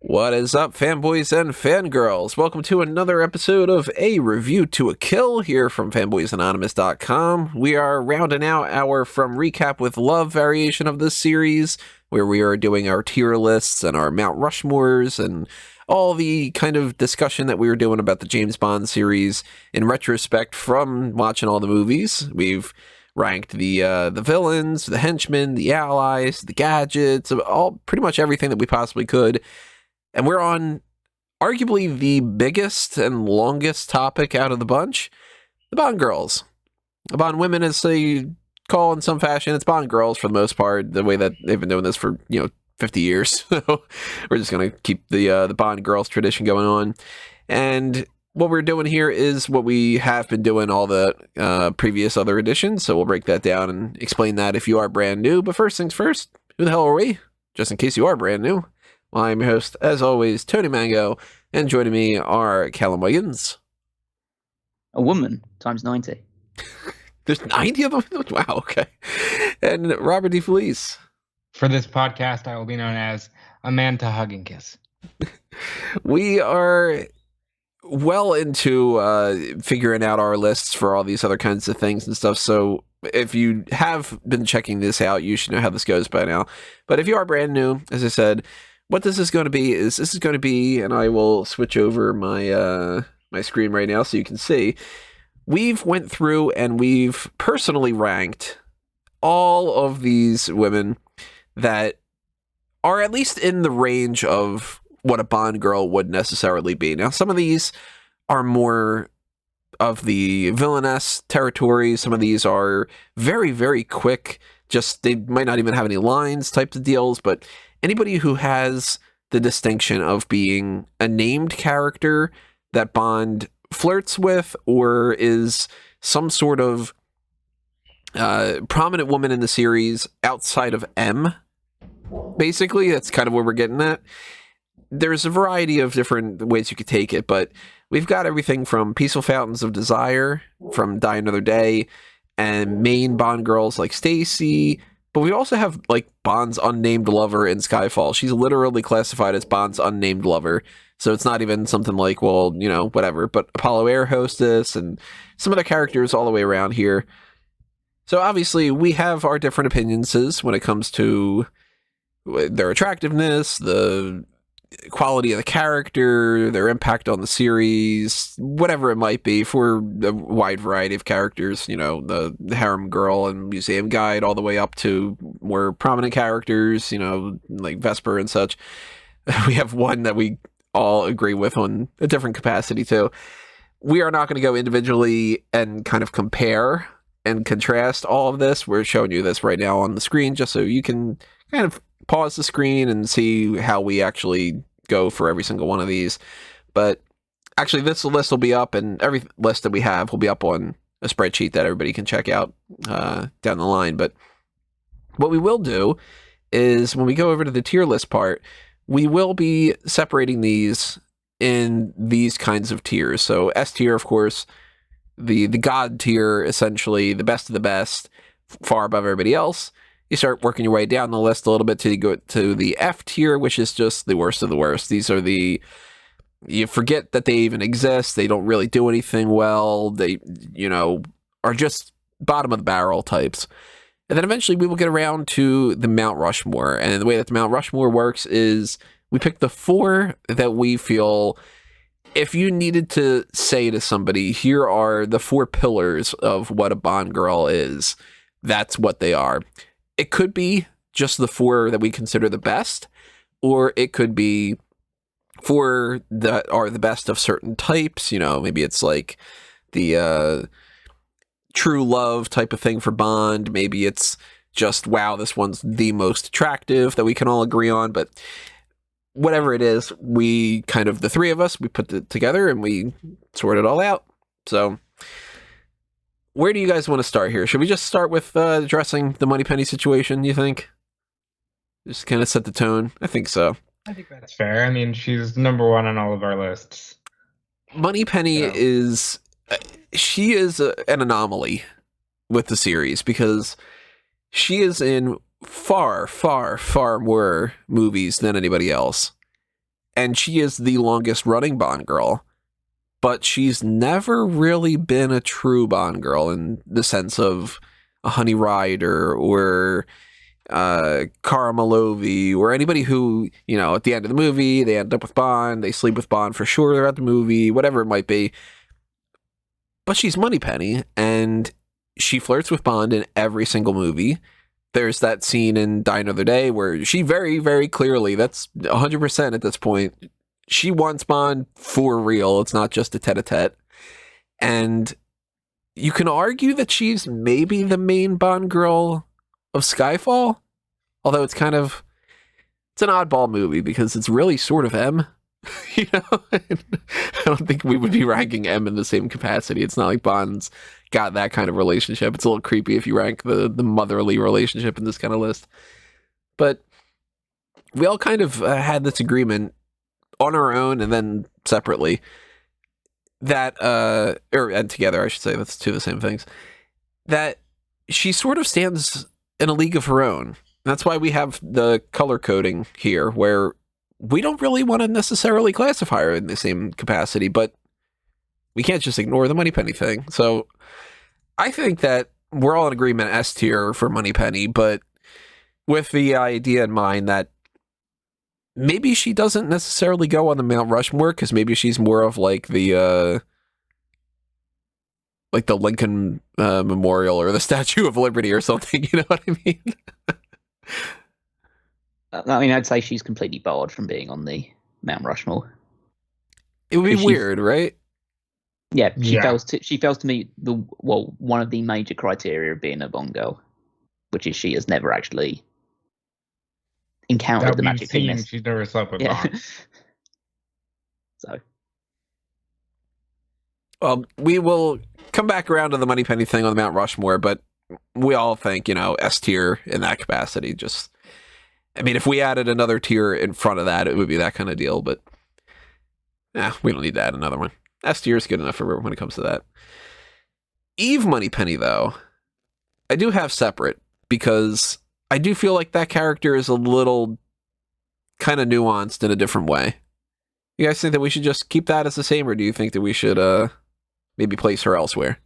What is up, fanboys and fangirls? Welcome to another episode of A Review to a Kill here from fanboysanonymous.com. We are rounding out our From Recap with Love variation of this series, where we are doing our tier lists and our Mount Rushmores and all the kind of discussion that we were doing about the James Bond series in retrospect from watching all the movies. We've ranked the villains, the henchmen, the allies, the gadgets, all pretty much everything that we possibly could. And we're on arguably the biggest and longest topic out of the bunch, the Bond girls. The Bond women, as they call in some fashion, it's Bond girls for the most part, the way that they've been doing this for, 50 years. So we're just going to keep the Bond girls tradition going on. And what we're doing here is what we have been doing all the previous other editions. So we'll break that down and explain that if you are brand new. But first things first, who the hell are we? Just in case you are brand new. Well, I'm your host, as always, Tony Mango, and joining me are Callum Wiggins. A woman times 90. There's 90 of them? Wow, okay. And Robert DeFelice. For this podcast, I will be known as a man to hug and kiss. We are well into figuring out our lists for all these other kinds of things and stuff, so if you have been checking this out, you should know how this goes by now. But if you are brand new, as I said, what this is going to be is and I will switch over my my screen right now so you can see, we've went through and we've personally ranked all of these women that are at least in the range of what a Bond girl would necessarily be. Now, some of these are more of the villainess territory. Some of these are very, very quick. Just, they might not even have any lines types of deals, but anybody who has the distinction of being a named character that Bond flirts with or is some sort of prominent woman in the series outside of M, basically, that's kind of where we're getting at. There's a variety of different ways you could take it, but we've got everything from Peaceful Fountains of Desire, from Die Another Day, and main Bond girls like Stacey. But we also have, like, Bond's unnamed lover in Skyfall. She's literally classified as Bond's unnamed lover. So it's not even something like, well, whatever. But Apollo Air Hostess and some other characters all the way around here. So obviously we have our different opinions when it comes to their attractiveness, the quality of the character, their impact on the series, whatever it might be, for a wide variety of characters, the harem girl and museum guide, all the way up to more prominent characters, like Vesper and such. We have one that we all agree with on a different capacity too. We are not going to go individually and kind of compare and contrast all of this. We're showing you this right now on the screen just so you can kind of pause the screen and see how we actually go for every single one of these. But actually, this list will be up, and every list that we have will be up on a spreadsheet that everybody can check out down the line. But what we will do is when we go over to the tier list part, we will be separating these in these kinds of tiers. So S tier, of course, the God tier, essentially the best of the best, far above everybody else. You start working your way down the list a little bit till you go to the F tier, which is just the worst of the worst. These are you forget that they even exist. They don't really do anything well. They, are just bottom of the barrel types. And then eventually we will get around to the Mount Rushmore. And the way that the Mount Rushmore works is we pick the 4 that we feel, if you needed to say to somebody, here are the 4 pillars of what a Bond girl is, that's what they are. It could be just the 4 that we consider the best, or it could be 4 that are the best of certain types. Maybe it's like the true love type of thing for Bond. Maybe it's just, wow, this one's the most attractive that we can all agree on. But whatever it is, we kind of, the 3 of us, we put it together and we sort it all out. So where do you guys want to start here? Should we just start with addressing the Moneypenny situation, you think? Just kind of set the tone? I think so. I think that's fair. I mean, she's number 1 on all of our lists. Moneypenny is... she is an anomaly with the series because she is in far, far, far more movies than anybody else. and she is the longest running Bond girl, but she's never really been a true Bond girl in the sense of a Honey Ryder or Cara Milovy or anybody who, at the end of the movie, they end up with Bond, they sleep with Bond for sure throughout the movie, whatever it might be. But she's Moneypenny, and she flirts with Bond in every single movie. There's that scene in Die Another Day where she very, very clearly, that's 100% at this point, she wants Bond for real. It's not just a tete-a-tete. And you can argue that she's maybe the main Bond girl of Skyfall, although it's an oddball movie because it's really sort of M. I don't think we would be ranking M in the same capacity. It's not like Bond's got that kind of relationship. It's a little creepy if you rank the motherly relationship in this kind of list. But we all kind of had this agreement on our own and then separately that, and together, I should say, that's two of the same things, that she sort of stands in a league of her own. That's why we have the color coding here, where we don't really want to necessarily classify her in the same capacity, but we can't just ignore the Moneypenny thing. So I think that we're all in agreement S tier for Moneypenny, but with the idea in mind that maybe she doesn't necessarily go on the Mount Rushmore, because maybe she's more of like the Lincoln Memorial or the Statue of Liberty or something. You know what I mean? I'd say she's completely barred from being on the Mount Rushmore. It would be weird, right? Yeah, she fails to meet one of the major criteria of being a Bond girl, which is she has never actually encountered the magic penis. She's never slept with Bond. So, well, we will come back around to the Moneypenny thing on the Mount Rushmore, but we all think, S tier in that capacity. Just, I mean, if we added another tier in front of that, it would be that kind of deal, but we don't need to add another one. S tier is good enough for when it comes to that. Eve Moneypenny, though, I do have separate, because I do feel like that character is a little kind of nuanced in a different way. You guys think that we should just keep that as the same, or do you think that we should maybe place her elsewhere?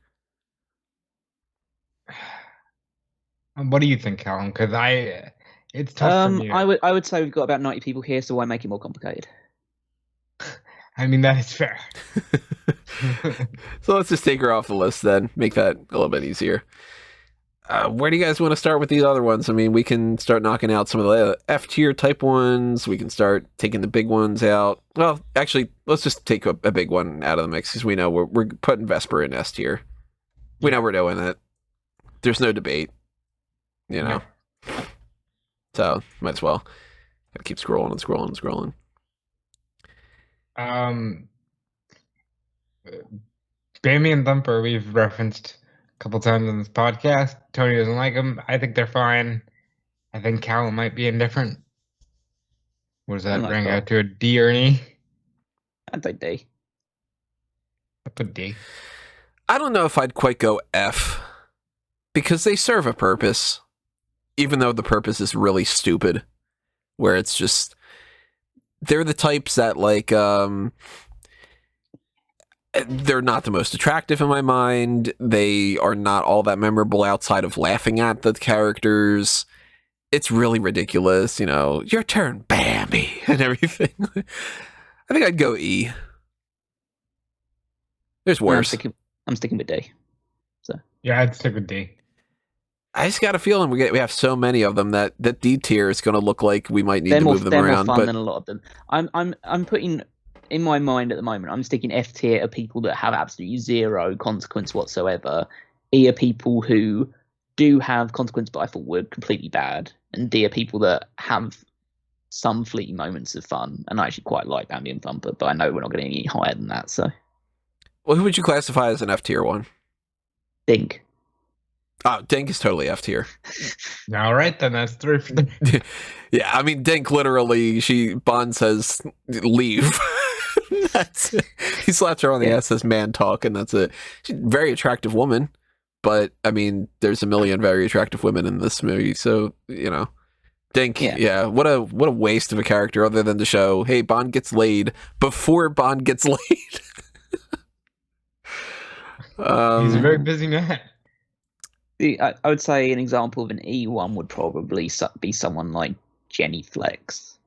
What do you think, Callum? Because it's tough for me. I would say we've got about 90 people here, so why make it more complicated? I mean, that is fair. So let's just take her off the list then. Make that a little bit easier. Where do you guys want to start with these other ones? I mean, we can start knocking out some of the F tier type ones. We can start taking the big ones out. Well, actually, let's just take a big one out of the mix, because we know we're putting Vesper in S tier. We know we're doing it. There's no debate. No. So might as well. Gotta keep scrolling and scrolling and scrolling. Bambi and Thumper we've referenced a couple times on this podcast. Tony doesn't like them. I think they're fine. I think Callum might be indifferent. What does that bring out to, a D or an E? I'd say D. I put D. I don't know if I'd quite go F, because they serve a purpose, even though the purpose is really stupid, where it's just, they're the types that, like, they're not the most attractive in my mind. They are not all that memorable outside of laughing at the characters. It's really ridiculous, your turn, Bambi, and everything. I think I'd go E. There's worse. I'm sticking with D. So yeah, I'd stick with D. I just got a feeling we have so many of them that D tier is going to look like we might need to move them around. They're more fun than a lot of them. I'm putting, in my mind at the moment, I'm sticking F tier of people that have absolutely zero consequence whatsoever. E are people who do have consequence but I thought were completely bad, and D are people that have some fleeting moments of fun. And I actually quite like Bambi and Thumper, but I know we're not getting any higher than that. So, well, who would you classify as an F tier one? Dink. Oh, Dink is totally F tier. All right, then that's 3 for 3. Yeah, I mean, Dink literally, Bond says, leave. That's it. He slaps her on the ass, says man talk, and that's it. She's a very attractive woman, but I mean, there's a million very attractive women in this movie, so, Dink, yeah. What a waste of a character other than to show, hey, Bond gets laid before Bond gets laid. He's a very busy man. I would say an example of an E1 would probably be someone like Jenny Flex.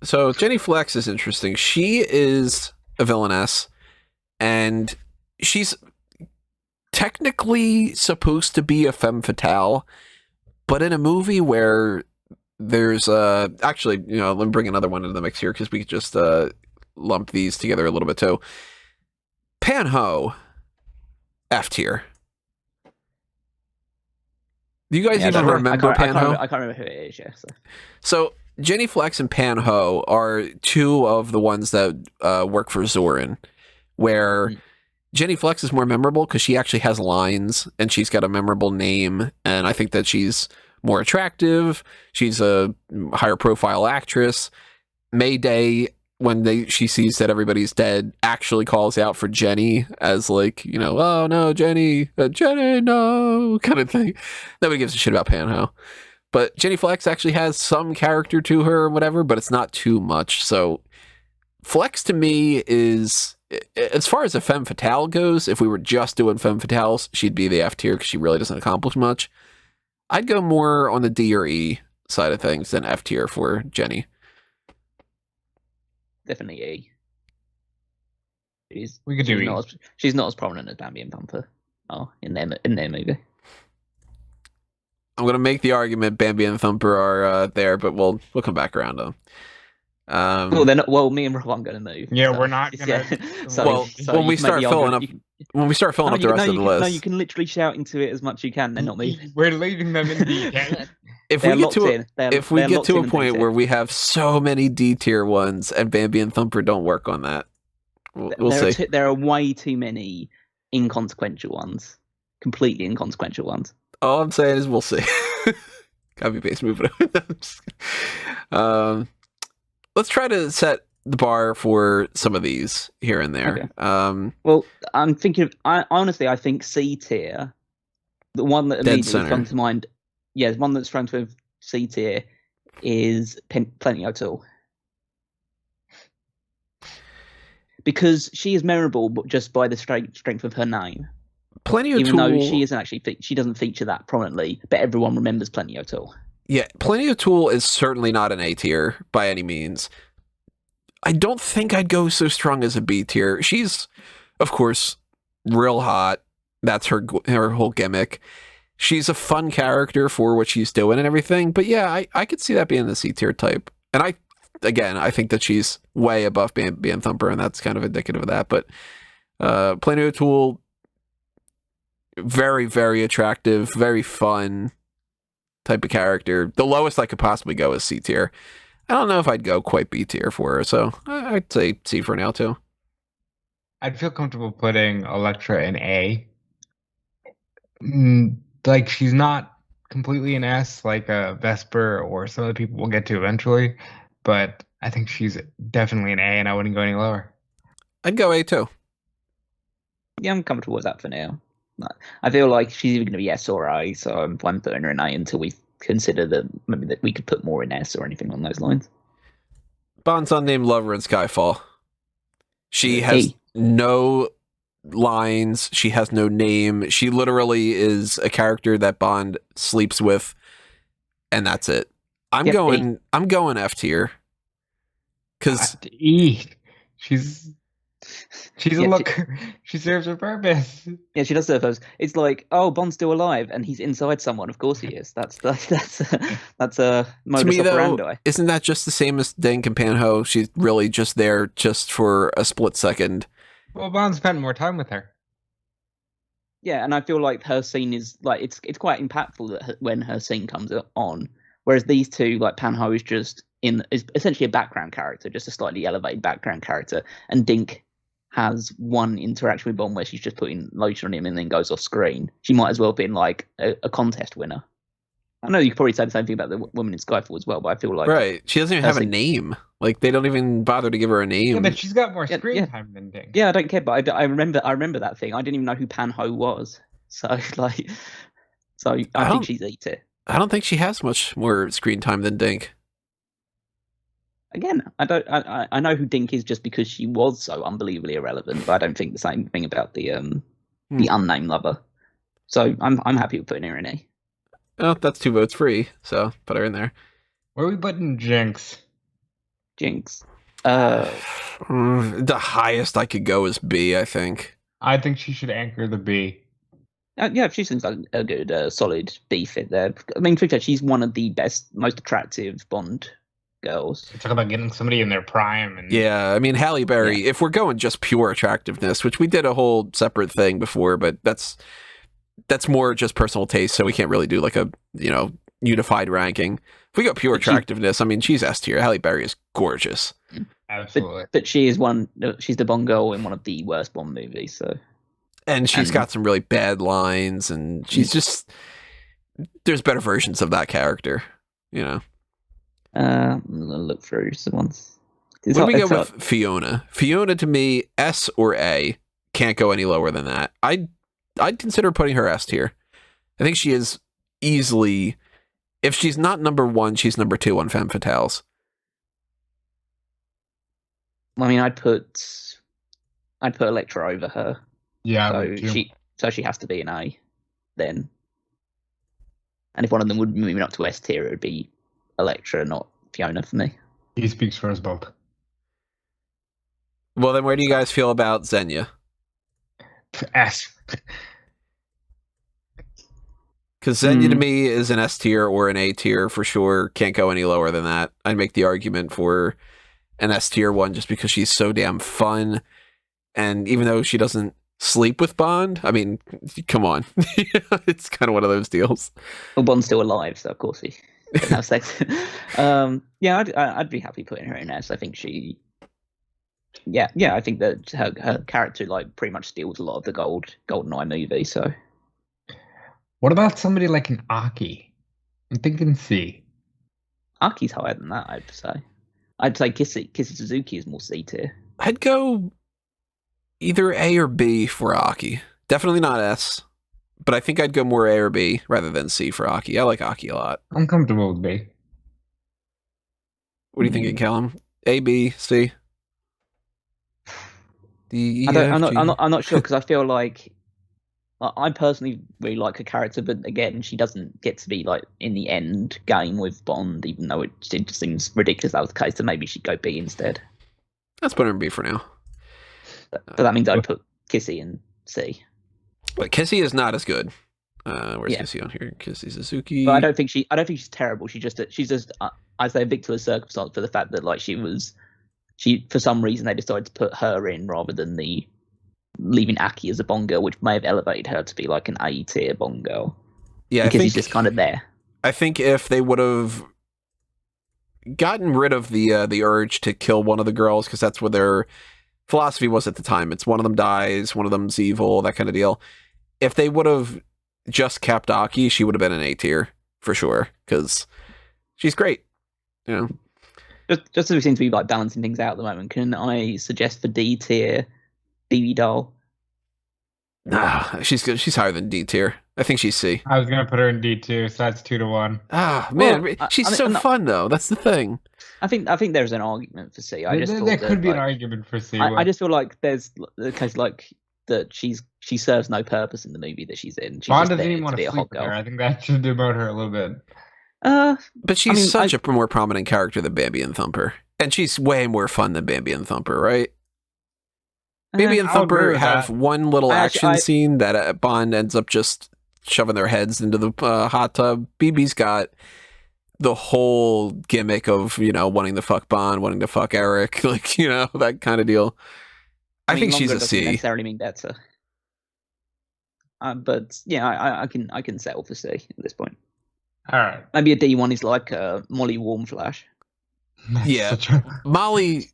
So Jenny Flex is interesting. She is a villainess, and she's technically supposed to be a femme fatale, but in a movie where there's actually, let me bring another one into the mix here because we could just lump these together a little bit too. Pan Ho, F tier. Do you guys even remember Pan Ho? I can't remember who it is. Yeah. So Jenny Flex and Pan Ho are two of the ones that work for Zorin, where Jenny Flex is more memorable because she actually has lines and she's got a memorable name, and I think that she's more attractive. She's a higher profile actress. Mayday, when she sees that everybody's dead, actually calls out for Jenny as like, oh no, Jenny, Jenny, no, kind of thing. Nobody gives a shit about Pan Ho. But Jenny Flex actually has some character to her or whatever, but it's not too much. So Flex to me is, as far as a femme fatale goes, if we were just doing femme fatales, she'd be the F tier because she really doesn't accomplish much. I'd go more on the D or E side of things than F tier for Jenny. Definitely E. We could do E. She's not as prominent as Bambi and Thumper in their movie. I'm gonna make the argument Bambi and Thumper are there, but we'll come back around to them. Well, they're not. Well, me and Rob, I'm gonna move. Yeah, so, we're not gonna. Yeah. So when we start filling up the rest of the list, no, you can literally shout into it as much as you can. They're not moving. We're leaving them in the. If we get to a point where we have so many D tier ones and Bambi and Thumper don't work on that, we'll see. There are way too many inconsequential ones, completely inconsequential ones. All I'm saying is we'll see. Copy paste, move it on. Let's try to set the bar for some of these here and there. Okay. Well, I'm thinking. Honestly, I think C tier, the one that immediately comes to mind. Yeah, the one that's front with C tier is Plenty O'Toole. Because she is memorable, but just by the strength of her name. Plenty O'Toole, even though she isn't actually, she doesn't feature that prominently, but everyone remembers Plenty O'Toole. Yeah, Plenty O'Toole is certainly not an A tier by any means. I don't think I'd go so strong as a B tier. She's, of course, real hot. That's her whole gimmick. She's a fun character for what she's doing and everything. But yeah, I could see that being the C tier type. And I think that she's way above Bambi and Thumper, and that's kind of indicative of that. But Plenty O'Toole, very, very attractive, very fun type of character. The lowest I could possibly go is C tier. I don't know if I'd go quite B tier for her, so I'd say C for now too. I'd feel comfortable putting Elektra in A. Like, she's not completely an S like a Vesper or some of the people we'll get to eventually, but I think she's definitely an A, and I wouldn't go any lower. I'd go A too. Yeah, I'm comfortable with that for now. I feel like she's either going to be S or A, so I'm putting her in A until we consider that maybe that we could put more in S or anything on those lines. Bond's unnamed lover in Skyfall. She has no lines. She has no name. She literally is a character that Bond sleeps with, and that's it. I'm going F tier. Because E. She's a looker. She serves her purpose. Yeah, she does serve her purpose. It's like, oh, Bond's still alive, and he's inside someone. Of course he is. That's a modus operandi. Isn't that just the same as Dink and Pan Ho? She's really just there just for a split second. Well, Bond spent more time with her. Yeah, and I feel like her scene is like it's quite impactful that when her scene comes on, whereas these two, like Pan Ho, is essentially a background character, just a slightly elevated background character, and Dink has one interaction with Bond where she's just putting lotion on him and then goes off screen. She might as well have been like a contest winner. I know you could probably say the same thing about the woman in Skyfall as well, but I feel like right, she doesn't even have a name. Like, they don't even bother to give her a name. Yeah, but she's got more screen time than Dink. Yeah, I don't care, but I remember that thing. I didn't even know who Pan Ho was. So I think she's E tier. I don't think she has much more screen time than Dink. Again, I know who Dink is just because she was so unbelievably irrelevant, but I don't think the same thing about the unnamed lover. So I'm happy with putting her in A. Oh, that's 2 votes free, so put her in there. Where are we putting Jinx? Jinx. The highest I could go is B, I think. I think she should anchor the B. Yeah, she seems like a good, solid B fit there. I mean, to be fair, she's one of the best, most attractive Bond girls. Talk about getting somebody in their prime. And Yeah, I mean, Halle Berry, if we're going just pure attractiveness, which we did a whole separate thing before, but that's more just personal taste, so we can't really do like a, unified ranking. If we go pure attractiveness, I mean, she's S tier. Halle Berry is gorgeous. Absolutely. But she is she's the Bond girl in one of the worst Bond movies, so. And she's got some really bad lines, and she's just, there's better versions of that character, I'm gonna look through some ones. What do we go with Fiona? Fiona, to me, S or A. Can't go any lower than that. I'd consider putting her S tier. I think she is easily, if she's not number 1, she's number 2 on Femme Fatales. I mean, I'd put Electra over her. Yeah. So she has to be an A then. And if one of them would be moving up to S tier, it would be Electra, not Fiona for me. He speaks for us both. Well, then where do you guys feel about Xenia? S. Because Xenia to me is an S tier or an A tier for sure. Can't go any lower than that. I'd make the argument for an S tier one just because she's so damn fun. And even though she doesn't sleep with Bond, I mean, come on. It's kind of one of those deals. Well, Bond's still alive, so of course he can have sex. Yeah, I'd be happy putting her in S. I think she... Yeah, I think that her character like pretty much steals a lot of the GoldenEye movie, so... What about somebody like an Aki? I'm thinking C. Aki's higher than that, I'd say. I'd say Kissy Suzuki is more C tier. I'd go either A or B for Aki. Definitely not S, but I think I'd go more A or B rather than C for Aki. I like Aki a lot. I'm comfortable with B. What are you thinking, Callum? A, B, C? D, E, I'm F, G. not sure because I feel like I personally really like her character, but again, she doesn't get to be like in the end game with Bond, even though it just seems ridiculous that was the case. So maybe she'd go B instead. Let's put her in B for now. But that means I'd put Kissy in C. But Kissy is not as good. Where's Kissy on here? Kissy Suzuki. But I don't think she's terrible. She's just I say a victim of circumstance for the fact that like she for some reason they decided to put her in rather than leaving Aki as a Bond girl, which may have elevated her to be like an A tier Bond girl. Yeah, because he's just kind of there. I think if they would have gotten rid of the urge to kill one of the girls, because that's what their philosophy was at the time. It's one of them dies, one of them's evil, that kind of deal. If they would have just kept Aki, she would have been an A tier for sure, because she's great. Just as we seem to be like balancing things out at the moment, can I suggest for D tier BB doll? Nah, she's good. She's higher than D tier. I think she's C. I was gonna put her in D too, so that's 2-1. Ah, man, she's so fun though. That's the thing. I think there's an argument for C. There could be an argument for C. I just feel like there's the case like that she serves no purpose in the movie that she's in. She's Bond just doesn't there even want to be to a hot sleep with girl. her. I think that should demote her a little bit. But she's such a more prominent character than Bambi and Thumper, and she's way more fun than Bambi and Thumper, right? Bambi and Thumper have one little action scene that Bond ends up just shoving their heads into the hot tub. BB's got the whole gimmick of, wanting to fuck Bond, wanting to fuck Eric, like, that kind of deal. I think she's a C. Doesn't necessarily mean better. But yeah, I can settle for C at this point. All right. Maybe a D1 is like Molly Warmflash. Yeah. Molly,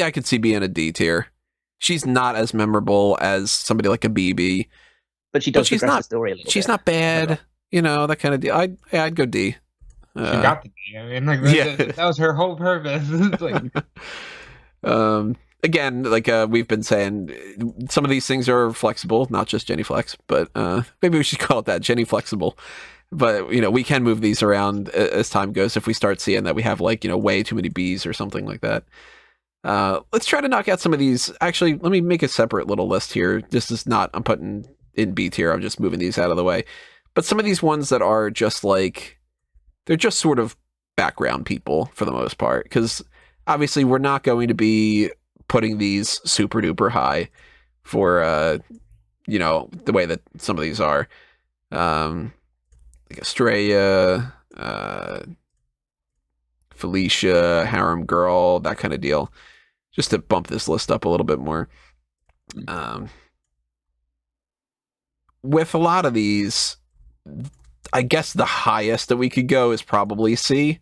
I could see being a D tier. She's not as memorable as somebody like a BB. But she does progress the story a little bit. She's not bad, that kind of deal. I'd go D. She got the D. I mean, that was her whole purpose. Again, like we've been saying, some of these things are flexible, not just Jenny Flex, but maybe we should call it that, Jenny Flexible. But, we can move these around as time goes if we start seeing that we have, like, way too many Bs or something like that. Let's try to knock out some of these. Actually, let me make a separate little list here. I'm putting in B tier. I'm just moving these out of the way. But some of these ones that are just like, they're just sort of background people for the most part. Because obviously we're not going to be putting these super duper high for, the way that some of these are. Like Estrella, Felicia, Harem Girl, that kind of deal. Just to bump this list up a little bit more. With a lot of these, I guess the highest that we could go is probably C.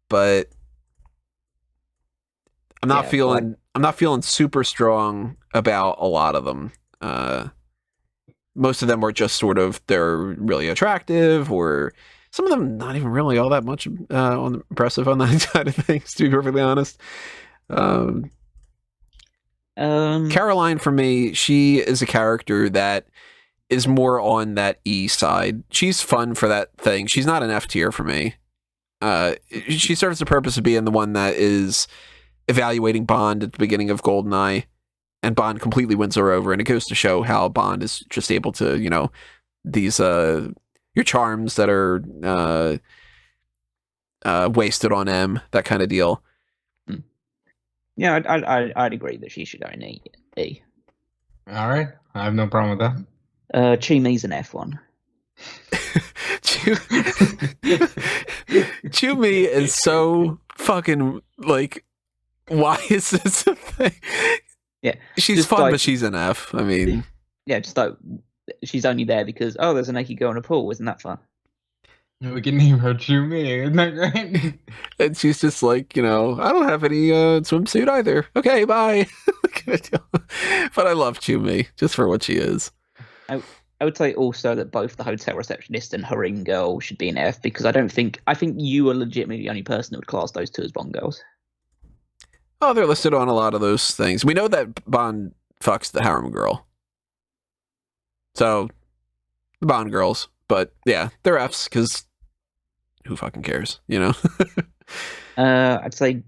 But I'm not feeling super strong about a lot of them. Most of them were just sort of, they're really attractive, or some of them not even really all that much impressive on that side of things, to be perfectly honest. Caroline, for me, she is a character that is more on that E side. She's fun for that thing. She's not an F tier for me. She serves the purpose of being the one that is evaluating Bond at the beginning of GoldenEye, and Bond completely wins her over, and it goes to show how Bond is just able to, these your charms that are wasted on M, that kind of deal. Yeah, I'd agree that she should go in E. All right, I have no problem with that. Chumi's an F1. Chumi is so fucking, like, why is this a thing? Yeah, she's fun, but she's an F. I mean, yeah, just like she's only there because there's a naked girl in a pool. Isn't that fun? We can name her Chumi. Isn't that great? And she's just like, I don't have any swimsuit either. Okay, bye. But I love Chumi just for what she is. I would say also that both the hotel receptionist and harem girl should be an F, because I think you are legitimately the only person that would class those two as Bond girls. Oh, they're listed on a lot of those things. We know that Bond fucks the harem girl. So, the Bond girls. But, yeah, they're Fs, because who fucking cares, I'd say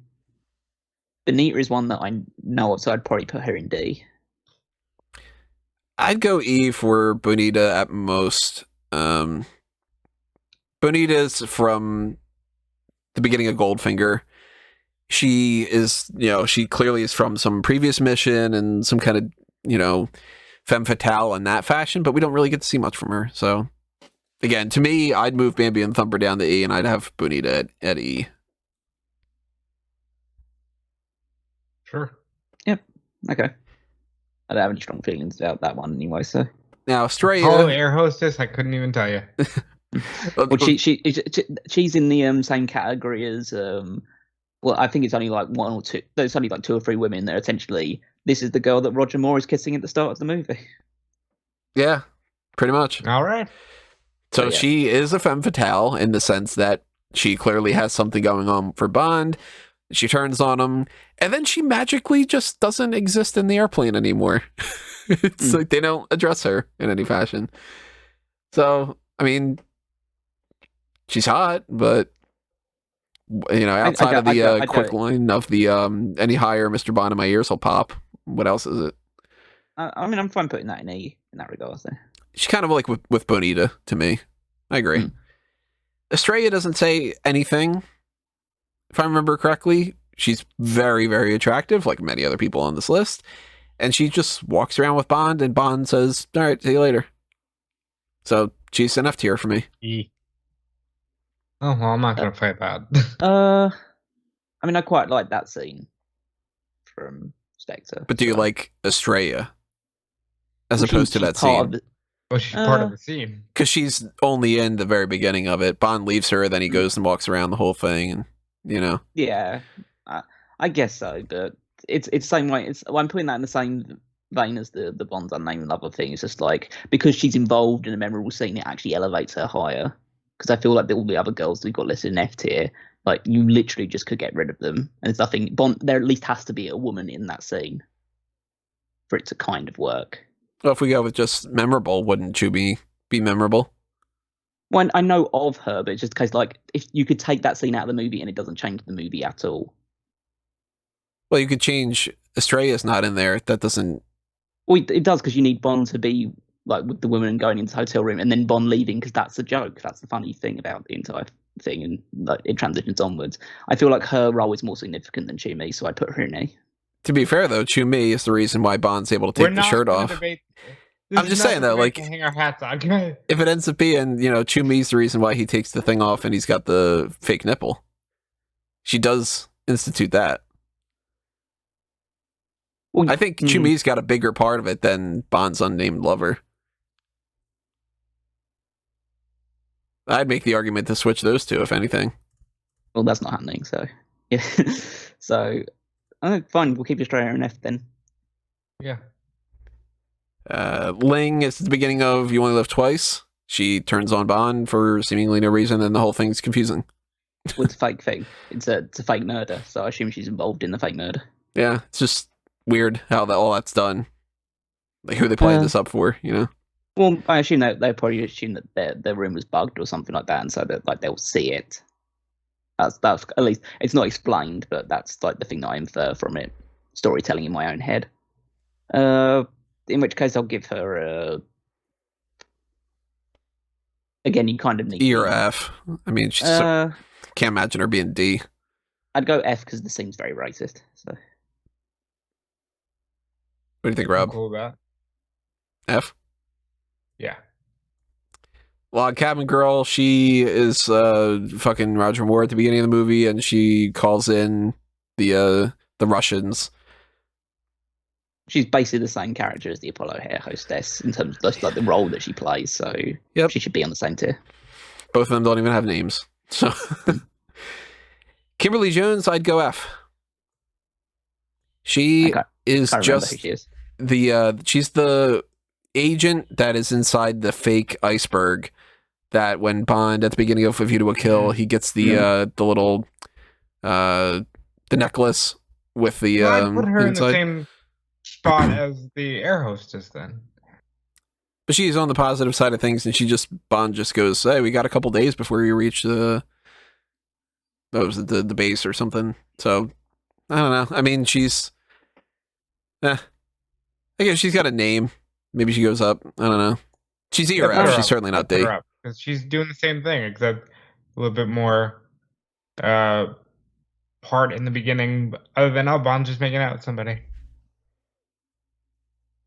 Benita is one that I know of, so I'd probably put her in D. I'd go E for Bonita at most. Bonita's from the beginning of Goldfinger. She is, she clearly is from some previous mission and some kind of, femme fatale in that fashion, but we don't really get to see much from her. So, again, to me, I'd move Bambi and Thumper down to E, and I'd have Bonita at E. Sure. Yep. Okay. I don't have any strong feelings about that one anyway, so. Now, Estrella... Oh, air hostess, I couldn't even tell you. Well, she's in the same category as... well, I think it's only like one or two. There's only like two or three women that are essentially, this is the girl that Roger Moore is kissing at the start of the movie. Yeah, pretty much. All right. So she is a femme fatale in the sense that she clearly has something going on for Bond. She turns on him, and then she magically just doesn't exist in the airplane anymore. It's like they don't address her in any fashion. So, I mean, she's hot, but... outside of the quick line of the any higher, Mr. Bond in my ears will pop. What else is it? I mean, I'm fine putting that in E in that regard. So. She's kind of like with Bonita to me. I agree. Estrella doesn't say anything. If I remember correctly, she's very, very attractive, like many other people on this list. And she just walks around with Bond, and Bond says, "All right, see you later." So she's an F tier for me. E. Oh, well, I'm not going to fight that. I mean, I quite like that scene from Spectre. But do you like Estrella as opposed to that scene? Well, she's part of the scene. Because she's only in the very beginning of it. Bond leaves her, then he goes and walks around the whole thing, and Yeah, I guess so, but it's the same way. I'm putting that in the same vein as the Bond's unnamed lover thing. It's just like, because she's involved in a memorable scene, it actually elevates her higher. Because I feel like all the other girls we've got listed in F tier, like, you literally just could get rid of them. And it's nothing. Bond, there at least has to be a woman in that scene for it to kind of work. Well, if we go with just memorable, wouldn't Chubby be memorable? Well, I know of her, but it's just because, like, if you could take that scene out of the movie and it doesn't change the movie at all. Well, you could change Estrella's not in there. That doesn't. Well, it does, because you need Bond to be like with the woman and going into the hotel room, and then Bond leaving, because that's the joke. That's the funny thing about the entire thing, and like, it transitions onwards. I feel like her role is more significant than Chumi, so I put her in A. To be fair, though, Chumi is the reason why Bond's able to take the shirt off. I'm just saying though, like, hang our hats on. if it ends up being, Chumi's the reason why he takes the thing off and he's got the fake nipple. She does institute that. Well, I think Chumi's got a bigger part of it than Bond's unnamed lover. I'd make the argument to switch those two, if anything. Well, that's not happening, so yeah. So, fine, we'll keep Australia in F then. Yeah. Ling is at the beginning of You Only Live Twice. She turns on Bond for seemingly no reason, and the whole thing's confusing. Well, it's a fake thing. It's a fake murder, so I assume she's involved in the fake murder. Yeah, it's just weird how all that's done. Like, who are they playing this up for, Well, I assume that they probably assume that their room was bugged or something like that, and so that, like, they'll see it. That's at least, it's not explained, but that's like the thing that I infer from it. Storytelling in my own head. In which case, I'll give her again, you kind of need E or F. I mean, she's can't imagine her being D. I'd go F because the scene's very racist. So, what do you think, Rob? Cool with that. F. Yeah. Log Cabin Girl, she is fucking Roger Moore at the beginning of the movie, and she calls in the Russians. She's basically the same character as the Apollo Hair hostess in terms of like the role that she plays, so she should be on the same tier. Both of them don't even have names. So Kimberly Jones, I'd go F. She is just she's the agent that is inside the fake iceberg that when Bond at the beginning of A View to a Kill, he gets the little the necklace with the I'd put her inside. in the same spot as the air hostess then. But she's on the positive side of things, and Bond just goes, "Hey, we got a couple days before you reach the base or something." So I don't know. I mean, I guess she's got a name. Maybe she goes up. I don't know. She's E or F. She's certainly not D. Because she's doing the same thing, except a little bit more part in the beginning. Other than Bond's just making out with somebody.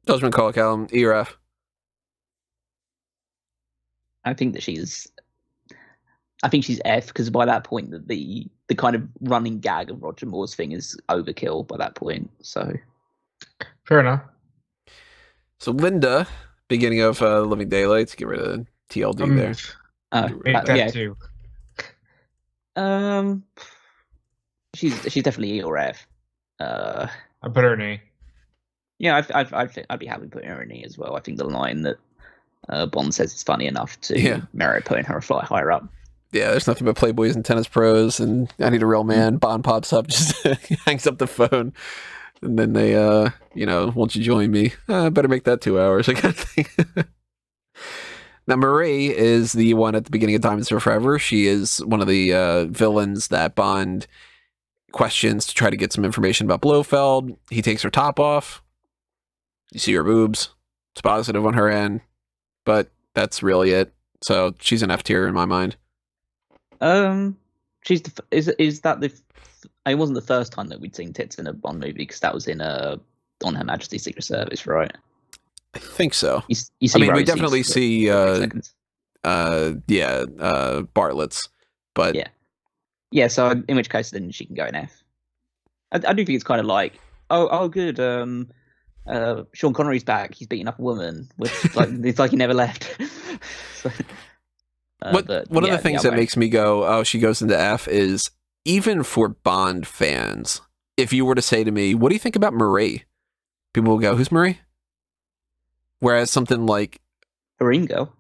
Judgment Call, Callum. E or F? I think that she's F, because by that point the kind of running gag of Roger Moore's thing is overkill by that point. So fair enough. So Linda, beginning of Living Daylights, get rid of TLD there. Make that too. She's definitely E or F. I put her in E. Yeah, I'd be happy putting her in E as well. I think the line that Bond says is funny enough to merit putting her a fly higher up. Yeah, there's nothing but Playboys and tennis pros, and I need a real man. Bond pops up, just hangs up the phone, and then they, won't you join me? Better make that 2 hours, I kind of thing. Now, Marie is the one at the beginning of Diamonds Are Forever. She is one of the villains that Bond questions to try to get some information about Blofeld. He takes her top off. You see her boobs. It's positive on her end, but that's really it. So she's an F tier in my mind. She's is that the? It wasn't the first time that we'd seen tits in a Bond movie, because that was in on Her Majesty's Secret Service, right? I think so. You see we Rosie's definitely see Bartlett's, but yeah. So in which case, then she can go in F. I do think it's kind of like, oh, good. Sean Connery's back. He's beating up a woman, which it's like he never left. So, one of the things that makes me go, oh, she goes into F is, even for Bond fans, if you were to say to me, what do you think about Marie? People will go, who's Marie? Whereas something like Harem Girl.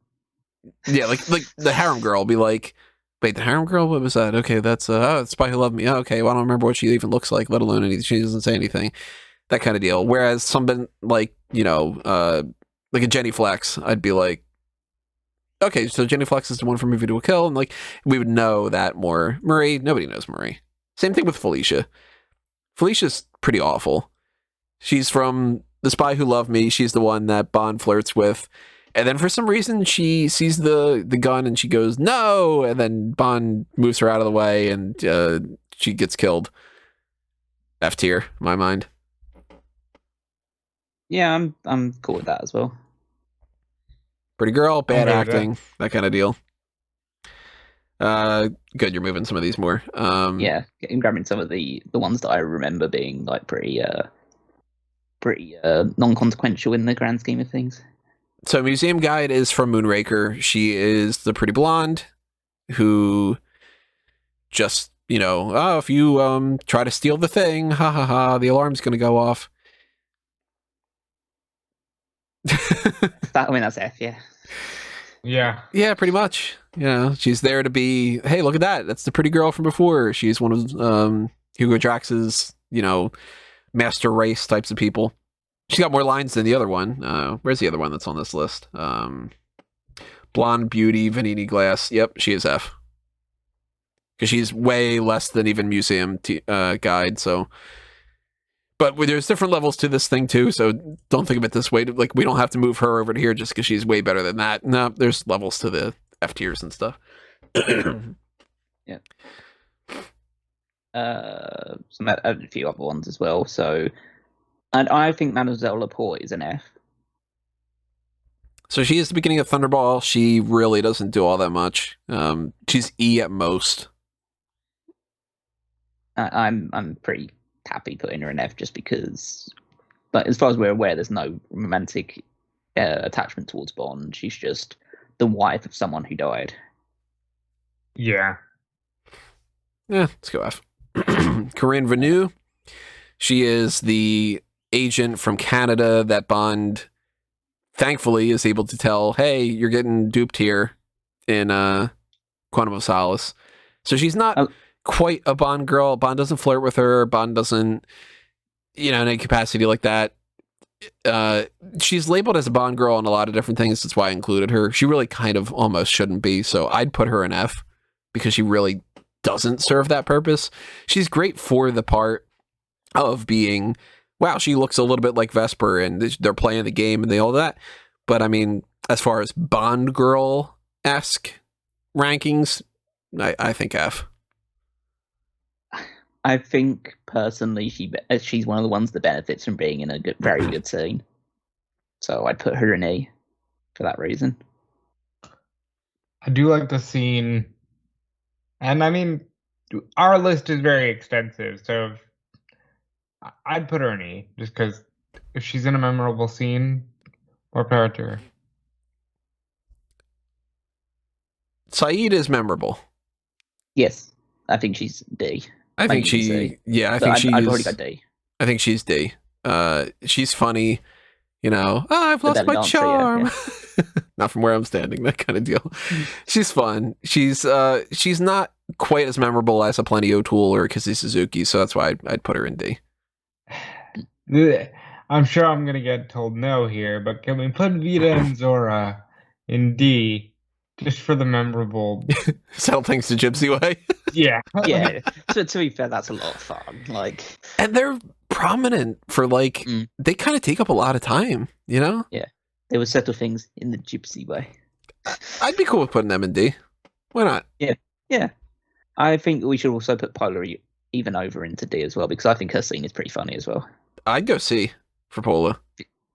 Yeah, like the Harem Girl will be like, wait, the Harem Girl? What was that? Okay, that's it's Spy Who Loved Me. Oh, okay, well, I don't remember what she even looks like, let alone anything. She doesn't say anything. That kind of deal. Whereas something like, like a Jenny Flex, I'd be like, Okay, so Jenny Flex is the one from Movie to a Kill, and like we would know that more. Marie, nobody knows Marie. Same thing with Felicia. Felicia's pretty awful. She's from The Spy Who Loved Me. She's the one that Bond flirts with. And then for some reason, she sees the gun and she goes, no! And then Bond moves her out of the way and she gets killed. F tier, in my mind. Yeah, I'm cool with that as well. Pretty girl, bad Okay, acting, that kind of deal. Good, you're moving some of these more. Yeah, I'm grabbing some of the ones that I remember being like pretty non-consequential in the grand scheme of things. So Museum Guide is from Moonraker. She is the pretty blonde who just, oh, if you try to steal the thing, ha ha ha, the alarm's going to go off. That's F, yeah. Yeah. Yeah, pretty much. She's there to be, hey, look at that. That's the pretty girl from before. She's one of Hugo Drax's, master race types of people. She's got more lines than the other one. Where's the other one that's on this list? Blonde Beauty, Vanini Glass. Yep, she is F. Because she's way less than even Museum Guide, so... But there's different levels to this thing, too, so don't think of it this way. Like, we don't have to move her over to here just because she's way better than that. No, there's levels to the F tiers and stuff. Yeah. A few other ones as well, so... And I think Mademoiselle Laporte is an F. So she is the beginning of Thunderball. She really doesn't do all that much. She's E at most. I'm pretty happy putting her in F just because, but as far as we're aware, there's no romantic attachment towards Bond. She's just the wife of someone who died. Yeah. Yeah, let's go F. Corinne Venue. She is the agent from Canada that Bond, thankfully, is able to tell, hey, you're getting duped here in Quantum of Solace. So she's not quite a Bond girl. Bond doesn't flirt with her. Bond doesn't, in any capacity like that. She's labeled as a Bond girl in a lot of different things. That's why I included her. She really kind of almost shouldn't be. So I'd put her in F because she really doesn't serve that purpose. She's great for the part of being, wow, she looks a little bit like Vesper and they're playing the game and all that. But I mean, as far as Bond girl-esque rankings, I think F. I think personally she's one of the ones that benefits from being in a very good scene. So I'd put her in E for that reason. I do like the scene. And I mean, our list is very extensive, so I'd put her in E, just because if she's in a memorable scene, more power to her. Saeed is memorable. Yes, I think she's D. I think she's I've already got D. I think she's D. She's funny, I've lost my charm. Yeah. Not from where I'm standing, that kind of deal. She's fun. She's not quite as memorable as a Plenty O'Toole or Kissy Suzuki, so that's why I'd put her in D. I'm sure I'm gonna get told no here, but can we put Vita and Zora in D just for the memorable? Settle things the Gypsy way. Yeah. So to be fair, that's a lot of fun. And they're prominent for they kind of take up a lot of time, Yeah. They would settle things in the Gypsy way. I'd be cool with putting them in D. Why not? Yeah. I think we should also put Polar even over into D as well, because I think her scene is pretty funny as well. I'd go C for Pola.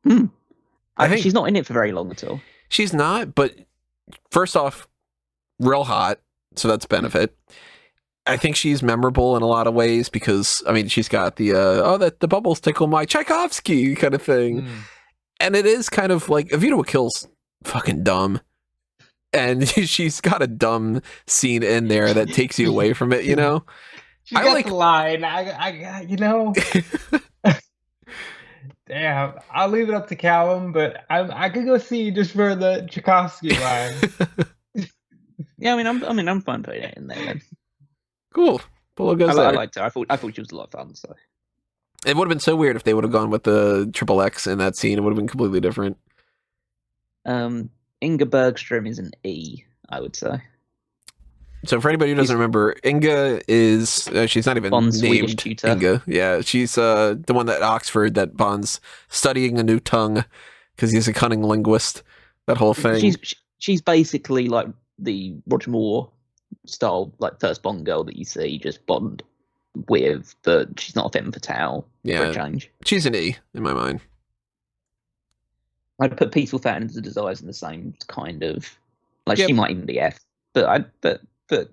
I think she's not in it for very long at all. She's not, but first off, real hot, so that's a benefit. I think she's memorable in a lot of ways because, I mean, she's got the, the bubbles tickle my Tchaikovsky kind of thing. And it is kind of like, Evita Kill's fucking dumb. And she's got a dumb scene in there that takes you away from it, She got the line. Damn, I'll leave it up to Callum, but I could go see just for the Tchaikovsky line. Yeah, I'm fine putting it in there. Then. Cool. Polo goes I liked her. I thought she was a lot of fun. So it would have been so weird if they would have gone with the triple X in that scene. It would have been completely different. Inga Bergstrom is an E, I would say. So for anybody who doesn't remember, Inga is she's not even Bond's Swedish named tutor. Inga. Yeah, she's the one at Oxford that Bond's studying a new tongue because he's a cunning linguist. That whole thing. She's basically like the Roger Moore style, like first Bond girl that you see, just Bond with, but she's not a femme fatale for a change. She's an E in my mind. I'd put Peaceful Fountains of Desires in the same kind of, like, Yep. she might even be F, but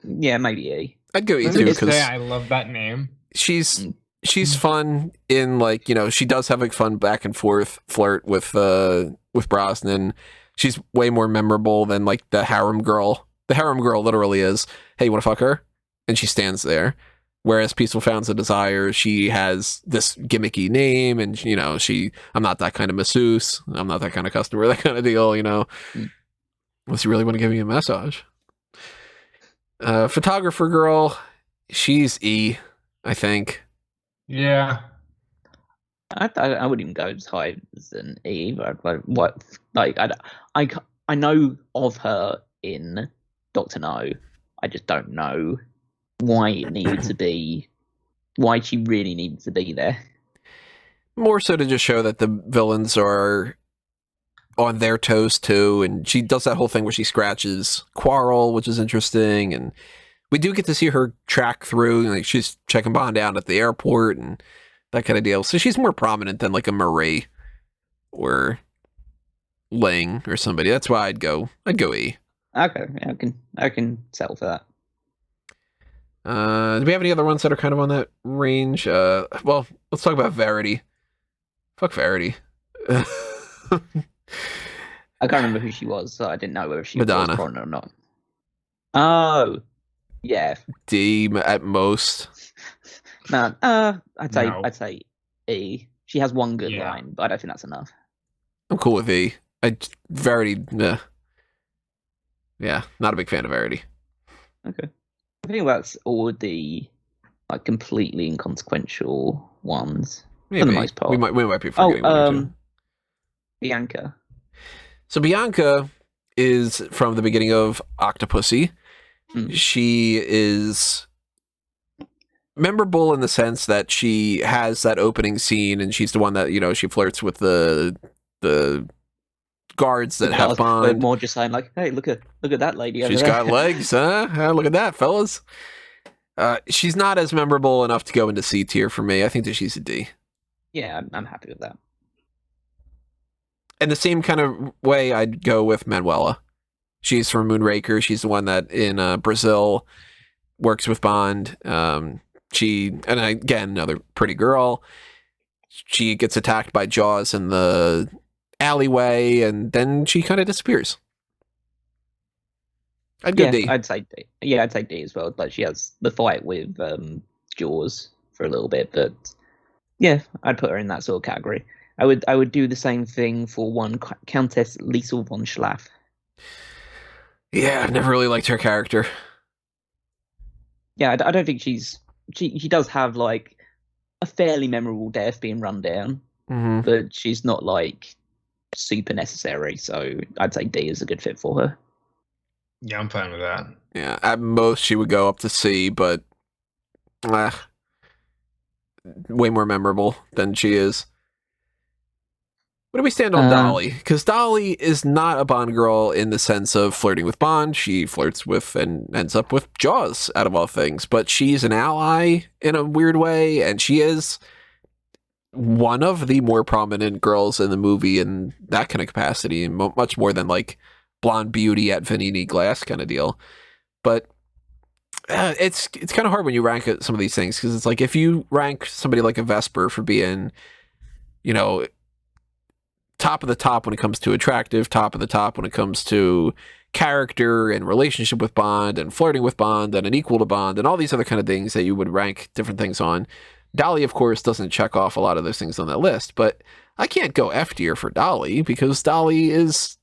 yeah, maybe E. I'd go E Let too me just because say I love that name. she's fun in, like, you know, she does have a fun back and forth flirt with Brosnan. She's way more memorable than like the harem girl. The harem girl literally is, hey, you want to fuck her? And she stands there. Whereas Peaceful Fountains of Desire, she has this gimmicky name, and you know, I'm not that kind of masseuse. I'm not that kind of customer. That kind of deal, you know. Unless you really want to give me a massage. Photographer girl, she's E, I think. Yeah. I wouldn't even go as high as an E, but I know of her in Doctor No. I just don't know why it needed to be, why she really needed to be there. More so to just show that the villains are on their toes too, and she does that whole thing where she scratches Quarrel, which is interesting, and we do get to see her track through, like she's checking Bond out at the airport and that kind of deal. So she's more prominent than like a Marie or Ling or somebody. That's why I'd go E. Okay, yeah, I can settle for that. Do we have any other ones that are kind of on that range? Well, let's talk about Verity. Fuck Verity. I can't remember who she was, so I didn't know whether she Madonna. was prominent or not. Oh, yeah. D at most. No, I'd say E. She has one good line, but I don't think that's enough. I'm cool with E. Verity, nah. Yeah, not a big fan of Verity. Okay. I think that's all the like completely inconsequential ones for the most part. We might be forgetting one or two. Bianca. So Bianca is from the beginning of Octopussy. She is memorable in the sense that she has that opening scene, and she's the one that, you know, she flirts with the guards that have Bond. More just saying like, hey, look at that lady over She's there. got legs, huh? Look at that, fellas. She's not as memorable enough to go into C tier for me. I think that she's a D. Yeah, I'm happy with that. In the same kind of way, I'd go with Manuela. She's from Moonraker. She's the one that in Brazil works with Bond. And again, another pretty girl. She gets attacked by Jaws in the alleyway, and then she kind of disappears. I'd go D. I'd say D. Yeah, I'd say D as well. But she has the fight with Jaws for a little bit, but yeah, I'd put her in that sort of category. I would do the same thing for one Countess Liesel von Schlaff. Yeah, I've never really liked her character. Yeah, I don't think she does have like a fairly memorable death being run down, but she's not like super necessary. So I'd say D is a good fit for her. Yeah, I'm fine with that. Yeah, at most she would go up to C, but way more memorable than she is. Where do we stand on Dolly? Because Dolly is not a Bond girl in the sense of flirting with Bond. She flirts with and ends up with Jaws, out of all things. But she's an ally in a weird way, and she is one of the more prominent girls in the movie in that kind of capacity, and much more than like blonde beauty at Vanini Glass kind of deal. But it's kind of hard when you rank some of these things, because it's like if you rank somebody like a Vesper for being, you know, top of the top when it comes to attractive, top of the top when it comes to character and relationship with Bond and flirting with Bond and an equal to Bond and all these other kind of things that you would rank different things on. Dolly, of course, doesn't check off a lot of those things on that list, but I can't go F tier for Dolly because Dolly is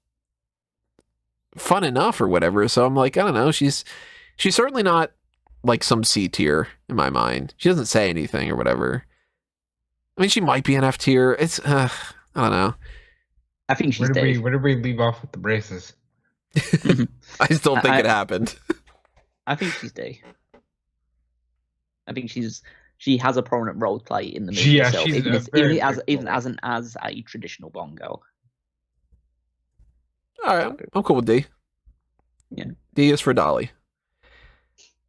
fun enough or whatever. So I'm like, I don't know. She's certainly not like some C tier in my mind. She doesn't say anything or whatever. I mean, she might be an F tier. It's, I don't know. I think she's Where did we leave off with the braces? I still think it happened. I think she's D. I think she has a prominent role to play in the movie itself, even as a traditional Bond girl. All right, I'm cool with D. Yeah, D is for Dolly.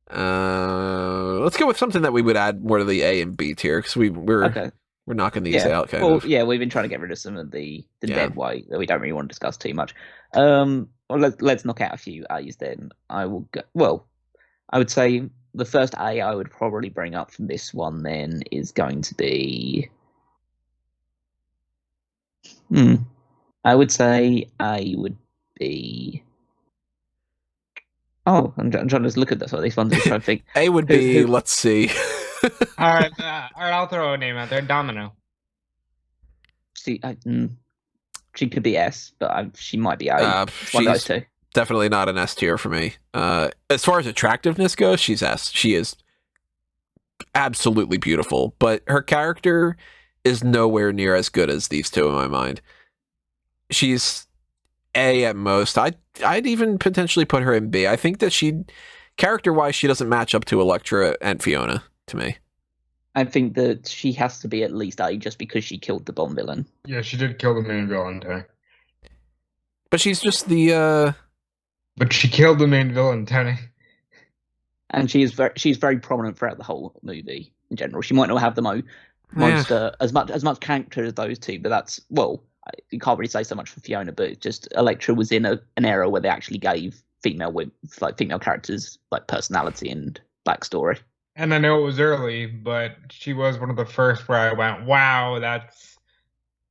Let's go with something that we would add more to the A and B tier because we're knocking these out. We've been trying to get rid of some of the dead weight that we don't really want to discuss too much. Well, let's knock out a few A's then. I will go. Well, I would say the first A I would probably bring up from this one then is going to be. I would say A would be. Oh, I'm trying to look at this. These ones. I'm trying to think. A would be. Let's see. All right, I'll throw a name out there. Domino. She could be S, but she might be A. One of those two. Definitely not an S tier for me. As far as attractiveness goes, she's S. She is absolutely beautiful, but her character is nowhere near as good as these two in my mind. She's A at most. I'd even potentially put her in B. I think that character-wise, she doesn't match up to Elektra and Fiona to me. I think that she has to be at least A just because she killed the Bond villain. Yeah, she did kill the main villain too. But she's just the. But she killed the main villain, Tony. And she's very prominent throughout the whole movie in general. She might not have the most as much character as those two, but that's you can't really say so much for Fiona. But just Elektra was in an era where they actually gave female characters like personality and backstory. And I know it was early, but she was one of the first where I went, "Wow, that's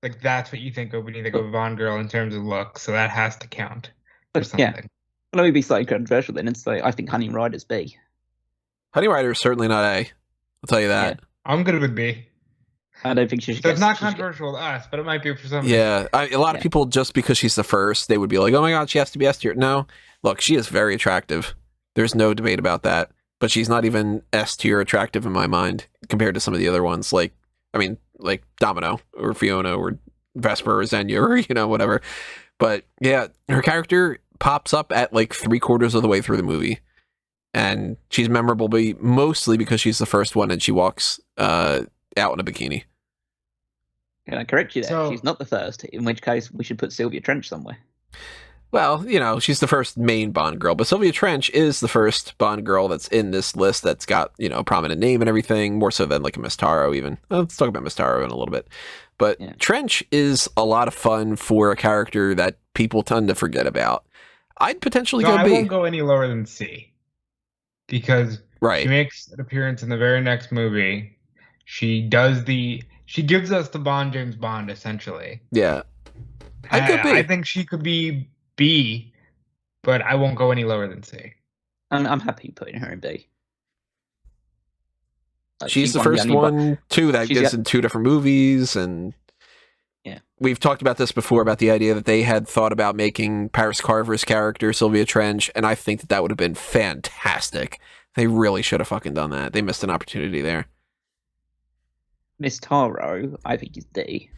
what you think of when you think of a Bond girl in terms of look." So that has to count for something. Yeah. Let me be slightly controversial then and say I think Honey Rider's B. Honey Rider is certainly not A. I'll tell you that. Yeah. I'm good with B. I don't think she should. So it's not controversial to us, but it might be for some. Yeah, a lot of people, just because she's the first, they would be like, "Oh my god, she has to be S tier." No, look, she is very attractive. There's no debate about that. But she's not even S tier attractive in my mind compared to some of the other ones, like Domino or Fiona or Vesper or Xenia or whatever. But yeah, her character pops up at like 3/4 of the way through the movie, and she's memorable mostly because she's the first one and she walks out in a bikini. Can I correct you there? So, she's not the first, in which case we should put Sylvia Trench somewhere. Well, she's the first main Bond girl, but Sylvia Trench is the first Bond girl that's in this list that's got, a prominent name and everything, more so than like a Miss Taro even. Let's talk about Miss Taro in a little bit. But Trench is a lot of fun for a character that people tend to forget about. I'd potentially go B. I won't go any lower than C. Because she makes an appearance in the very next movie. She gives us the Bond James Bond, essentially. Yeah. I'd go B. I think she could be B, but I won't go any lower than C. I'm happy putting her in B. She's the first one, too, that gets in 2 different movies, and we've talked about this before, about the idea that they had thought about making Paris Carver's character, Sylvia Trench, and I think that would have been fantastic. They really should have fucking done that. They missed an opportunity there. Miss Taro, I think, is D.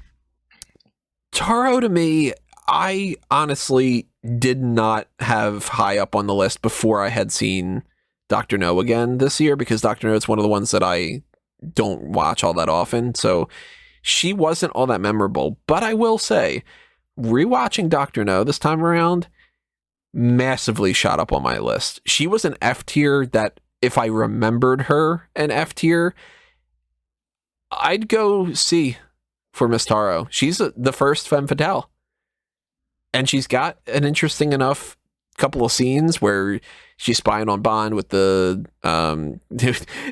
Taro, to me, I honestly did not have high up on the list before I had seen Dr. No again this year, because Dr. No is one of the ones that I don't watch all that often, so she wasn't all that memorable. But I will say, rewatching Dr. No this time around massively shot up on my list. She was an F tier that, if I remembered her an F tier, I'd go C for Miss Taro. She's the first femme fatale. And she's got an interesting enough couple of scenes where she's spying on Bond with the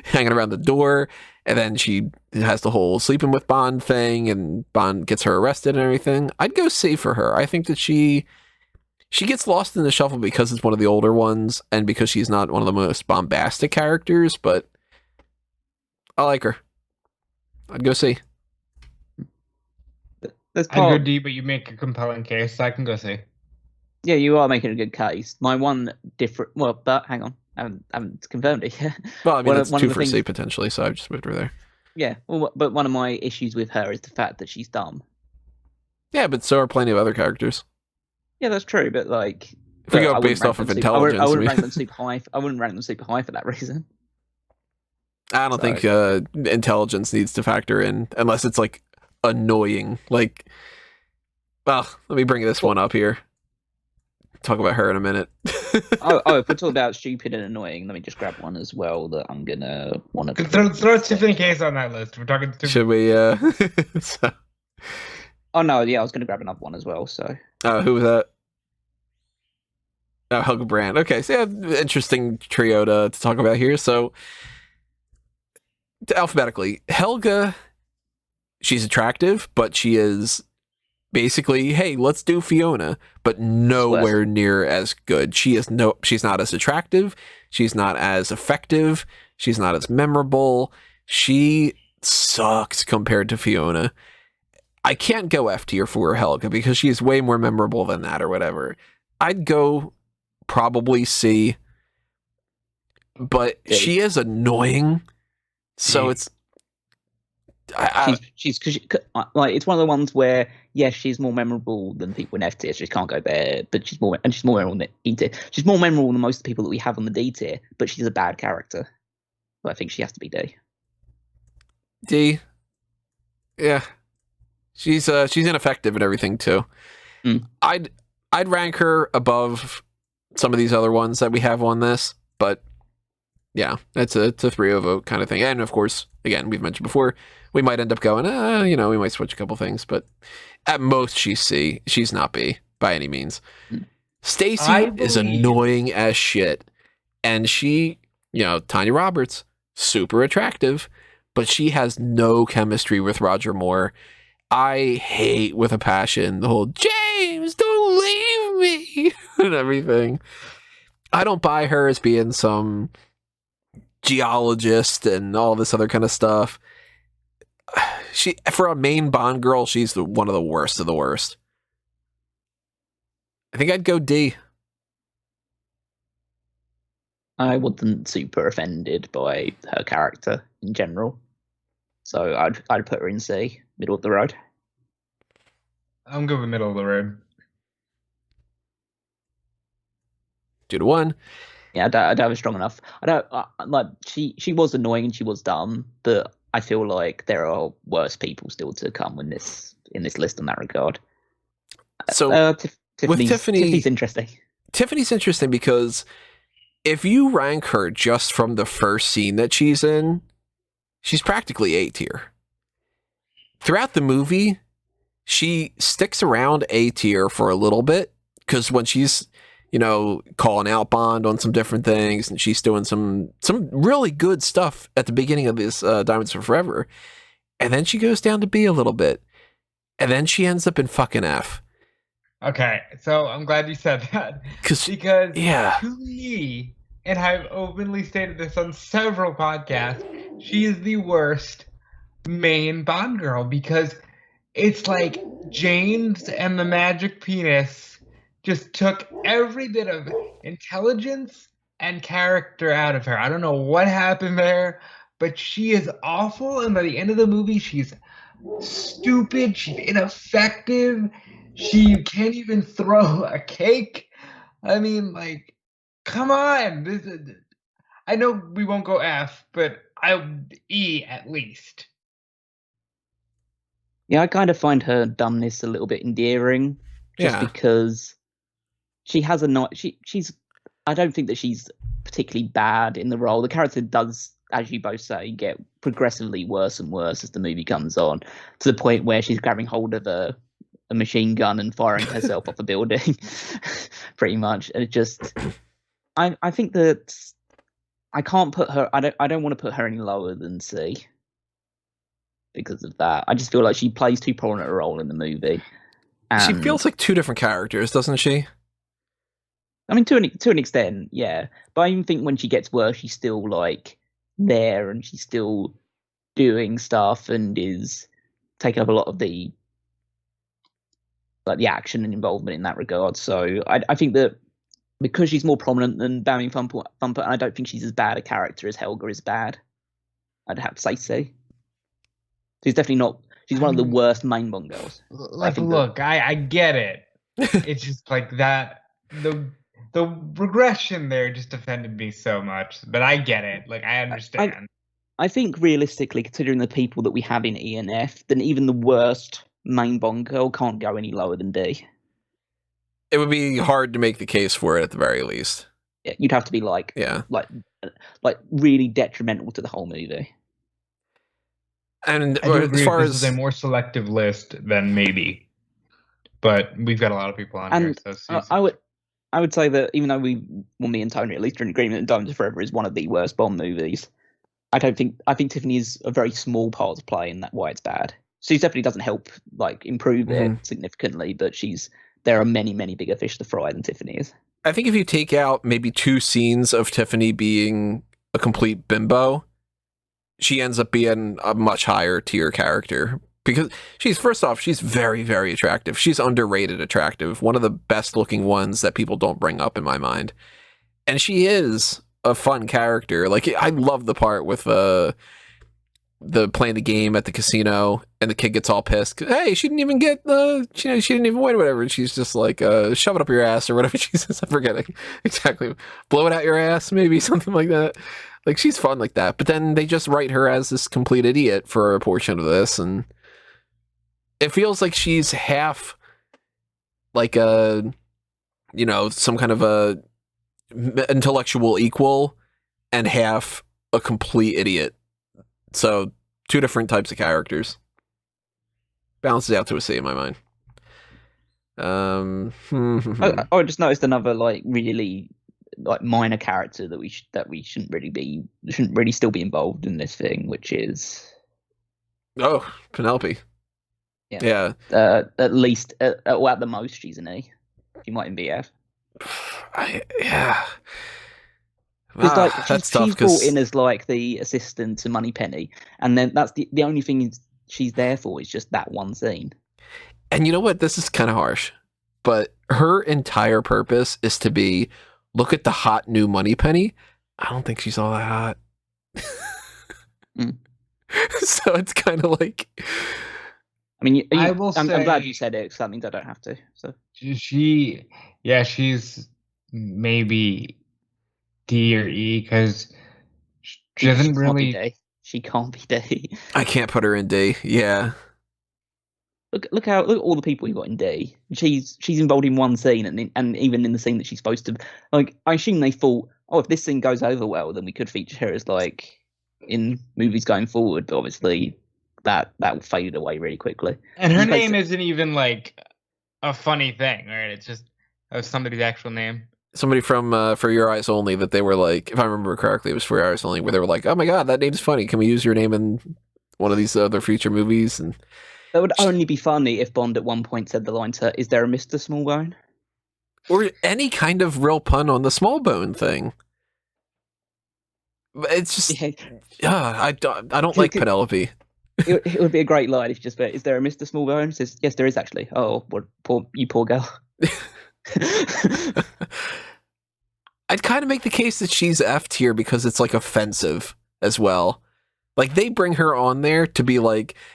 hanging around the door, and then she has the whole sleeping with Bond thing, and Bond gets her arrested and everything. I'd go C for her. I think that she gets lost in the shuffle because it's one of the older ones, and because she's not one of the most bombastic characters, but I like her. I'd go C. I'd go D, but you make a compelling case, so I can go C. Yeah, you are making a good case. My one different... Well, but hang on. I haven't confirmed it yet. Well, I mean, that's 2 for C, potentially, so I've just moved her there. Yeah, well, but one of my issues with her is the fact that she's dumb. Yeah, but so are plenty of other characters. Yeah, that's true, but, If we go based off of intelligence, I wouldn't rank them super high. I wouldn't rank them super high for that reason. I don't think intelligence needs to factor in unless it's like annoying. Like, well, let me bring this one up here. Talk about her in a minute. If we're talking about stupid and annoying, let me just grab one as well that I'm gonna want to throw Tiffany Case on that list. We're talking. Should we? So... Oh no, yeah, I was gonna grab another one as well. So. Who was that? Oh, Helga Brandt. Okay, so yeah, interesting trio to talk about here. So, alphabetically, Helga, she's attractive, but she is basically, hey, let's do Fiona, but nowhere near as good. She's not as attractive. She's not as effective. She's not as memorable. She sucks compared to Fiona. I can't go F tier for Helga because she's way more memorable than that or whatever. I'd go probably C, but she is annoying. So it's she's like, it's one of the ones where yes, she's more memorable than people in F tier. She can't go there, but she's more memorable than E tier. She's more memorable than most people that we have on the D tier, but she's a bad character. So I think she has to be D. D. Yeah, she's ineffective and everything too. I'd rank her above some of these other ones that we have on this, but yeah, it's a 3-0 kind of thing. And of course, again, we've mentioned before, we might end up going, we might switch a couple things, but at most she's C. She's not B by any means. Stacey is annoying as shit. And she, Tanya Roberts, super attractive, but she has no chemistry with Roger Moore. I hate with a passion the whole, James, don't leave me, and everything. I don't buy her as being some geologist and all this other kind of stuff. She, for a main Bond girl, she's one of the worst of the worst. I think I'd go D. I wasn't super offended by her character in general, so I'd put her in C, middle of the road. I'm good with middle of the road. 2-1. Yeah, I don't have a strong enough. I don't like she was annoying and she was dumb, but I feel like there are worse people still to come in this list in that regard. So Tiffany's interesting. Tiffany's interesting because if you rank her just from the first scene that she's in, she's practically A tier. Throughout the movie, she sticks around A tier for a little bit because when she's calling out Bond on some different things, and she's doing some really good stuff at the beginning of this Diamonds Are Forever, and then she goes down to B a little bit, and then she ends up in fucking F. Okay, so I'm glad you said that because to me, and I've openly stated this on several podcasts, she is the worst main Bond girl because it's like James and the Magic Penis just took every bit of intelligence and character out of her. I don't know what happened there, but she is awful. And by the end of the movie, she's stupid. She's ineffective. She can't even throw a cake. I mean, like, come on. I know we won't go F, but E at least. Yeah, I kind of find her dumbness a little bit endearing, just because she has she's. I don't think that she's particularly bad in the role. The character does, as you both say, get progressively worse and worse as the movie comes on, to the point where she's grabbing hold of a machine gun and firing herself off a building, pretty much. And it just, I think that I can't put her. I don't want to put her any lower than C because of that. I just feel like she plays too prominent a role in the movie. She feels like two different characters, doesn't she? I mean, to an extent, yeah. But I even think when she gets worse, she's still like there and she's still doing stuff and is taking up a lot of the action and involvement in that regard. So I think that because she's more prominent than Bammy Thumper, and I don't think she's as bad a character as Helga is bad, I'd have to say C. She's definitely not. She's one of the worst main Bond girls. Like, look, I get it. It's just like that. the regression there just offended me so much. But I get it. Like, I understand. I think realistically, considering the people that we have in E and F, then even the worst main Bond girl can't go any lower than D. It would be hard to make the case for it at the very least. Yeah, you'd have to be like really detrimental to the whole movie. And I do agree as far this as is a more selective list than maybe, but we've got a lot of people on here. So I would say that even though me and Tony at least are in agreement that Diamonds Are Forever is one of the worst Bond movies, I think Tiffany is a very small part to play in that why it's bad. She definitely doesn't help improve it significantly, but there are many, many bigger fish to fry than Tiffany is. I think if you take out maybe 2 scenes of Tiffany being a complete bimbo, she ends up being a much higher tier character because she's very, very attractive. She's underrated attractive. One of the best looking ones that people don't bring up in my mind. And she is a fun character. Like, I love the part with the playing the game at the casino and the kid gets all pissed. Hey, she didn't even get she didn't even win or whatever. And she's just like, shove it up your ass or whatever she says. I'm forgetting exactly. Blow it out your ass, maybe something like that. Like, she's fun like that. But then they just write her as this complete idiot for a portion of this. And it feels like she's half like some kind of a intellectual equal and half a complete idiot. So 2 different types of characters. Balances out to a C in my mind. I just noticed another really minor character that we shouldn't really still be involved in this thing, which is Penelope. Yeah. At least at the most she's an E. She might even be F. Yeah. Because she's brought in as the assistant to Moneypenny, and then that's the only thing she's there for is just that one scene. And you know what? This is kind of harsh, but her entire purpose is to be, look at the hot new Moneypenny. I don't think she's all that hot. So it's kind of like... I mean, I'm glad you said it, because that means I don't have to. So she's maybe D or E, because she doesn't really... She can't be D. I can't put her in D. Yeah. Look at all the people you got in D. She's involved in one scene, and even in the scene that she's supposed to. I assume they thought, if this scene goes over well, then we could feature her as in movies going forward. But obviously, that faded away really quickly. And her name isn't even a funny thing, right? It's just somebody's actual name. Somebody from For Your Eyes Only that they were like, if I remember correctly, it was For Your Eyes Only, where they were like, oh my god, that name's funny. Can we use your name in one of these other future movies? And that would only be funny if Bond at one point said the line to, is there a Mr. Smallbone? Or any kind of real pun on the Smallbone thing. It's just, I don't like Penelope. It would be a great line if just, is there a Mr. Smallbone? It says, yes, there is actually. Oh, what, poor girl. I'd kind of make the case that she's F tier because it's offensive as well. They bring her on there to be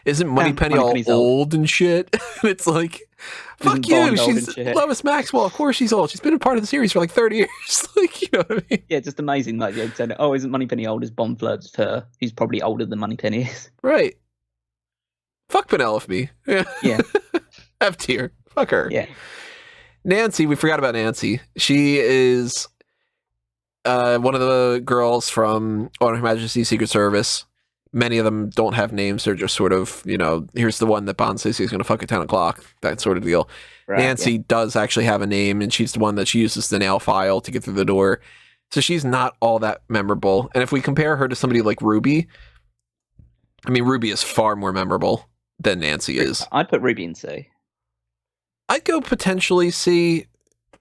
isn't Moneypenny all old and shit? It's fuck you, she's Lois Maxwell, of course she's old. She's been a part of the series for 30 years. You know what I mean? Yeah, just amazing. Isn't Moneypenny old as Bond flirts with her? Who's probably older than Moneypenny is. Right. Fuck Penelope. Yeah. F tier. Fuck her. Yeah. Nancy, we forgot about Nancy. She is one of the girls from On Her Majesty's Secret Service. Many of them don't have names. They're just sort of, here's the one that Bond says he's going to fuck at 10 o'clock. That sort of deal. Right, Nancy does actually have a name, and she's the one that she uses the nail file to get through the door. So she's not all that memorable. And if we compare her to somebody like Ruby, Ruby is far more memorable than Nancy is. I'd put Ruby in C. I'd go potentially C,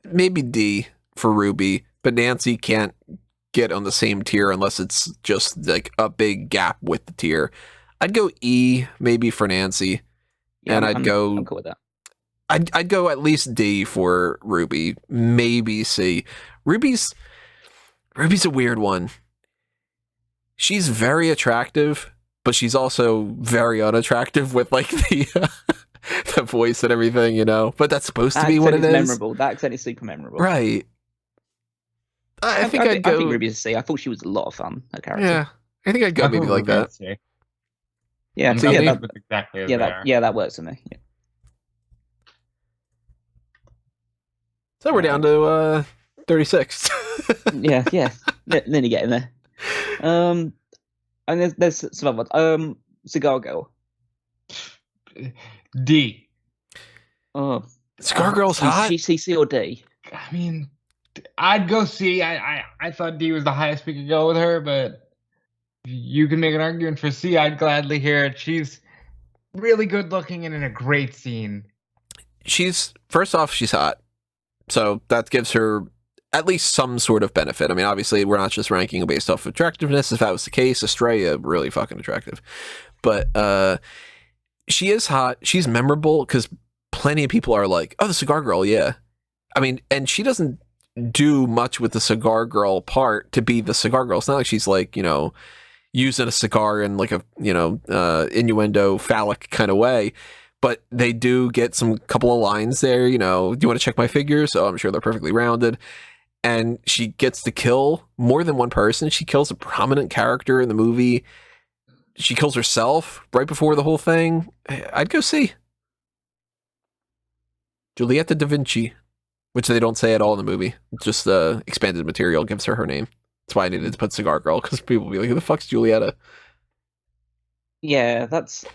maybe D for Ruby, but Nancy can't get on the same tier unless it's just a big gap with the tier. I'd go E maybe for Nancy, and I'm cool with that. I'd go at least D for Ruby, maybe C. Ruby's a weird one. She's very attractive, but she's also very unattractive with the voice and everything, But that's supposed to be what it is. Memorable. That accent is super memorable. Right. I think I'd go. I think Ruby's a C. I thought she was a lot of fun. Her character. Yeah, I think I'd go maybe like that. Yeah, So yeah, that, exactly as that works for me. Yeah. So we're down to 36. yeah. Nearly getting there. And there's some other ones. Cigar Girl. D. Oh, Cigar Girl's hot. C or D? I mean, I'd go C. I thought D was the highest we could go with her, but you can make an argument for C. I'd gladly hear it. She's really good looking and in a great scene. First off, she's hot. So that gives her at least some sort of benefit. I mean, obviously, we're not just ranking based off of attractiveness. If that was the case, Estrella, really fucking attractive. But she is hot. She's memorable because plenty of people are like, oh, the Cigar Girl, yeah. I mean, and she doesn't do much with the Cigar Girl part to be the Cigar Girl. It's not like she's like, using a cigar in like a, innuendo phallic kind of way. But they do get some couple of lines there, do you want to check my figures? Oh, I'm sure they're perfectly rounded. And she gets to kill more than one person. She kills a prominent character in the movie. She kills herself right before the whole thing. I'd go see Giulietta da Vinci, which they don't say at all in the movie. Just expanded material gives her name. That's why I needed to put Cigar Girl, because people will be like, who the fuck's Giulietta? Yeah, there's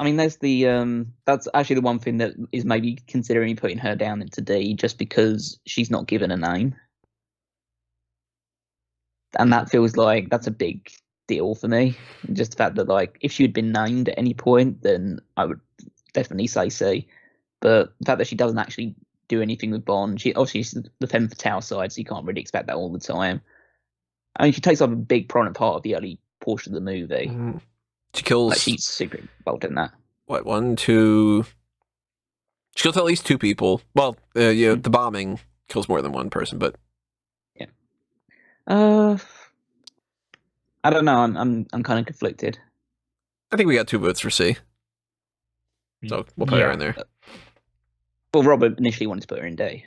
that's actually the one thing that is maybe considering putting her down into D, just because she's not given a name. And that feels like that's a big deal for me. Just the fact that, like, if she had been named at any point, then I would definitely say C. But the fact that she doesn't actually do anything with Bond, she's the femme fatale side, so you can't really expect that all the time. I mean, she takes up a big prominent part of the early portion of the movie. Mm. She kills... Like, she's super involved in that. What, 1, 2... She kills at least 2 people. Well, the bombing kills more than one person, but... Yeah. I don't know. I'm kind of conflicted. I think we got 2 votes for C. So we'll put her in there. Well, Robert initially wanted to put her in D.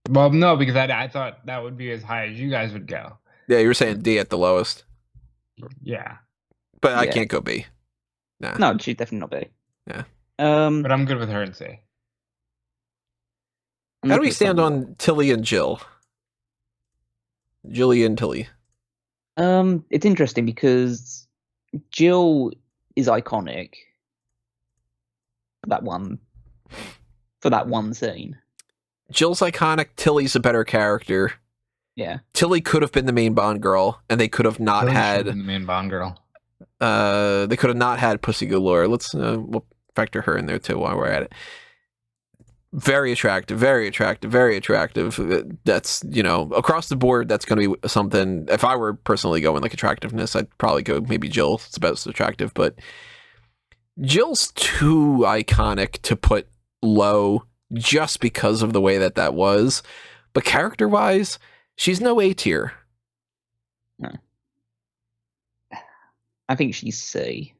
Well, no, because I thought that would be as high as you guys would go. Yeah, you were saying D at the lowest. Yeah. But I can't go B. Nah. No, she's definitely not B. Yeah. But I'm good with her in C. How do we stand on Tilly and Jill? Jilly and Tilly. It's interesting because Jill is iconic for that one scene. Jill's iconic. Tilly's a better character. Yeah. Tilly could have been the main Bond girl, and they could have not had the main Bond girl. They could have not had Pussy Galore. We'll factor her in there too while we're at it. Very attractive, very attractive, very attractive. That's, across the board, that's going to be something. If I were personally going like attractiveness, I'd probably go maybe Jill. It's about as attractive, but Jill's too iconic to put low just because of the way that was. But character-wise, she's no A tier. No. I think she's C.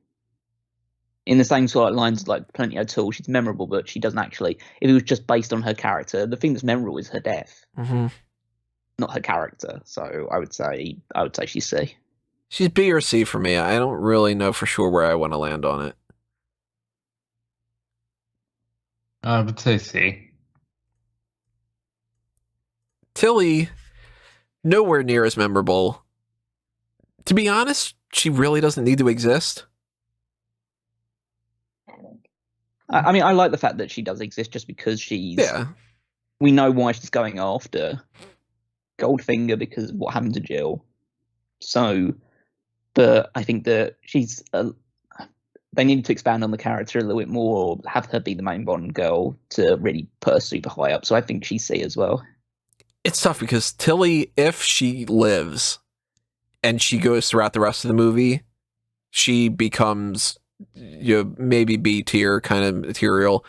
In the same sort of lines like Plenty O'Toole, she's memorable, but she doesn't actually. If it was just based on her character, the thing that's memorable is her death, not her character. So I would say she's C. She's B or C for me. I don't really know for sure where I want to land on it. I would say C. Tilly, nowhere near as memorable. To be honest, she really doesn't need to exist. I mean, I like the fact that she does exist just because she's... Yeah. We know why she's going after Goldfinger because of what happened to Jill. So, but I think that she's... they needed to expand on the character a little bit more, or have her be the main Bond girl to really put her super high up. So I think she's C as well. It's tough because Tilly, if she lives and she goes throughout the rest of the movie, she becomes maybe B tier kind of material.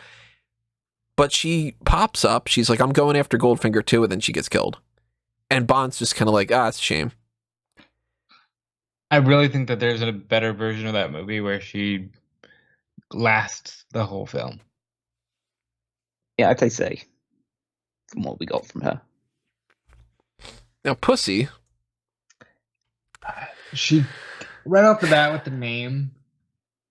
But she pops up, she's like, I'm going after Goldfinger too, and then she gets killed. And Bond's just kind of like, it's a shame. I really think that there's a better version of that movie where she lasts the whole film. Yeah, I'd say C from what we got from her. Now, Pussy, She, right off the bat with the name,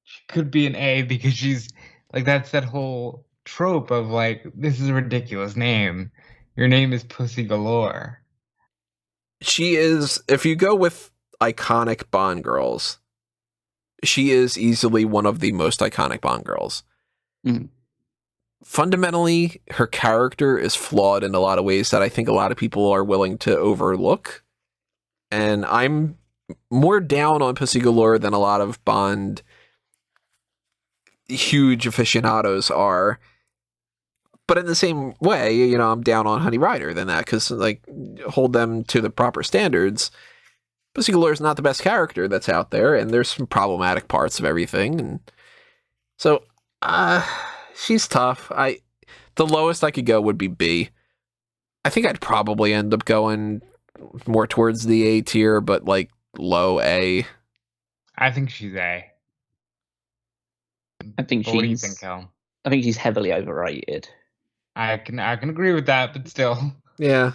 she could be an A because she's like, that's that whole trope of like, this is a ridiculous name. Your name is Pussy Galore. She is, if you go with iconic Bond girls, she is easily one of the most iconic Bond girls. Mm. Fundamentally, her character is flawed in a lot of ways that I think a lot of people are willing to overlook. And I'm more down on Pussy Galore than a lot of Bond huge aficionados are. But in the same way, you know, I'm down on Honey Ryder than that, because, like, hold them to the proper standards. Pussy Galore is not the best character that's out there, and there's some problematic parts of everything. And so, she's tough. The lowest I could go would be B. I think I'd probably end up going more towards the A tier, but like low A. I think she's A. I think What do you think, Cal? I think she's heavily overrated. I can agree with that, but still. Yeah.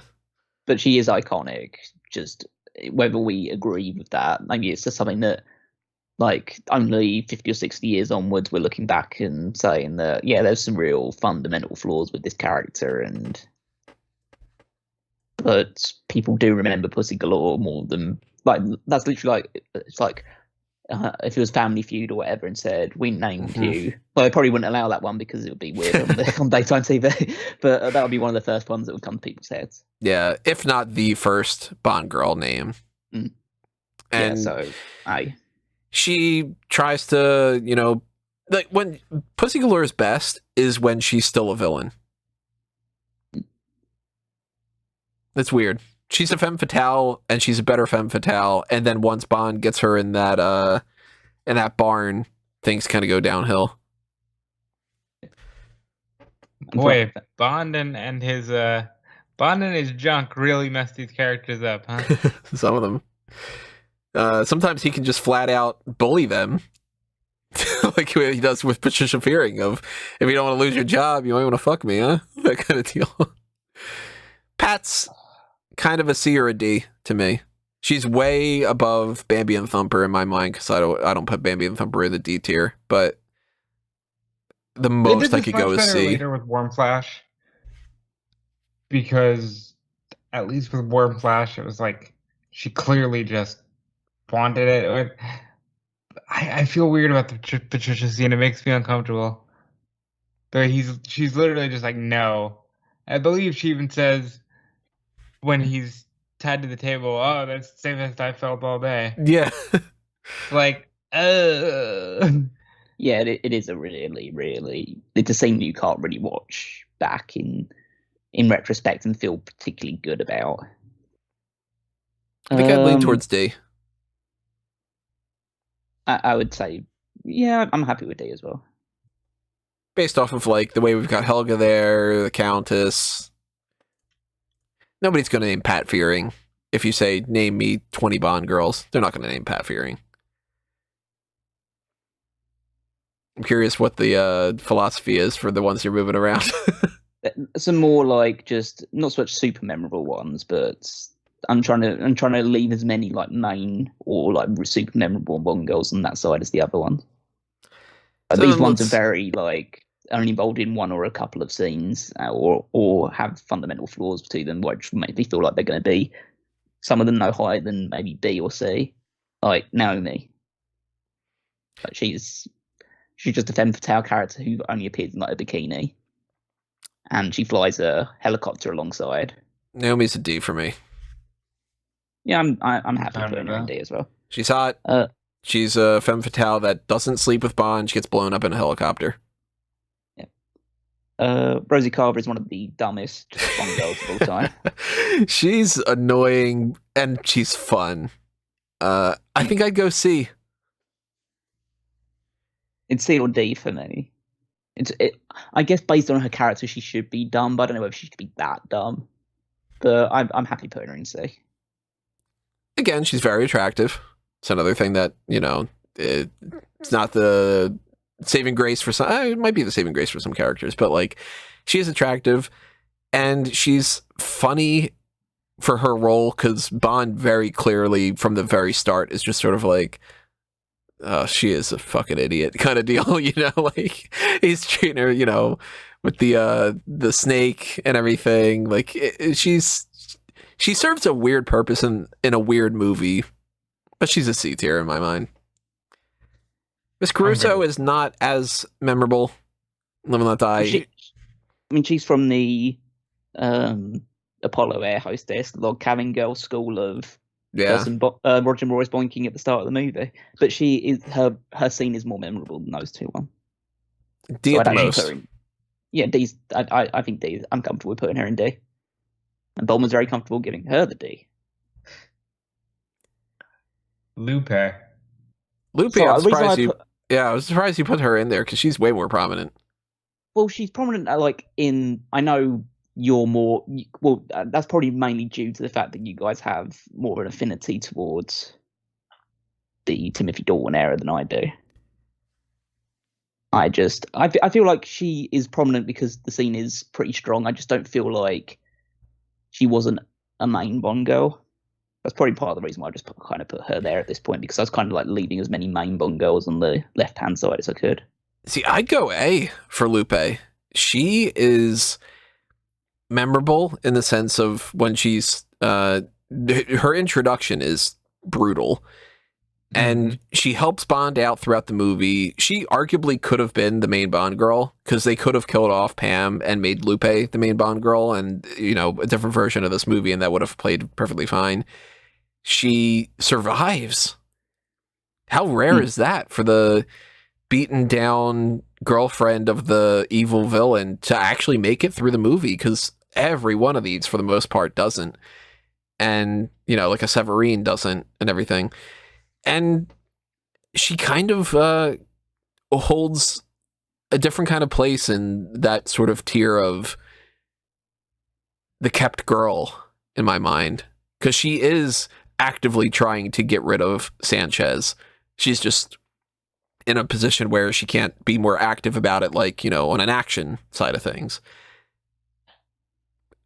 But she is iconic. Just whether we agree with that, maybe it's just something that, like, only 50 or 60 years onwards, we're looking back and saying that, yeah, there's some real fundamental flaws with this character, but people do remember Pussy Galore more than, like, that's literally like, it's like, if it was Family Feud or whatever and said, we named you, well, I probably wouldn't allow that one because it would be weird on daytime TV, but that would be one of the first ones that would come to people's heads. Yeah, if not the first Bond girl name. Mm. And yeah, so, aye. She tries to, you know, like, when Pussy Galore's best is when she's still a villain. It's weird. She's a femme fatale, and she's a better femme fatale, and then once Bond gets her in that barn, things kind of go downhill. Boy, Bond and his junk really messed these characters up, huh? Some of them. Sometimes he can just flat out bully them, like he does with Patricia Fearing. Of, if you don't want to lose your job, you might want to fuck me, huh? That kind of deal. Pat's kind of a C or a D to me. She's way above Bambi and Thumper in my mind, because I don't put Bambi and Thumper in the D tier, but the most I could go is C. Later with Warm Flash, because at least with Warm Flash, it was like she clearly just wanted it. I feel weird about the Patricia scene. It makes me uncomfortable. But she's literally just like, no. I believe she even says, when he's tied to the table, oh, that's the same as I felt all day. Yeah. Like, yeah, it is a really, it's a scene you can't really watch back in retrospect and feel particularly good about. I think I'd lean towards D. I would say, yeah, I'm happy with D as well. Based off of, like, the way we've got Helga there, the Countess. Nobody's going to name Pat Fearing. If you say, name me 20 Bond girls, they're not going to name Pat Fearing. I'm curious what the philosophy is for the ones you're moving around. Some more, like, just not so much super memorable ones, but I'm trying to leave as many, like, main or, like, super memorable Bond girls on that side as the other ones. So these ones are very, like, only involved in one or a couple of scenes, or have fundamental flaws to them, which make me feel like they're going to be, some of them no higher than maybe B or C. Like Naomi, like she's just a femme fatale character who only appears in, like, a bikini, and she flies a helicopter alongside. Naomi's a D for me. Yeah, I'm happy putting her in D as well. She's hot. She's a femme fatale that doesn't sleep with Bond. She gets blown up in a helicopter. Rosie Carver is one of the dumbest Bond girls of all time. She's annoying and she's fun. I think I'd go C. It's C or D for me. I guess based on her character, she should be dumb, but I don't know whether she should be that dumb. But I'm happy putting her in C. Again, she's very attractive. It's another thing that, you know, it's not the saving grace for some. It might be the saving grace for some characters, but, like, she is attractive and she's funny for her role, because Bond very clearly from the very start is just sort of like, oh, she is a fucking idiot kind of deal, like he's treating her, with the snake and everything. Like she serves a weird purpose in a weird movie, but she's a C tier in my mind. Miss Caruso is not as memorable. Live and Let Die. She's from the Apollo air hostess, the log cabin girl school of Roger Moore is boinking at the start of the movie. But she is her scene is more memorable than those two ones. D so at the most. D's. I think D. I'm comfortable with putting her in D. And Bond was very comfortable giving her the D. Lupe, I'm surprised you. I was surprised you put her in there because she's way more prominent. Well, she's prominent. I know you're more. Well, that's probably mainly due to the fact that you guys have more of an affinity towards the Timothy Dalton era than I do. I feel like she is prominent because the scene is pretty strong. I just don't feel like she wasn't a main Bond girl. That's probably part of the reason why I just kind of put her there at this point, because I was kind of like leaving as many main Bond girls on the left-hand side as I could. See, I'd go A for Lupe. She is memorable in the sense of when she's her introduction is brutal, and she helps Bond out throughout the movie. She arguably could have been the main Bond girl because they could have killed off Pam and made Lupe the main Bond girl, and a different version of this movie, and that would have played perfectly fine. She survives. How rare is that for the beaten down girlfriend of the evil villain to actually make it through the movie? Because every one of these, for the most part, doesn't. And, like a Severine doesn't and everything. And she kind of holds a different kind of place in that sort of tier of the kept girl in my mind. Because she is actively trying to get rid of Sanchez. She's just in a position where she can't be more active about it, like, on an action side of things.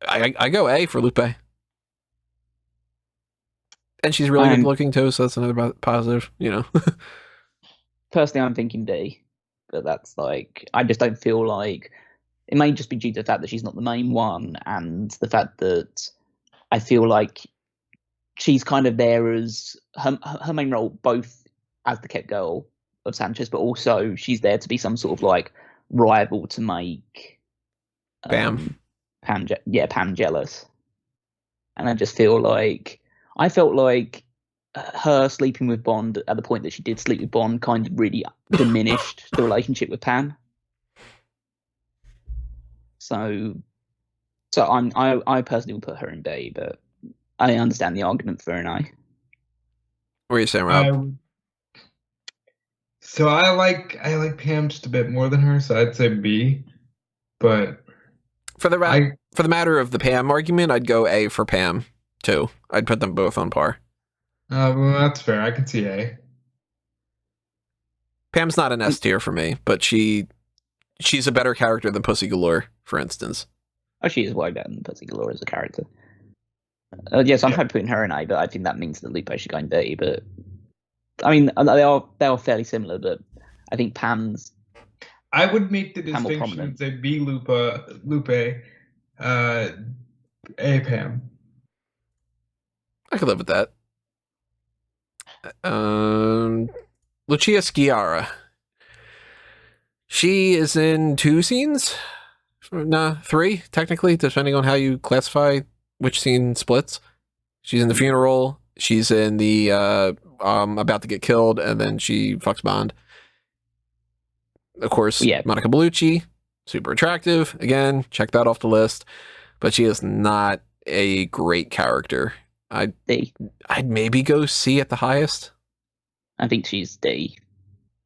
I go A for Lupe. And she's really good looking too, so that's another positive, Personally, I'm thinking D, but that's I just don't feel like it may just be due to the fact that she's not the main one, and the fact that I feel like she's kind of there as her main role, both as the kept girl of Sanchez, but also she's there to be some sort of rival to make Pam jealous. And I just feel like I felt like her sleeping with Bond at the point that she did sleep with Bond kind of really diminished the relationship with Pam. So I personally would put her in B, but I understand the argument for an A. What are you saying, Rob? So I like Pam just a bit more than her, so I'd say B. But for the matter of the Pam argument, I'd go A for Pam too. I'd put them both on par. Well, that's fair. I can see A. Pam's not an S tier for me, but she's a better character than Pussy Galore, for instance. Oh, she is way better than Pussy Galore as a character. Yes, I'm happy putting her in A, but I think that means that Lupe should go in B. But I mean, they are fairly similar, but I think Pam's. I would make the distinction and say B Lupe, A Pam. I could live with that. Lucia Schiara. She is in 2 scenes? Nah, 3, technically, depending on how you classify which scene splits. She's in the funeral. She's in the about to get killed, and then she fucks Bond. Of course, Monica Bellucci, super attractive. Again, check that off the list. But she is not a great character. I'd maybe go C at the highest. I think she's D.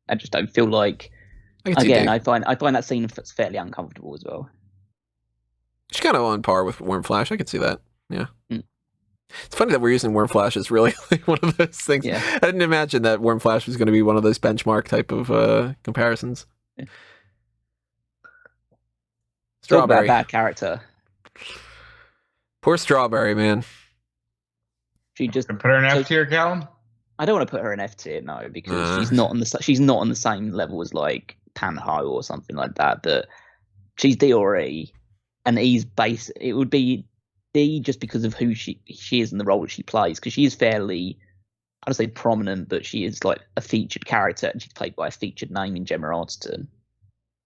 I just don't feel like. Again, I find that scene fairly uncomfortable as well. She's kind of on par with Warm Flash. I could see that. Yeah. It's funny that we're using Warm Flash as really one of those things. Yeah. I didn't imagine that Warm Flash was going to be one of those benchmark type of comparisons. Yeah. Strawberry. Talk about bad character. Poor Strawberry, man. She just Put her in F tier, Callum? I don't want to put her in F tier, no, because she's not on the same level as like Panho or something like that. But she's D or E, and E's base. It would be D just because of who she is and the role that she plays, because she is fairly, I don't say prominent, but she is like a featured character, and she's played by a featured name in Gemma Arterton.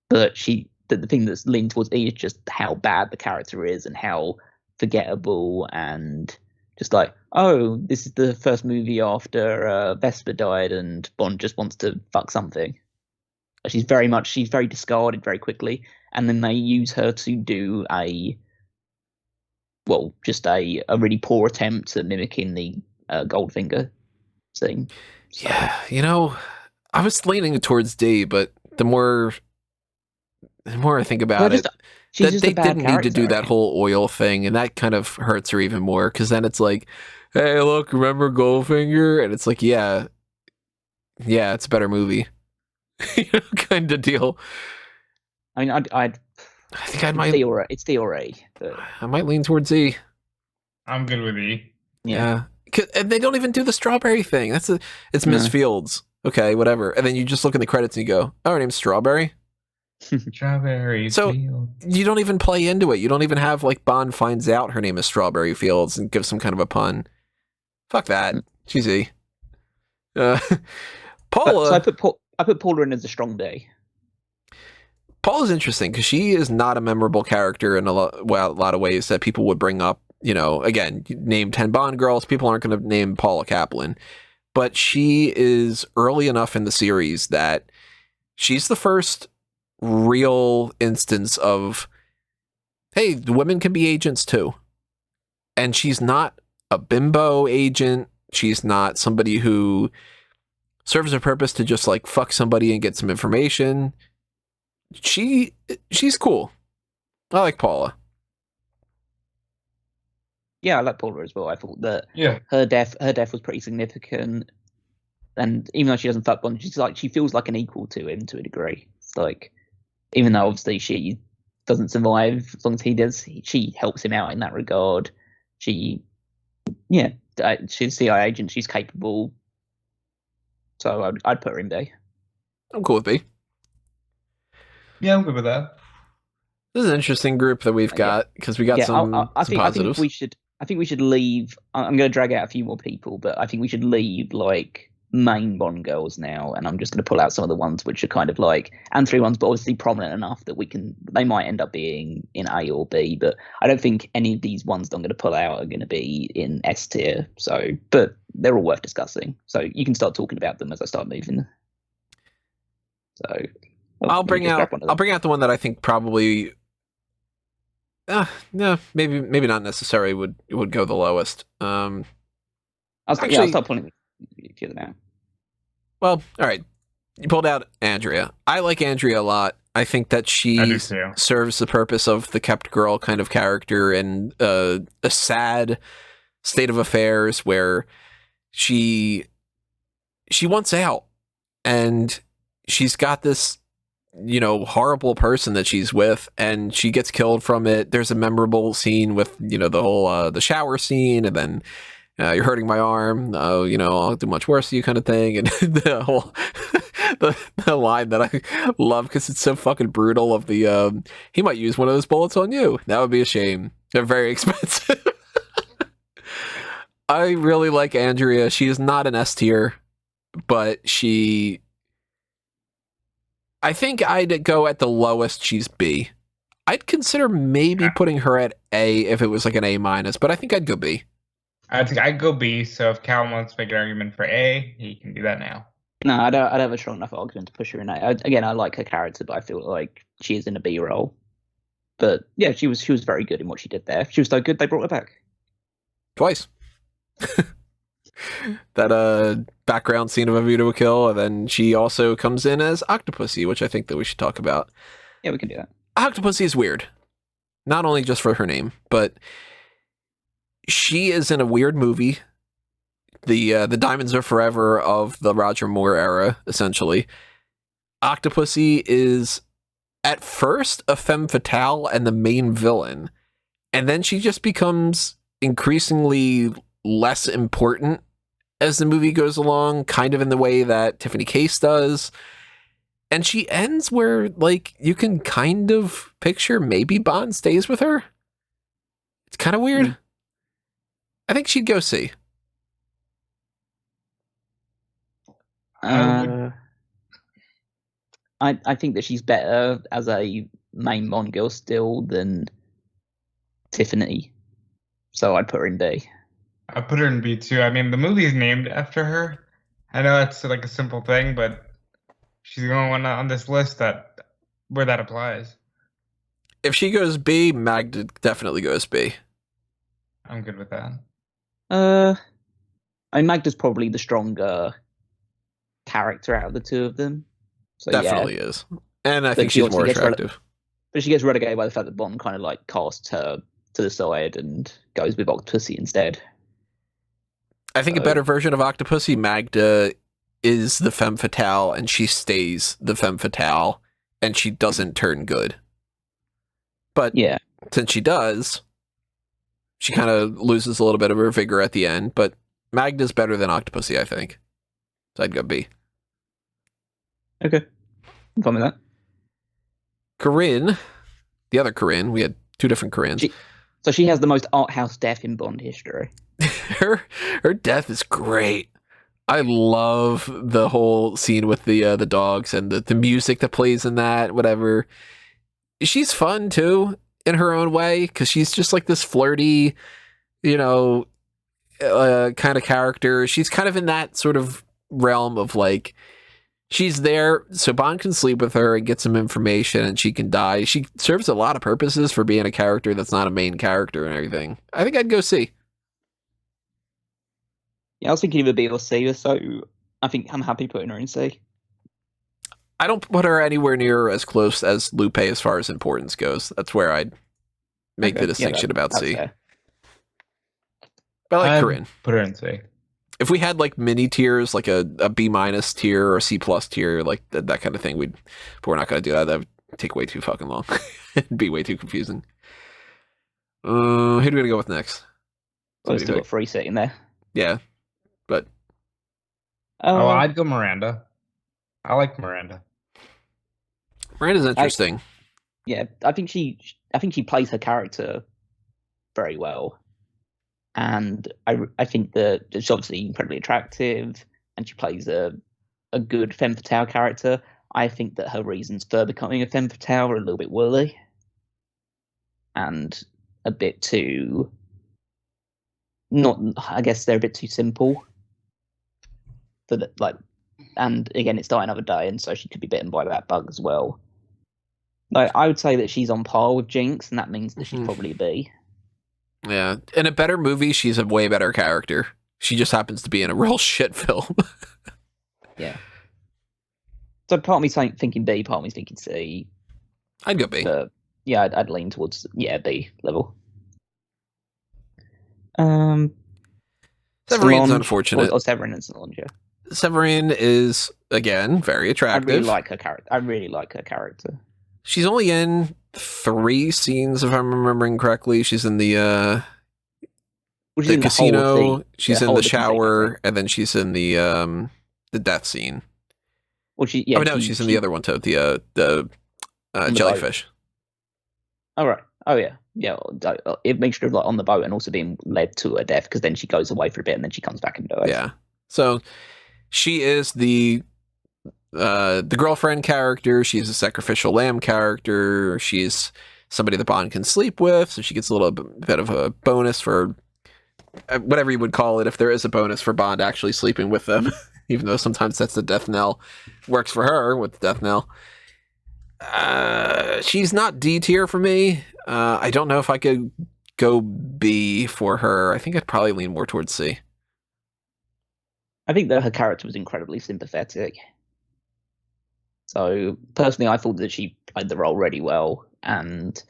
But the thing that's leaned towards E is just how bad the character is and how forgettable and just like, oh, this is the first movie after Vesper died and Bond just wants to fuck something. She's very discarded very quickly, and then they use her to do a really poor attempt at mimicking the Goldfinger thing. So. Yeah, I was leaning towards D, but the more I think about it, that they didn't need to do that whole oil thing, and that kind of hurts her even more, because then it's like, hey, look, remember Goldfinger? And it's like, yeah, it's a better movie. Kind of deal. I mean, I think I might. It's D or A. But I might lean towards E. I'm good with E. Yeah. And they don't even do the strawberry thing. It's Miss Fields. Okay, whatever. And then you just look in the credits and you go, oh, her name's Strawberry? Strawberry so Fields. You don't even play into it. You don't even have like Bond finds out her name is Strawberry Fields and gives some kind of a pun. Fuck that. She's E. Paula. So I put Paula in as a strong D. Paula's interesting because she is not a memorable character in a lot of ways that people would bring up. Again, you name 10 Bond girls, people aren't going to name Paula Kaplan. But she is early enough in the series that she's the first real instance of, hey, women can be agents too. And she's not a bimbo agent. She's not somebody who serves a purpose to just like fuck somebody and get some information. She's cool. I like Paula. Yeah, I like Paula as well. I thought that her death was pretty significant, and even though she doesn't fuck Bond, she feels like an equal to him to a degree. It's like, even though obviously she doesn't survive as long as he does, she helps him out in that regard. She's a CIA agent. She's capable, so I'd put her in B. I'm cool with B. Yeah, I'm good with that. This is an interesting group that we've got because we got some positives. I think we should leave. I'm going to drag out a few more people, but I think we should leave like main Bond girls now, and I'm just going to pull out some of the ones which are kind of like ancillary ones, but obviously prominent enough that they might end up being in A or B. But I don't think any of these ones that I'm going to pull out are going to be in S tier. So, but they're all worth discussing. So you can start talking about them as I start moving. So I'll bring out the one that I think probably. No, maybe not necessarily would go the lowest. I'll start pulling each other now. Well, all right. You pulled out Andrea. I like Andrea a lot. I think that she serves the purpose of the kept girl kind of character in a sad state of affairs where she wants out, and she's got this horrible person that she's with, and she gets killed from it. There's a memorable scene with the whole the shower scene, and then you're hurting my arm, I'll do much worse to you kind of thing, and the whole the line that I love because it's so fucking brutal of the he might use one of those bullets on you. That would be a shame. They're very expensive. I really like Andrea. She is not an S tier, but I think I'd go at the lowest. She's B. I'd consider maybe putting her at A if it was like an A minus, but I think I'd go B. I'd go B. So if Cal wants to make an argument for A, he can do that now. No, I'd have a strong enough argument to push her in A. I like her character, but I feel like she is in a B role. But yeah, she was very good in what she did there. She was so good they brought her back twice. That background scene of A View to a Kill, and then she also comes in as Octopussy, which I think that we should talk about. Yeah, we can do that. Octopussy is weird, not only just for her name, but she is in a weird movie. The Diamonds Are Forever of the Roger Moore era, essentially. Octopussy is at first a femme fatale and the main villain, and then she just becomes increasingly less important as the movie goes along, kind of in the way that Tiffany Case does. And she ends where, like, you can kind of picture maybe Bond stays with her. It's kind of weird. I think she'd go C. I think that she's better as a main Bond girl still than Tiffany. So I'd put her in B. I put her in B too. I mean, the movie's named after her. I know it's like a simple thing, but she's the only one on this list where that applies. If she goes B, Magda definitely goes B. I'm good with that. I mean, Magda's probably the stronger character out of the two of them. So, definitely is. And I think she's more attractive. But she gets relegated by the fact that Bond kind of like casts her to the side and goes with Octopussy instead. I think a better version of Octopussy, Magda is the femme fatale, and she stays the femme fatale, and she doesn't turn good. But since she does, she kind of loses a little bit of her vigor at the end. But Magda's better than Octopussy, I think. So I'd go B. Okay. I'm fine with that. Corinne, the other Corinne, we had two different Corinnes. So she has the most art house death in Bond history. her death is great. I love the whole scene with the dogs and the music that plays in that, whatever. She's fun too in her own way because she's just like this flirty, kind of character. She's kind of in that sort of realm of like, she's there so Bond can sleep with her and get some information and she can die. She serves a lot of purposes for being a character that's not a main character and everything. I think I'd go C. Yeah, I was thinking of a B or C, so I think I'm happy putting her in C. I don't put her anywhere near as close as Lupe as far as importance goes. That's where I'd make the distinction about C. Fair. But I like Corinne. Put her in C. If we had like mini tiers, like a B- tier or a C+ tier, like that kind of thing, but we're not going to do that. That would take way too fucking long. It'd be way too confusing. Who do we go with next? Well, still got 3 sitting there. Yeah, but I'd go Miranda. I like Miranda. Miranda's interesting. I think she plays her character very well. And I think that she's obviously incredibly attractive, and she plays a good femme fatale character. I think that her reasons for becoming a femme fatale are a little bit woolly and a bit too I guess they're a bit too simple for the, like. And again, it's Die Another Day, and so she could be bitten by that bug as well. Like, I would say that she's on par with Jinx, and that means that she's probably a B. Yeah, in a better movie, she's a way better character. She just happens to be in a real shit film. Yeah. So part of me thinking B, part of me thinking C. I'd go B. Yeah, I'd lean towards B level. Severine's unfortunate. Or Severin and Solange. Severine is, again, very attractive. I really like her character. She's only in 3 scenes, if I'm remembering correctly. She's in the casino, she's in the shower, and then she's in the death scene. Well, she's in the other one too, the jellyfish. All right. Oh yeah. It makes her like on the boat and also being led to her death, because then she goes away for a bit and then she comes back and dies. Yeah. So she is the girlfriend character. She's a sacrificial lamb character. She's somebody that Bond can sleep with, so she gets a little bit of a bonus for whatever you would call it, if there is a bonus for Bond actually sleeping with them, even though sometimes that's the death knell. Works for her with the death knell. She's not D tier for me. I don't know if I could go B for her. I think I'd probably lean more towards C. I think that her character was incredibly sympathetic. So personally, I thought that she played the role really well, and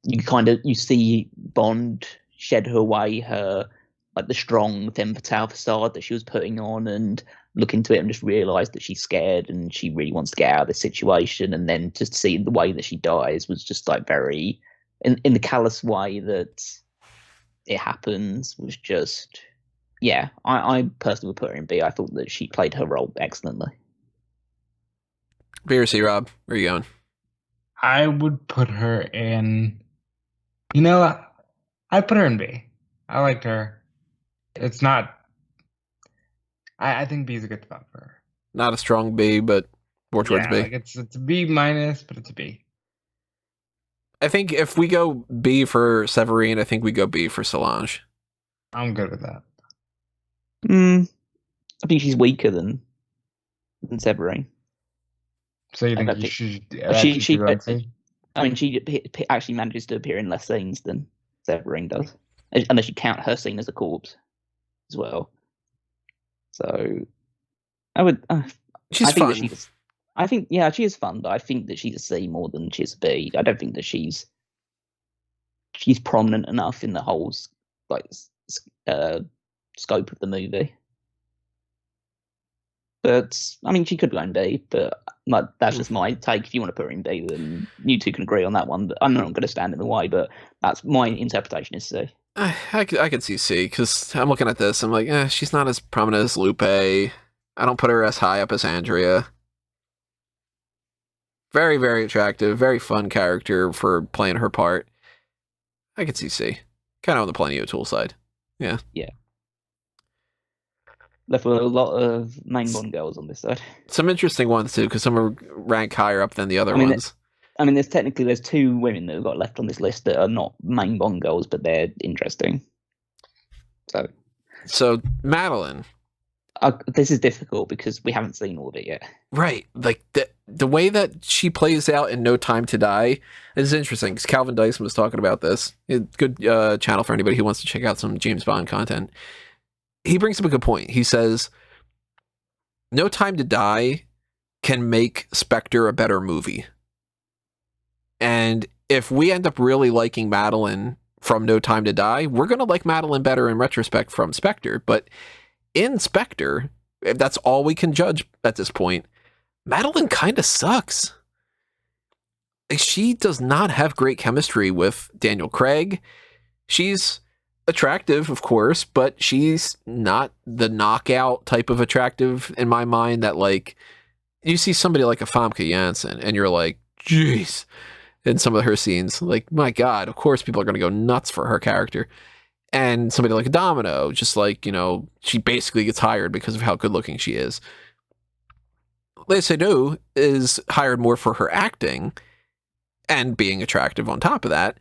you see Bond shed away her, like, the strong femme fatale facade that she was putting on, and look into it and just realise that she's scared and she really wants to get out of this situation. And then just see the way that she dies was just like very, in the callous way that it happens, was just yeah, I personally would put her in B. I thought that she played her role excellently. B or C, Rob? Where are you going? I would put her in. I'd put her in B. I liked her. It's not. I think B is a good spot for her. Not a strong B, but more towards B. Like it's a B minus, but it's a B. I think if we go B for Severine, I think we go B for Solange. I'm good with that. I think she's weaker than Severine. So you think she actually manages to appear in less scenes than Severine does, unless you count her scene as a corpse as well. So I would. She's fun. I think she is fun, but I think that she's a C more than she's a B. I don't think that she's prominent enough in the whole scope of the movie. But I mean, she could go in B, but that's just my take. If you want to put her in B, then you two can agree on that one. But I'm not going to stand in the way, but that's my interpretation is C. I could see C, because I'm looking at this. I'm like, she's not as prominent as Lupe. I don't put her as high up as Andrea. Very, very attractive. Very fun character for playing her part. I could see C. Kind of on the Plenty O'Toole side. Yeah. Yeah. Left with a lot of main Bond girls on this side. Some interesting ones, too, because some are ranked higher up than the other ones. There's two women that have got left on this list that are not main Bond girls, but they're interesting. So Madeline. This is difficult because we haven't seen all of it yet. Right. Like, the way that she plays out in No Time to Die is interesting, because Calvin Dyson was talking about this. Good channel for anybody who wants to check out some James Bond content. He brings up a good point. He says, No Time to Die can make Spectre a better movie. And if we end up really liking Madeline from No Time to Die, we're going to like Madeline better in retrospect from Spectre. But in Spectre, if that's all we can judge at this point, Madeline kind of sucks. Like, she does not have great chemistry with Daniel Craig. She's attractive, of course, but she's not the knockout type of attractive in my mind that, like, you see somebody like a Famke Janssen and you're like, jeez, in some of her scenes, like, my God, of course people are going to go nuts for her character. And somebody like a Domino, just like, she basically gets hired because of how good looking she is. Léa Seydoux is hired more for her acting and being attractive on top of that.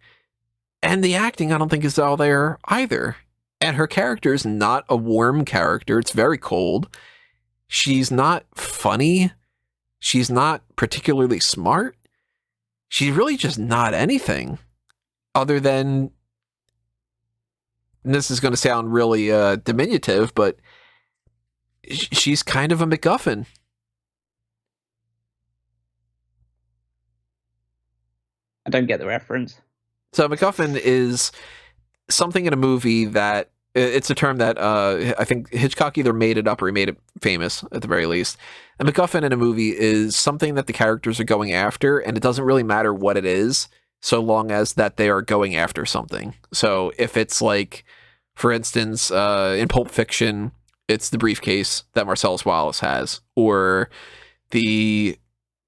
And the acting, I don't think, is all there either. And her character is not a warm character. It's very cold. She's not funny. She's not particularly smart. She's really just not anything other than, and this is going to sound really diminutive, but she's kind of a MacGuffin. I don't get the reference. So MacGuffin is something in a movie that, it's a term that I think Hitchcock either made it up or he made it famous at the very least. A MacGuffin in a movie is something that the characters are going after, and it doesn't really matter what it is, so long as that they are going after something. So if it's like, for instance, in Pulp Fiction, it's the briefcase that Marcellus Wallace has, or the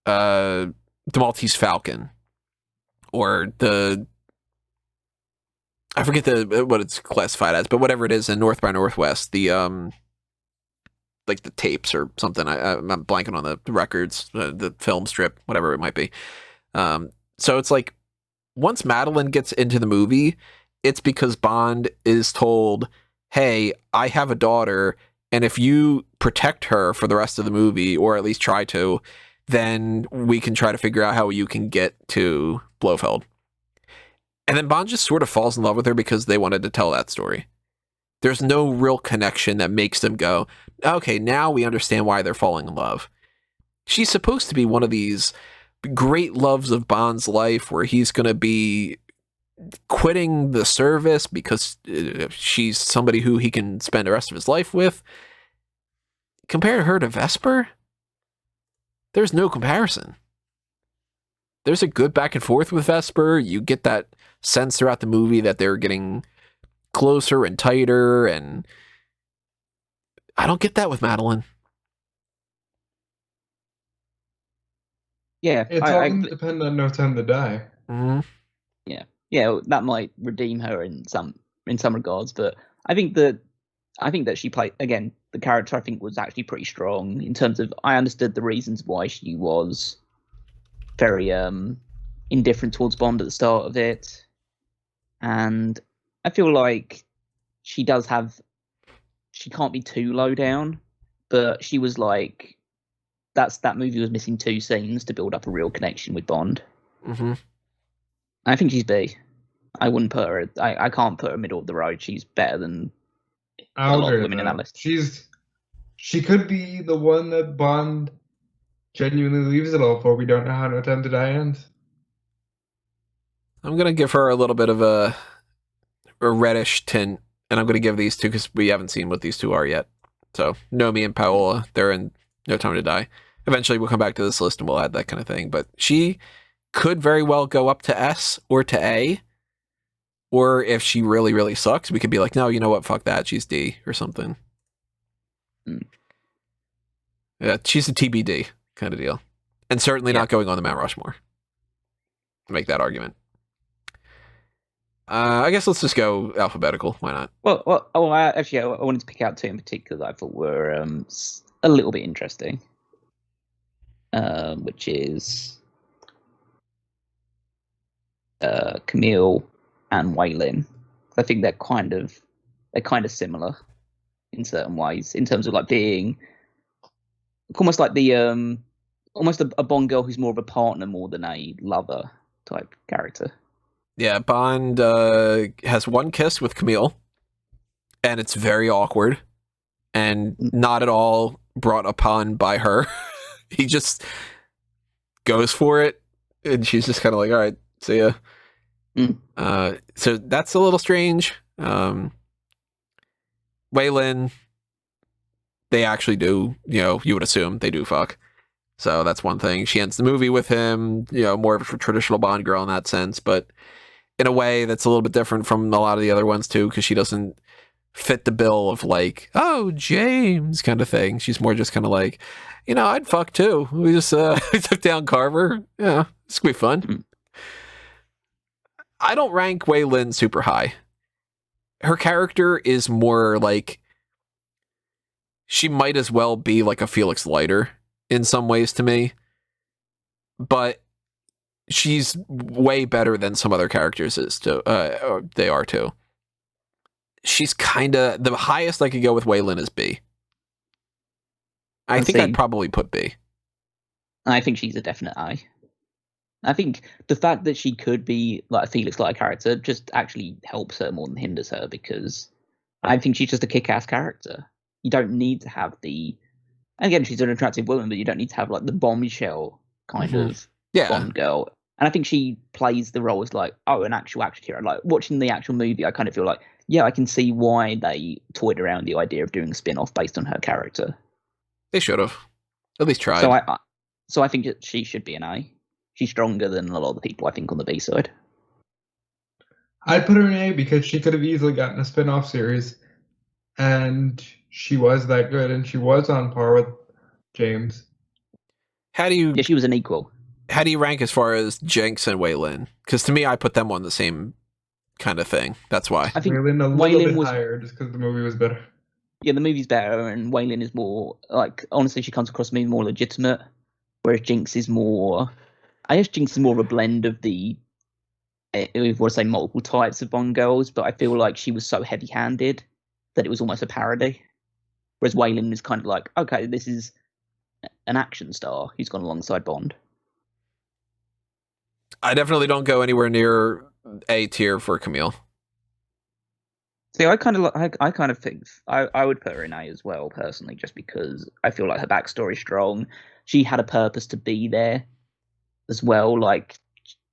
Maltese Falcon, or I forget what it's classified as, but whatever it is in North by Northwest, the like the tapes or something. I'm blanking on the records, the film strip, whatever it might be. So it's like, once Madeline gets into the movie, it's because Bond is told, hey, I have a daughter, and if you protect her for the rest of the movie, or at least try to, then we can try to figure out how you can get to Blofeld. And then Bond just sort of falls in love with her because they wanted to tell that story. There's no real connection that makes them go, okay, now we understand why they're falling in love. She's supposed to be one of these great loves of Bond's life where he's going to be quitting the service because she's somebody who he can spend the rest of his life with. Compare her to Vesper? There's no comparison. There's a good back and forth with Vesper. You get that sense throughout the movie that they're getting closer and tighter, and I don't get that with Madeline. Yeah, It's all going to depend on No Time to Die. Mm-hmm. Yeah, that might redeem her in some regards, but I think that she played, again, the character I think was actually pretty strong in terms of, I understood the reasons why she was very indifferent towards Bond at the start of it, and I feel like she can't be too low down, but she was like, that movie was missing 2 scenes to build up a real connection with Bond. Mm-hmm. I think she's B. I wouldn't put her. I can't put her middle of the road. She's better than a lot of women in that list. She could be the one that Bond genuinely leaves it all for. We don't know how No Time to Die ends. I'm gonna give her a little bit of a reddish tint, and I'm gonna give these 2 because we haven't seen what these 2 are yet. So Nomi and Paola, they're in No Time to Die. Eventually, we'll come back to this list and we'll add that kind of thing. But she could very well go up to S or to A. Or if she really, really sucks, we could be like, no, you know what? Fuck that. She's D or something. Yeah, she's a TBD kind of deal. And certainly not going on the Mount Rushmore. Make that argument. I guess let's just go alphabetical. Why not? Well, I wanted to pick out 2 in particular that I thought were a little bit interesting. Which is Camille and Waylin. I think they're kind of similar in certain ways, in terms of like being almost like the almost a Bond girl who's more of a partner more than a lover type character. Yeah, Bond has 1 kiss with Camille, and it's very awkward and not at all brought upon by her. He just goes for it, and she's just kind of like, all right, see ya. So that's a little strange. Waylin, they actually do, you would assume they do fuck. So that's one thing. She ends the movie with him, more of a traditional Bond girl in that sense, but in a way that's a little bit different from a lot of the other ones too, because she doesn't fit the bill of like, oh, James kind of thing. She's more just kind of like, I'd fuck too. We just we took down Carver. Yeah, it's gonna be fun. I don't rank Wei Lin super high. Her character is more like, she might as well be like a Felix Leiter in some ways to me, but she's way better than some other characters they are too. She's kind of, the highest I could go with Wei Lin is B. I think I'd probably put B. I think she's a definite I. I think the fact that she could be like a Felix Leiter character just actually helps her more than hinders her, because I think she's just a kick-ass character. You don't need to have and again, she's an attractive woman, but you don't need to have like the bombshell kind of Bond girl. And I think she plays the role as like, an actual action hero. Like watching the actual movie, I kind of feel like, I can see why they toyed around the idea of doing a spin-off based on her character. They should have at least tried. So I think that she should be an A. She's stronger than a lot of the people I think on the B side. I'd put her in A because she could have easily gotten a spin-off series, and she was that good, and she was on par with James. Yeah, she was an equal. How do you rank as far as Jenks and Wei Lin? Because to me, I put them on the same kind of thing. That's why. I think Wei Lin a little bit higher just because the movie was better. Yeah, the movie's better, and Wei Lin is more, like, honestly, she comes across to me more legitimate, whereas Jinx is more... I guess Jinx is more of a blend of we want to say multiple types of Bond girls, but I feel like she was so heavy-handed that it was almost a parody. Whereas Wei Lin is kind of like, okay, this is an action star who's gone alongside Bond. I definitely don't go anywhere near A tier for Camille. See, I kind of think I would put her in A as well, personally, just because I feel like her backstory's strong. She had a purpose to be there as well. Like,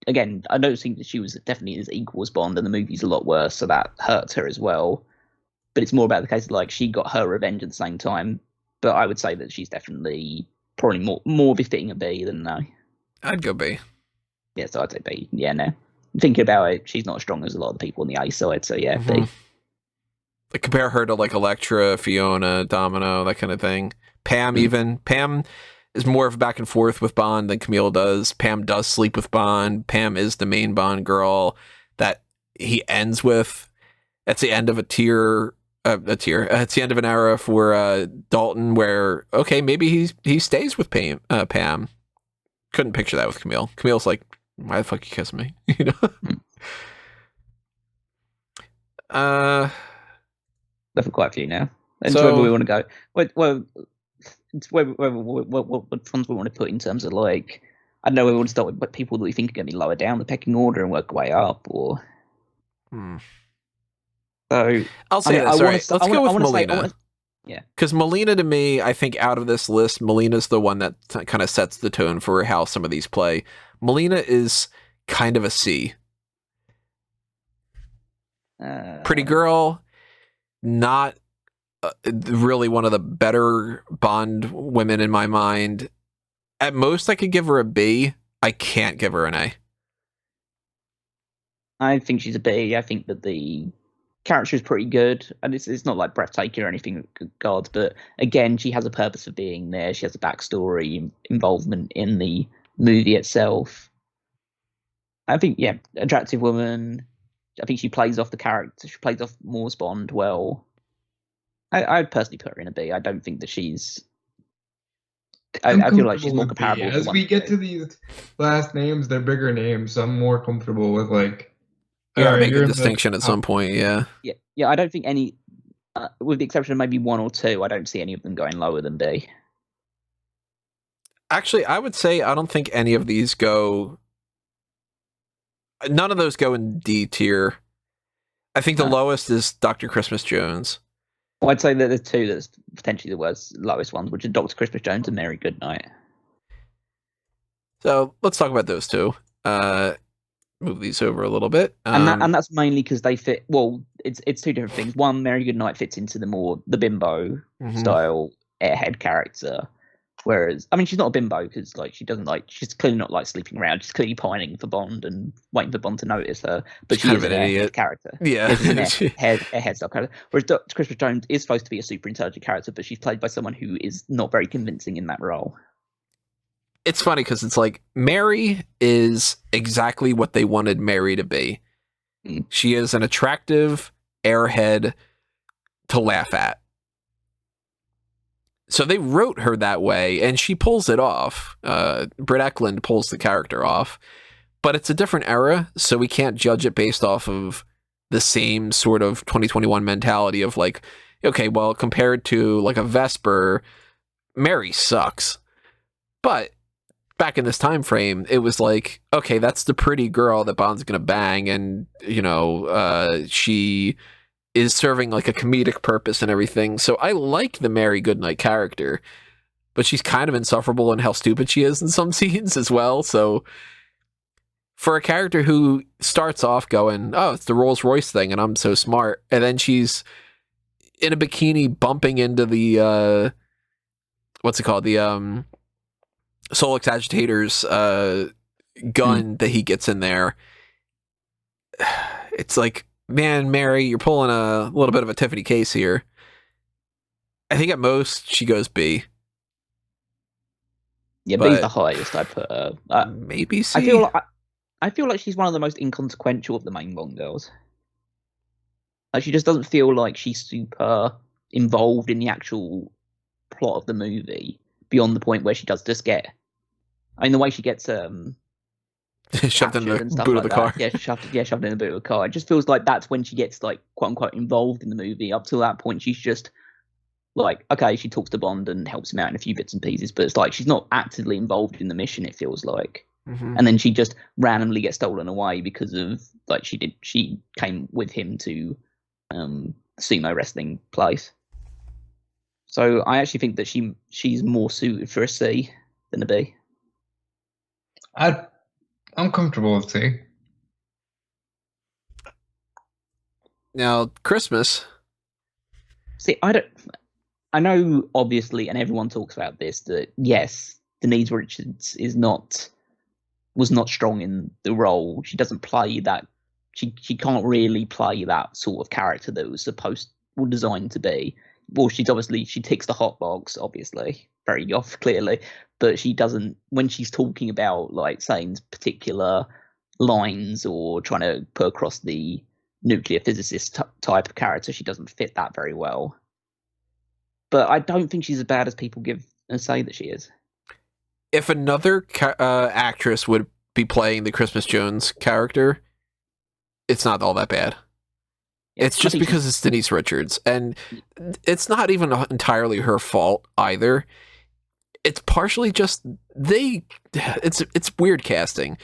again, I don't think that she was definitely as equal as Bond, and the movie's a lot worse, so that hurts her as well. But it's more about the case of, like, she got her revenge at the same time. But I would say that she's definitely probably more befitting a B than an A. I'd go B. Yeah, so I'd say B. Yeah, no. Thinking about it, she's not as strong as a lot of the people on the A side, so yeah, B. Like compare her to like Elektra, Fiona, Domino, that kind of thing. Pam even. Pam is more of a back and forth with Bond than Camille does. Pam does sleep with Bond. Pam is the main Bond girl that he ends with. That's the end of it's the end of an era for Dalton where, okay, maybe he stays with Pam. Couldn't picture that with Camille. Camille's like, why the fuck you kissing me? You know? There for quite a few now. And So- so where we want to go. Well, it's what ones we want to put in terms of like, I don't know, we want to start with people that we think are going to be lower down the pecking order and work our way up, or. So I'll say this. All right, let's go with Melina. Yeah. Because Melina, to me, I think out of this list, Melina's the one that kind of sets the tone for how some of these play. Melina is kind of a C. Pretty girl, not really one of the better Bond women in my mind. At most, I could give her a B. I can't give her an A. I think she's a B. I think that the character is pretty good, and it's not like breathtaking or anything, good God, but again, she has a purpose of being there. She has a backstory, involvement in the movie itself. I think, yeah, attractive woman. I think she plays off the character. She plays off Moore's Bond well. I'd personally put her in a B. I don't think that she's. I feel like she's more comparable. As we get to these last names, they're bigger names, so I'm more comfortable with like. We gotta alright, make you're a in the distinction at top- some point, yeah. Yeah. I don't think any, with the exception of maybe one or two, I don't see any of them going lower than B. Actually, I would say I don't think any of these go. None of those go in D tier. I think the No. lowest is Dr. Christmas Jones. Well, I'd say that there's two that's potentially the worst, lowest ones, which are Dr. Christmas Jones and Mary Goodnight. So let's talk about those two. Move these over a little bit. And that's mainly because they fit. Well, it's two different things. One, Mary Goodnight fits into the bimbo Mhm. style airhead character, whereas I mean she's not a bimbo because like she's clearly not like sleeping around. She's clearly pining for Bond and waiting for Bond to notice her. But She's she kind is of an an airhead idiot. character. Yeah. She's an airhead style character. Whereas Dr. Christmas Jones is supposed to be a super intelligent character, but she's played by someone who is not very convincing in that role. It's funny because it's like Mary is exactly what they wanted Mary to be. Mm. She is an attractive airhead to laugh at. So they wrote her that way, and she pulls it off. Britt Eklund pulls the character off, but it's a different era, so we can't judge it based off of the same sort of 2021 mentality of like, okay, well, compared to like a Vesper, Mary sucks. But back in this time frame, it was like, okay, that's the pretty girl that Bond's gonna bang, and you know, she is serving like a comedic purpose and everything. So I like the Mary Goodnight character, but she's kind of insufferable in how stupid she is in some scenes as well. So for a character who starts off going, oh, it's the Rolls Royce thing and I'm so smart, and then she's in a bikini bumping into the what's it called, the Solix Agitator's gun that he gets in there, it's like, man, Mary, you're pulling a little bit of a Tiffany case here. I think at most she goes B. Yeah, But- B's the highest I put her. Maybe C. I feel like she's one of the most inconsequential of the main Bond girls. Like she just doesn't feel like she's super involved in the actual plot of the movie beyond the point where she does just get. I mean, the way she gets shoved in the captured and stuff boot like of the that. car. Yeah, shoved in the boot of the car. It just feels like that's when she gets like quote unquote involved in the movie. Up till that point, she's just like, okay, she talks to Bond and helps him out in a few bits and pieces, but it's like she's not actively involved in the mission. It feels like. Mhm. And then she just randomly gets stolen away because of like she came with him to sumo wrestling place. So I actually think that she's more suited for a C than a B. I'm comfortable with C. Now, Christmas. See, I know obviously, and everyone talks about this, that yes, Denise Richards was not strong in the role. She doesn't play that. She can't really play that sort of character that were designed to be. Well, she ticks the hot box, obviously, very off clearly, but she doesn't, when she's talking about like saying particular lines or trying to put across the nuclear physicist type of character, she doesn't fit that very well. But I don't think she's as bad as people say that she is. If another actress would be playing the Christmas Jones character, it's not all that bad. Yeah, it's just because it's Denise Richards, and it's not even entirely her fault either. It's partially just it's weird casting.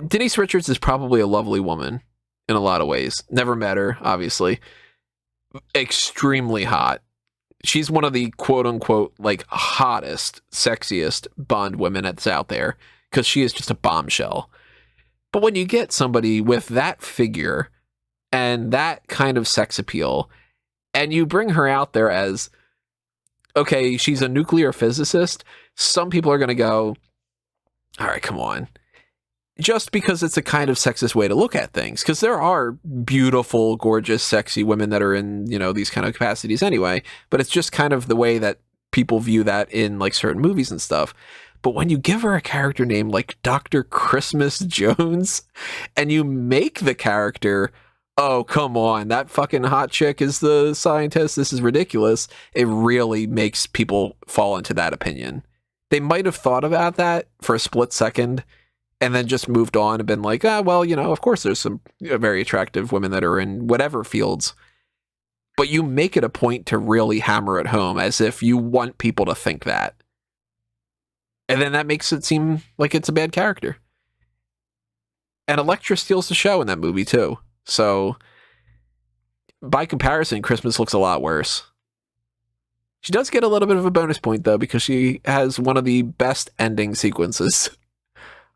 Denise Richards is probably a lovely woman in a lot of ways. Never met her, obviously. Extremely hot. She's one of the quote-unquote like hottest, sexiest Bond women that's out there, because she is just a bombshell. But when you get somebody with that figure and that kind of sex appeal, and you bring her out there as, okay, she's a nuclear physicist, some people are going to go, all right, come on. Just because it's a kind of sexist way to look at things. Because there are beautiful, gorgeous, sexy women that are in, these kind of capacities anyway. But it's just kind of the way that people view that in like certain movies and stuff. But when you give her a character name like Dr. Christmas Jones, and you make the character, oh, come on, that fucking hot chick is the scientist, this is ridiculous, it really makes people fall into that opinion. They might have thought about that for a split second, and then just moved on and been like, of course there's some very attractive women that are in whatever fields. But you make it a point to really hammer it home as if you want people to think that. And then that makes it seem like it's a bad character. And Elektra steals the show in that movie too. So, by comparison, Christmas looks a lot worse. She does get a little bit of a bonus point, though, because she has one of the best ending sequences.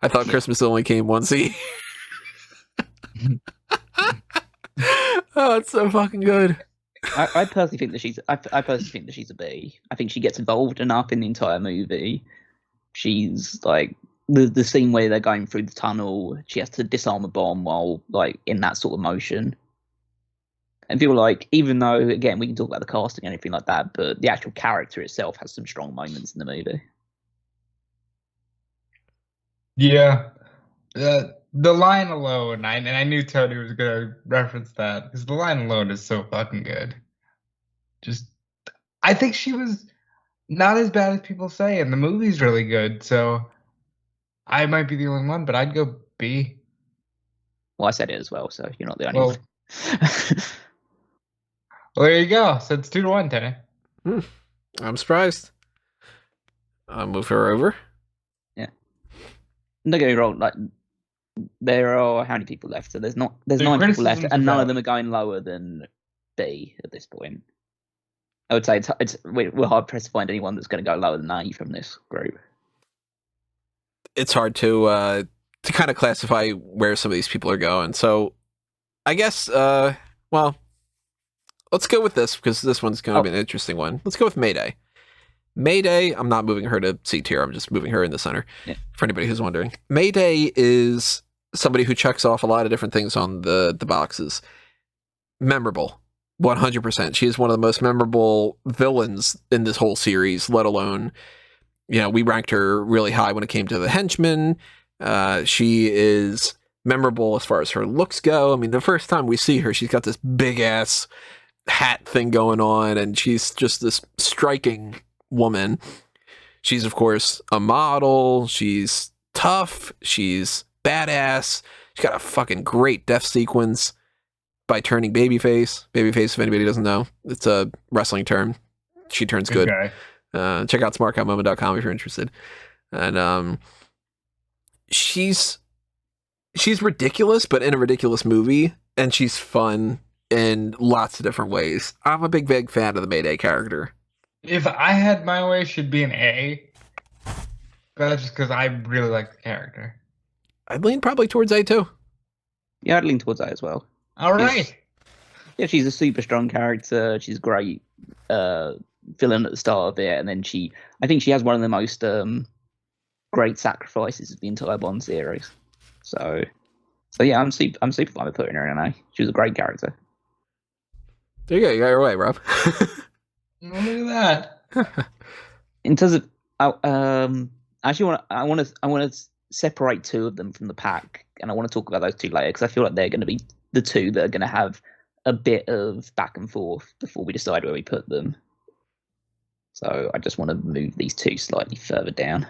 I thought Christmas only came once a year. Oh, it's so fucking good. I personally think that she's a B. I think she gets involved enough in the entire movie. She's like the scene where they're going through the tunnel. She has to disarm a bomb while like in that sort of motion. And people like, even though again we can talk about the casting and anything like that, but the actual character itself has some strong moments in the movie. Yeah, the line alone, I knew Tony was gonna reference that because the line alone is so fucking good. I think she was not as bad as people say, and the movie's really good. So I might be the only one, but I'd go B. Well, I said it as well, so you're not the only one. Well, there you go. So it's 2-1, Tony. I'm surprised. I'll move her over. Don't get me wrong, like there are how many people left? So there's 9 people left, and none of them are going lower than B at this point. I would say we're hard pressed to find anyone that's going to go lower than A from this group. It's hard to kind of classify where some of these people are going. So I guess let's go with this because this one's going to be an interesting one. Let's go with Mayday. Mayday, I'm not moving her to C tier. I'm just moving her in the center, for anybody who's wondering. Mayday is somebody who checks off a lot of different things on the boxes. Memorable, 100%. She is one of the most memorable villains in this whole series, let alone, we ranked her really high when it came to the henchmen. She is memorable as far as her looks go. I mean, the first time we see her, she's got this big-ass hat thing going on, and she's just this striking woman. She's of course a model. She's tough. She's badass. She's got a fucking great death sequence by turning babyface. Babyface, if anybody doesn't know, it's a wrestling term. She turns good. Okay. Check out smartcowmoment.com if you're interested. And she's ridiculous, but in a ridiculous movie, and she's fun in lots of different ways. I'm a big fan of the Mayday character. If I had my way, she'd be an A. But that's just because I really like the character. I'd lean probably towards A too. Yeah, I'd lean towards A as well. All right. She's a super strong character. She's great villain at the start of it, and then I think she has one of the most great sacrifices of the entire Bond series. So yeah, I'm super fine with putting her in an A. She was a great character. There you go. You got your way, Rob. Look at that. In terms of, actually, I want to separate two of them from the pack, and I want to talk about those two later because I feel like they're going to be the two that are going to have a bit of back and forth before we decide where we put them. So I just want to move these two slightly further down.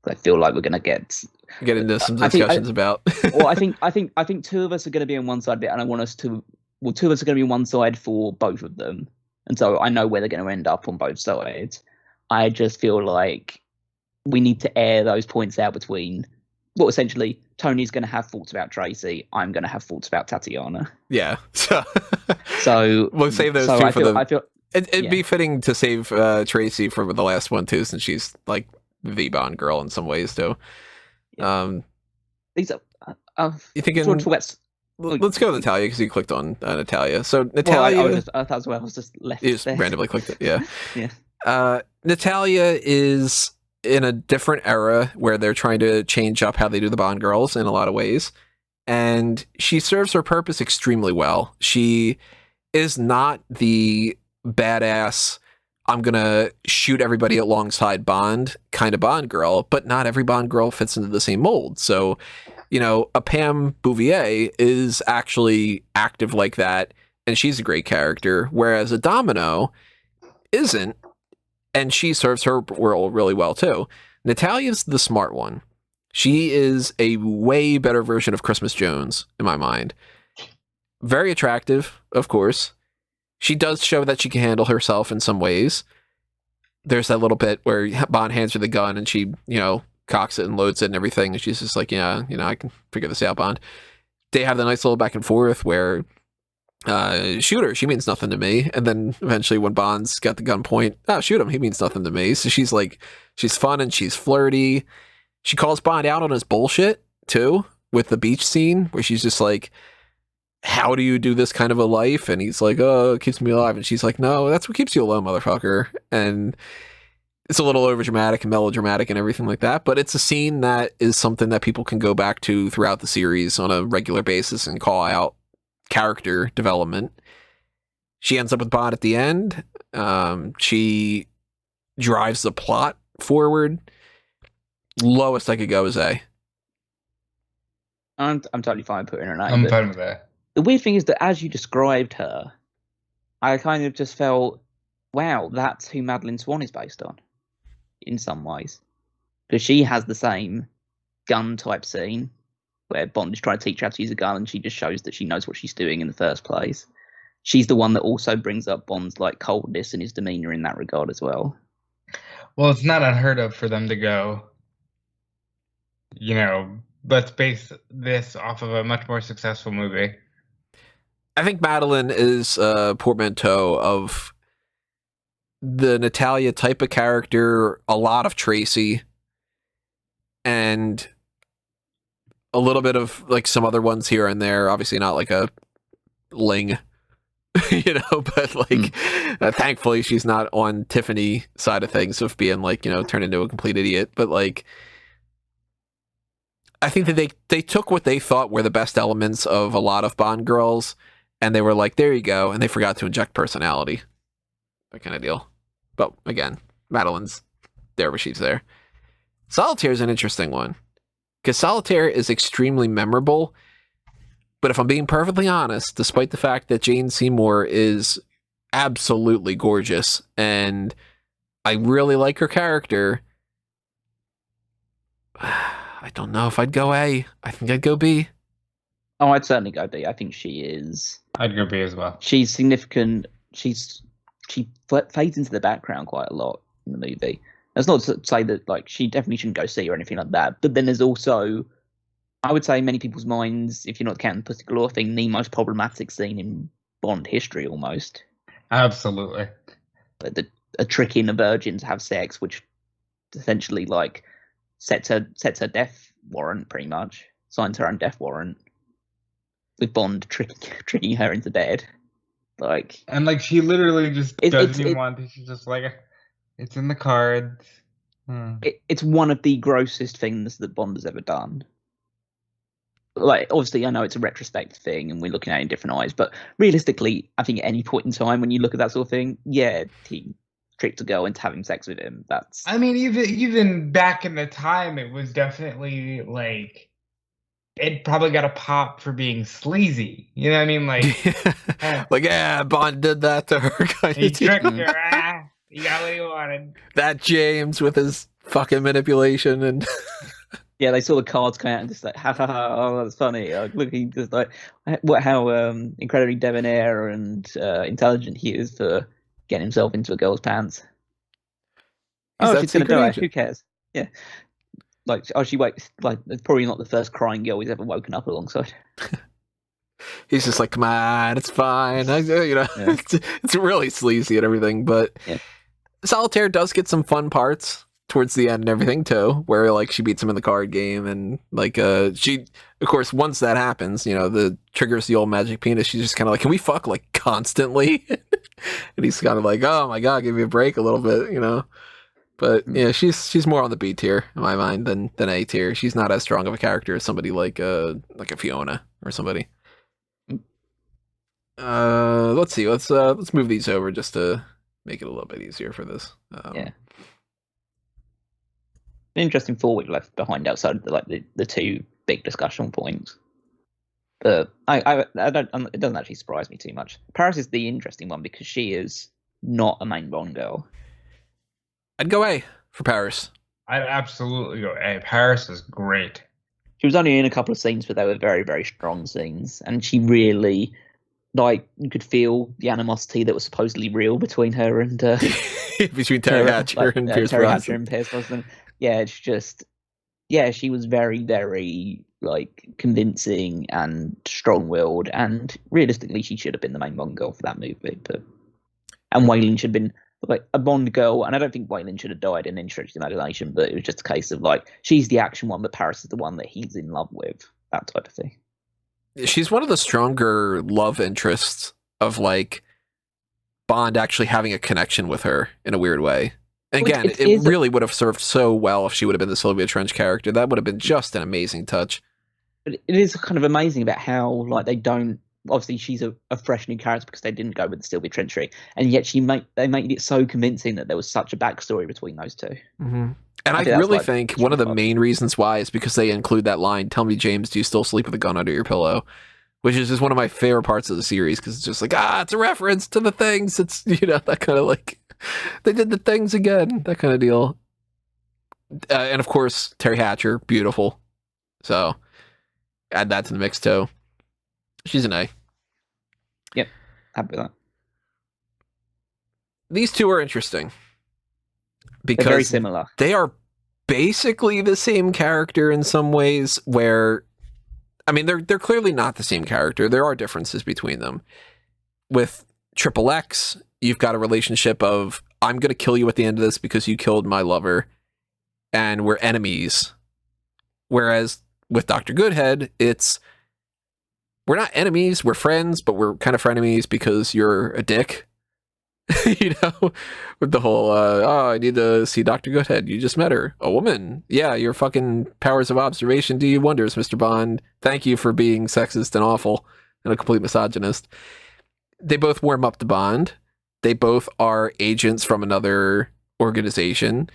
I feel like we're going to get into some discussions about. Well, I think two of us are going to be on one side bit, and I want us to. Well, two of us are going to be on one side for both of them, and so I know where they're going to end up on both sides. I just feel like we need to air those points out between. Well, essentially, Tony's going to have thoughts about Tracy. I'm going to have thoughts about Tatiana. Yeah. So we'll save those two for I feel it'd be fitting to save Tracy for the last one too, since she's like the Bond girl in some ways too. These are. You thinking? Let's go with Natalia because you clicked on Natalia. So Natalia, I thought as well. I was just left. You just randomly clicked it. Yeah. Yeah. Natalia is in a different era where they're trying to change up how they do the Bond girls in a lot of ways, and she serves her purpose extremely well. She is not the badass, I'm gonna shoot everybody alongside Bond kind of Bond girl, but not every Bond girl fits into the same mold. So, you know, a Pam Bouvier is actually active like that, and she's a great character, whereas a Domino isn't, and she serves her role really well too. Natalia's the smart one. She is a way better version of Christmas Jones in my mind. Very attractive, of course. She does show that she can handle herself in some ways. There's that little bit where Bond hands her the gun and she, you know, cocks it and loads it and everything. And she's just like, yeah, you know, I can figure this out, Bond. They have the nice little back and forth where shoot her, she means nothing to me. And then eventually when Bond's got the gun point, shoot him, he means nothing to me. So she's like, she's fun and she's flirty. She calls Bond out on his bullshit too, with the beach scene where she's just like, how do you do this kind of a life? And he's like, oh, it keeps me alive. And she's like, no, that's what keeps you alone, motherfucker. And it's a little overdramatic and melodramatic and everything like that. But it's a scene that is something that people can go back to throughout the series on a regular basis and call out character development. She ends up with Bond at the end. She drives the plot forward. Lowest I could go is A. I'm totally fine putting her in A. I'm fine with that. The weird thing is that as you described her, I kind of just felt, wow, that's who Madeleine Swan is based on, in some ways. Because she has the same gun type scene, where Bond is trying to teach her how to use a gun, and she just shows that she knows what she's doing in the first place. She's the one that also brings up Bond's like coldness and his demeanor in that regard as well. Well, it's not unheard of for them to go, you know, let's base this off of a much more successful movie. I think Madeline is a portmanteau of the Natalia type of character, a lot of Tracy, and a little bit of like some other ones here and there. Obviously not like a Ling, you know, but like thankfully she's not on Tiffany side of things of being like, you know, turned into a complete idiot. But like, I think that they took what they thought were the best elements of a lot of Bond girls, and they were like, there you go, and they forgot to inject personality. That kind of deal. But again, Madeline's there where she's there. Solitaire is an interesting one, because Solitaire is extremely memorable, but if I'm being perfectly honest, despite the fact that Jane Seymour is absolutely gorgeous, and I really like her character, I don't know if I'd go A. I think I'd go B. Oh, I'd certainly go B. I think she is. I'd go B as well. She's significant. She fades into the background quite a lot in the movie. That's not to say that like she definitely shouldn't go C or anything like that. But then there's also, I would say, in many people's minds, if you're not counting the Pussy Galore thing, the most problematic scene in Bond history almost. Absolutely. A tricking a virgin to have sex, which essentially like sets her death warrant, pretty much signs her own death warrant, with Bond tricking her into bed, like, and like she literally just doesn't even want to. She's just like, it's in the cards. It's one of the grossest things that Bond has ever done. like, obviously, I know it's a retrospective thing and we're looking at it in different eyes, but realistically, I think at any point in time when you look at that sort of thing, yeah, he tricked a girl into having sex with him. That's. I mean, even back in the time, it was definitely like it probably got a pop for being sleazy. You know what I mean? Like, like, yeah, Bond did that to her. Kind he of tricked her. You got what you wanted. That James with his fucking manipulation and. Yeah, they saw the cards come out and just like, ha ha ha, oh, that's funny. Like, look, he just like, how incredibly debonair and intelligent he is for getting himself into a girl's pants. He's She's gonna die. agent. Who cares? Yeah, like, she wakes, like, it's probably not the first crying girl he's ever woken up alongside. He's just like, come on, it's fine. Yeah. It's really sleazy and everything, but Yeah. Solitaire does get some fun parts towards the end and everything too, where like she beats him in the card game, and like she, of course, once that happens, the triggers the old magic penis. She's just kind of like, can we fuck like constantly? And he's kind of like, oh my god, give me a break a little bit, But yeah, she's more on the B tier in my mind than A tier. She's not as strong of a character as somebody like a Fiona or somebody. Let's see. Let's move these over just to make it a little bit easier for this. Yeah. An interesting thought we've left behind outside of the two big discussion points. But I don't. It doesn't actually surprise me too much. Paris is the interesting one because she is not a main Bond girl. I'd go A for Paris. I'd absolutely go A. Paris is great. She was only in a couple of scenes, but they were very, very strong scenes, and she really, like, you could feel the animosity that was supposedly real between her and between Terry Hatcher and Pierce Brosnan. Yeah, it's just, she was very, very like convincing and strong-willed, and realistically, she should have been the main Bond girl for that movie. And Wayland should have been like a Bond girl, and I don't think Wayland should have died in any stretch of the imagination, but it was just a case of like she's the action one, but Paris is the one that he's in love with, that type of thing. She's one of the stronger love interests of like Bond actually having a connection with her in a weird way. And again, it really would have served so well if she would have been the Sylvia Trench character. That would have been just an amazing touch. But it is kind of amazing about how like they don't. Obviously, she's a fresh new character because they didn't go with the Sylvia Trench tree, and yet they made it so convincing that there was such a backstory between those two. Mm-hmm. And I really think one of the main reasons why is because they include that line, "Tell me, James, do you still sleep with a gun under your pillow?" Which is just one of my favorite parts of the series because it's just like, it's a reference to the things. It's that kind of like they did the things again, that kind of deal. And of course, Terry Hatcher, beautiful. So add that to the mix too. She's an A. Yep, happy with that. These two are interesting because they're very similar. They are basically the same character in some ways. Where, I mean, they're clearly not the same character. There are differences between them. With Triple X, you've got a relationship of I'm going to kill you at the end of this because you killed my lover, and we're enemies. Whereas with Dr. Goodhead, it's we're not enemies, we're friends, but we're kind of frenemies because you're a dick. With the whole, I need to see Dr. Goodhead. You just met her. A woman. Yeah, your fucking powers of observation do you wonders, Mr. Bond. Thank you for being sexist and awful and a complete misogynist. They both warm up to Bond. They both are agents from another organization.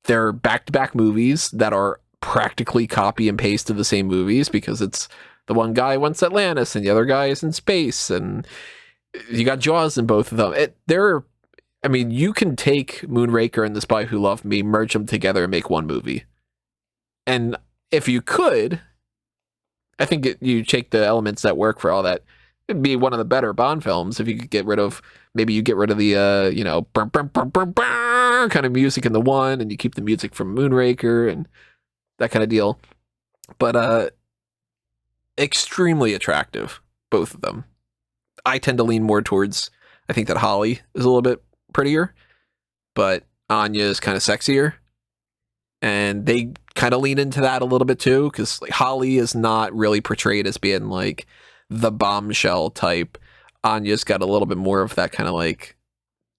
They're back-to-back movies that are practically copy and paste of the same movies because it's the one guy wants Atlantis and the other guy is in space, and you got Jaws in both of them. You can take Moonraker and The Spy Who Loved Me, merge them together and make one movie. And if you could, I think you take the elements that work for all that. It'd be one of the better Bond films if you could get rid of the, burn, burn, burn, burn, burn kind of music in the one, and you keep the music from Moonraker and that kind of deal. But extremely attractive, both of them. I tend to lean more towards, I think that Holly is a little bit prettier, but Anya is kind of sexier. And they kind of lean into that a little bit too, because like, Holly is not really portrayed as being like the bombshell type. Anya's got a little bit more of that kind of like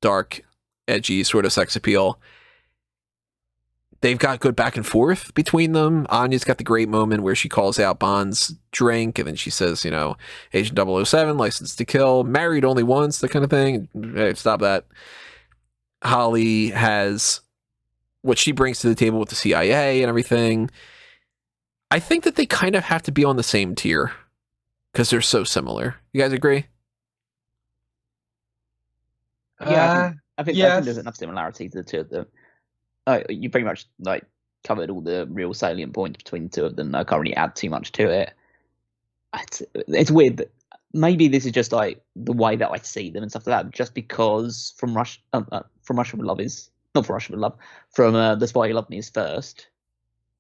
dark, edgy sort of sex appeal. they've got good back and forth between them. Anya's got the great moment where she calls out Bond's drink, and then she says, Agent 007, licensed to kill, married only once, that kind of thing. Hey, stop that. Halle has what she brings to the table with the CIA and everything. I think that they kind of have to be on the same tier because they're so similar. You guys agree? Yeah, I think yes. there's enough similarity to the two of them. You pretty much covered all the real salient points between the two of them. I can't really add too much to it. It's weird that maybe this is just the way that I see them and stuff like that. Just because from Russia with Love is not from Russia with Love, from The Spy Who Loved Me is first.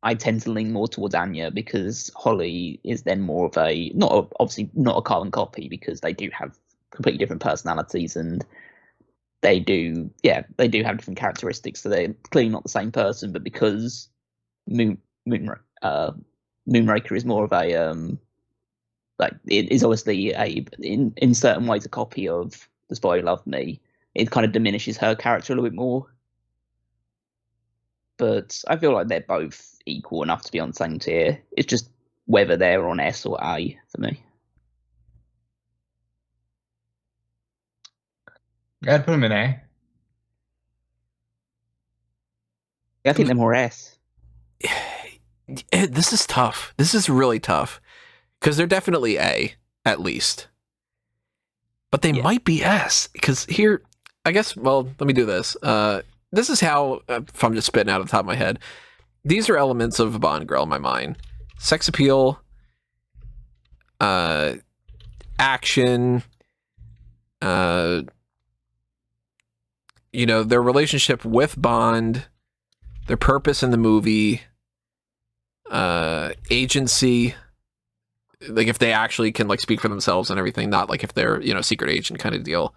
I tend to lean more towards Anya because Halle is then more of obviously not a carbon copy because they do have completely different personalities and they do have different characteristics. So they're clearly not the same person, but because Moonraker is more of a it is obviously in certain ways a copy of The Spy Who Loved Me. It kind of diminishes her character a little bit more. But I feel like they're both equal enough to be on the same tier. It's just whether they're on S or A for me. I'd put them in A. Yeah, I think they're more S. This is tough. This is really tough. Because they're definitely A, at least. But they might be S. Because here, I guess, well, let me do this. This is how, if I'm just spitting out of the top of my head, these are elements of a Bond girl in my mind. Sex appeal, action, their relationship with Bond, their purpose in the movie, agency, if they actually can speak for themselves and everything, not if they're secret agent kind of deal.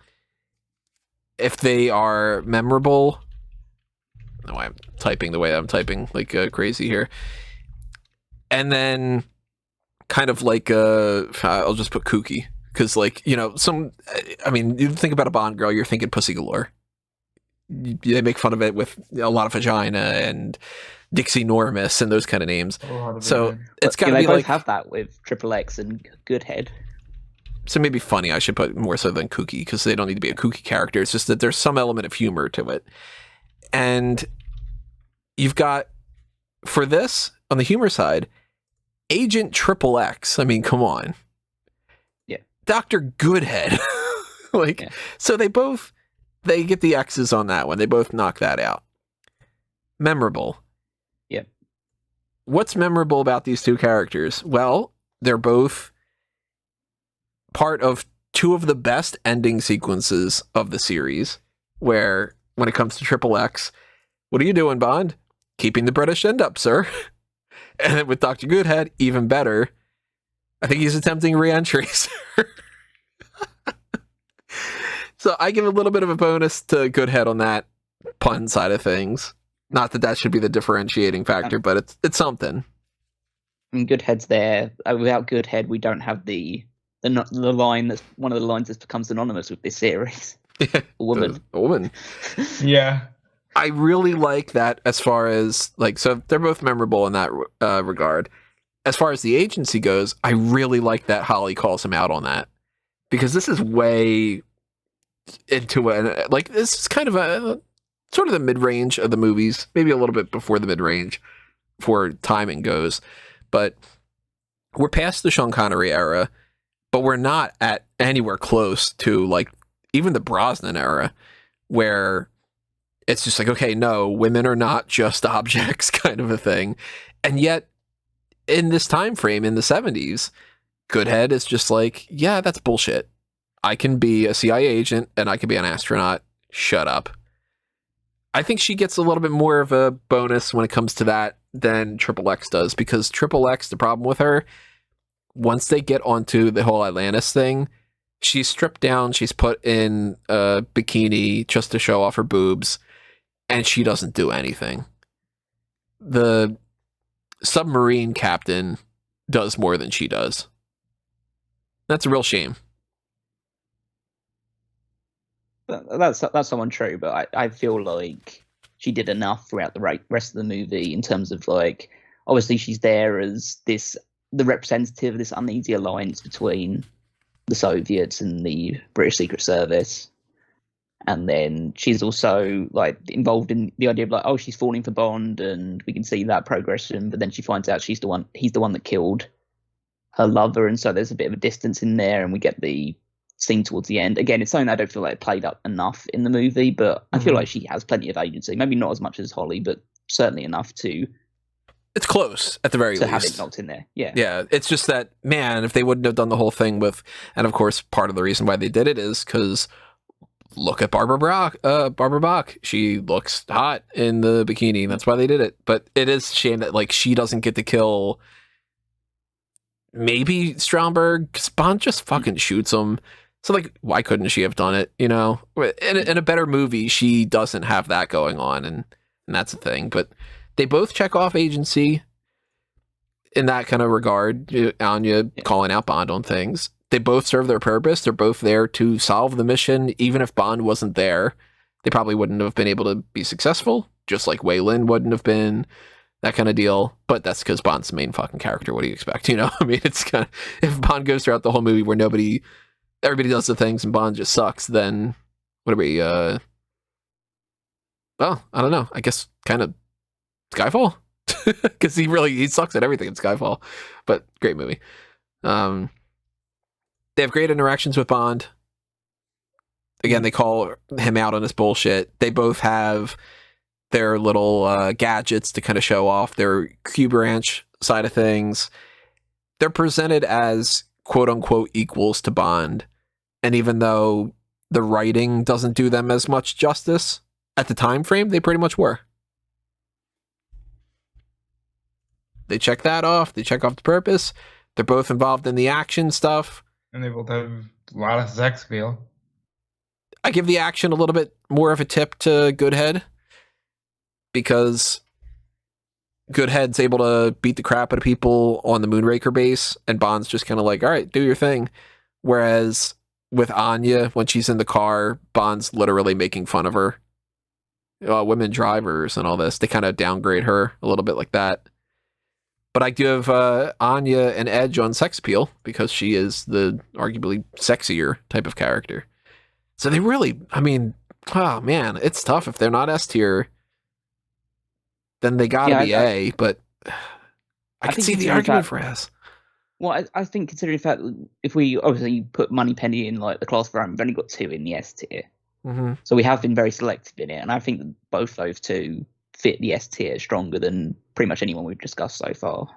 If they are memorable. No, I'm typing the way I'm typing crazy here. And then kind of I'll just put kooky because you think about a Bond girl, you're thinking Pussy Galore. They make fun of it with a lot of vagina and Dixie Normus and those kind of names. So it's got to be they both have that with XXX and Goodhead. So maybe funny I should put more so than kooky because they don't need to be a kooky character. It's just that there's some element of humor to it. And you've got, for this, on the humor side, Agent XXX. I mean, come on. Yeah. Dr. Goodhead. So they get the X's on that one. They both knock that out. Memorable. Yep. What's memorable about these two characters? Well, they're both part of two of the best ending sequences of the series, where when it comes to XXX, what are you doing, Bond? Keeping the British end up, sir. And then with Dr. Goodhead, even better. I think he's attempting re-entry, sir. So I give a little bit of a bonus to Goodhead on that pun side of things. Not that should be the differentiating factor, but it's something. I mean, Goodhead's there. Without Goodhead, we don't have the line that's one of the lines that becomes synonymous with this series. Yeah, a woman. A woman. Yeah. I really like that as far as, so they're both memorable in that regard. As far as the agency goes, I really like that Halle calls him out on that. Because this is way into this is kind of a sort of the mid-range of the movies, maybe a little bit before the mid-range for timing goes. But we're past the Sean Connery era, but we're not at anywhere close to even the Brosnan era, where it's just okay, no, women are not just objects kind of a thing. And yet, in this time frame, in the 70s, Goodhead is just yeah, that's bullshit. I can be a CIA agent and I can be an astronaut. Shut up. I think she gets a little bit more of a bonus when it comes to that than XXX does, because XXX, the problem with her, once they get onto the whole Atlantis thing, she's stripped down, she's put in a bikini just to show off her boobs, and she doesn't do anything. The submarine captain does more than she does. That's a real shame. That's someone true, but I feel like she did enough throughout the rest of the movie in terms of like, obviously she's there as the representative of this uneasy alliance between the Soviets and the British Secret Service. And then she's also like involved in the idea of like, oh, she's falling for Bond, and we can see that progression. But then she finds out he's the one that killed her lover, and so there's a bit of a distance in there, and we get the scene towards the end. Again, it's something I don't feel like played up enough in the movie, but I feel like she has plenty of agency. Maybe not as much as Holly, but certainly enough to. It's close at the very least. To have it knocked in there, yeah. Yeah, it's just that, man, if they wouldn't have done the whole thing with, and of course, part of the reason why they did it is because. Look at Barbara Bach. She looks hot in the bikini. That's why they did it. But it is a shame that like she doesn't get to kill. Maybe Stromberg. 'Cause Bond just fucking shoots him. So like, why couldn't she have done it? You know, in a better movie, she doesn't have that going on, and that's the thing. But they both check off agency in that kind of regard. Anya calling out Bond on things. They both serve their purpose. They're both there to solve the mission. Even if Bond wasn't there, they probably wouldn't have been able to be successful, just like Wei Lin wouldn't have been, that kind of deal. But that's because Bond's the main fucking character. What do you expect? You know, I mean, it's kind of, if Bond goes throughout the whole movie where everybody does the things and Bond just sucks, then what are we, well, I don't know. I guess kind of Skyfall, because he sucks at everything in Skyfall, but great movie. They have great interactions with Bond. Again, they call him out on his bullshit. They both have their little gadgets to kind of show off their Q branch side of things. They're presented as quote unquote equals to Bond. And even though the writing doesn't do them as much justice, at the time frame, they pretty much were. They check that off. They check off the purpose. They're both involved in the action stuff. And they both have a lot of sex appeal. I give the action a little bit more of a tip to Goodhead, because Goodhead's able to beat the crap out of people on the Moonraker base, and Bond's just kind of like, all right, do your thing. Whereas with Anya, when she's in the car, Bond's literally making fun of her. Women drivers and all this. They kind of downgrade her a little bit like that. But I give Anya an edge on sex appeal because she is the arguably sexier type of character. So they really, I mean, oh man, it's tough. If they're not S tier, then they gotta be A, but I can see the argument for S. Well, I think considering the fact that if we obviously put Moneypenny in like the class for we've only got 2 in the S tier. Mm-hmm. So we have been very selective in it, and I think that both those two fit the S tier stronger than pretty much anyone we've discussed so far.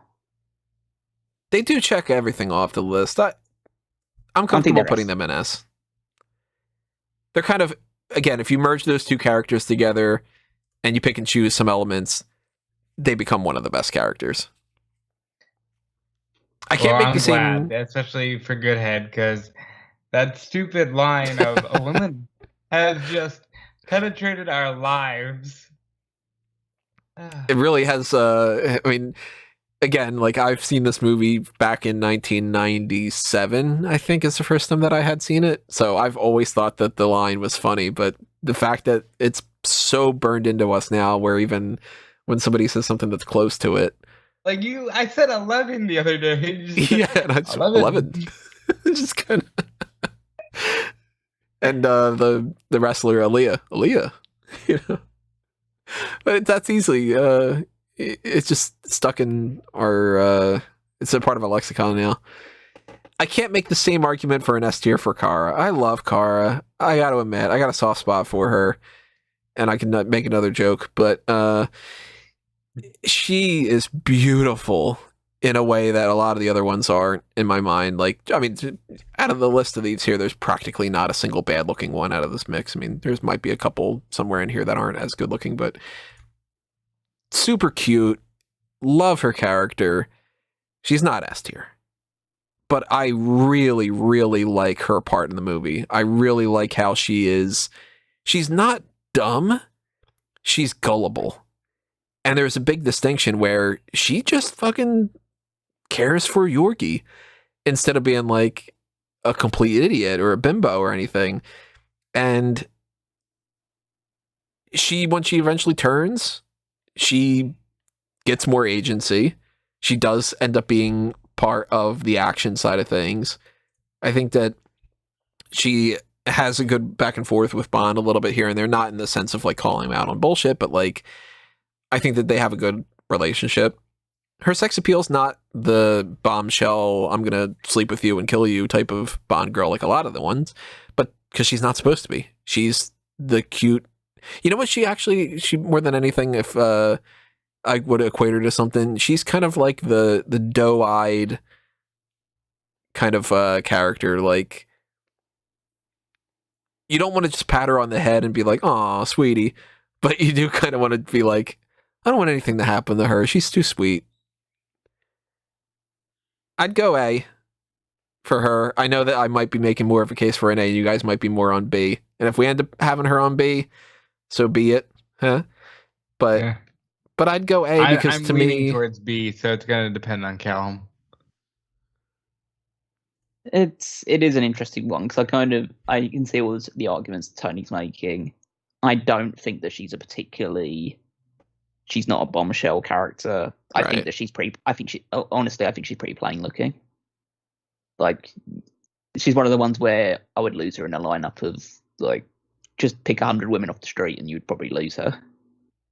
They do check everything off the list. I'm comfortable putting them in S. They're kind of, again, if you merge those two characters together and you pick and choose some elements, they become one of the best characters. I can't make the same... glad, especially for Goodhead, because that stupid line of a woman has just penetrated our lives. It really has, I mean, again, like I've seen this movie back in 1997, I think is the first time that I had seen it. So I've always thought that the line was funny, but the fact that it's so burned into us now where even when somebody says something that's close to it. Like I said 11 the other day. Yeah, and I just 11. Just kind of. And the wrestler Aaliyah, you know. But that's easily, it's just stuck in our, it's a part of our lexicon now. I can't make the same argument for an S tier for Kara. I love Kara. I got to admit, I got a soft spot for her, and I can make another joke, but she is beautiful in a way that a lot of the other ones aren't in my mind. Like, I mean, out of the list of these here, there's practically not a single bad looking one out of this mix. I mean, there's might be a couple somewhere in here that aren't as good looking, but super cute. Love her character. She's not S tier, but I really, really like her part in the movie. I really like how she's not dumb. She's gullible. And there's a big distinction where she just fucking cares for Yorkie instead of being like a complete idiot or a bimbo or anything. And when she eventually turns, she gets more agency. She does end up being part of the action side of things. I think that she has a good back and forth with Bond a little bit here and there, not in the sense of like calling him out on bullshit, but like I think that they have a good relationship. Her sex appeal is not the bombshell, I'm gonna sleep with you and kill you type of Bond girl like a lot of the ones, but because she's not supposed to be. She's the cute. You know what? She more than anything, if I would equate her to something, she's kind of like the doe-eyed kind of character. Like, you don't want to just pat her on the head and be like, "Aw, sweetie," but you do kind of want to be like, "I don't want anything to happen to her. She's too sweet." I'd go A for her. I know that I might be making more of a case for an A, and you guys might be more on B. And if we end up having her on B, so be it, huh? But Yeah. but I'd go A because I'm to leaning me, towards B, so it's gonna depend on Callum. It is an interesting one because I can see all the arguments Tony's making. I don't think that she's not a bombshell character. I Right. think that honestly, I think she's pretty plain looking. Like, she's one of the ones where I would lose her in a lineup of like, just pick 100 women off the street and you'd probably lose her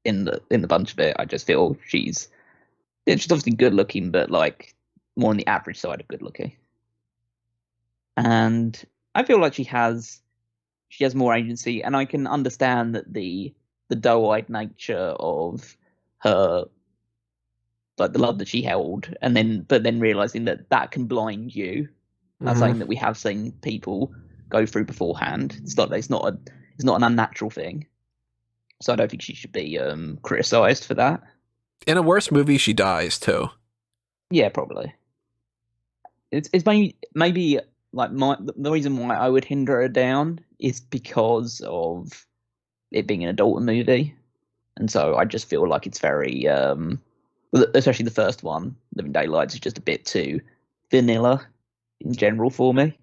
in the bunch of it. I just feel she's obviously good looking, but like more on the average side of good looking. And I feel like she has more agency, and I can understand that the doe-eyed nature of her, like the love that she held, but then realizing that can blind you. That's something that we have seen people go through beforehand. It's not an unnatural thing. So I don't think she should be criticized for that. In a worse movie, she dies too. Yeah, probably. It's maybe like the reason why I would hinder her down is because of it being an adult movie, and so I just feel like it's very, especially the first one, Living Daylights, is just a bit too vanilla in general for me,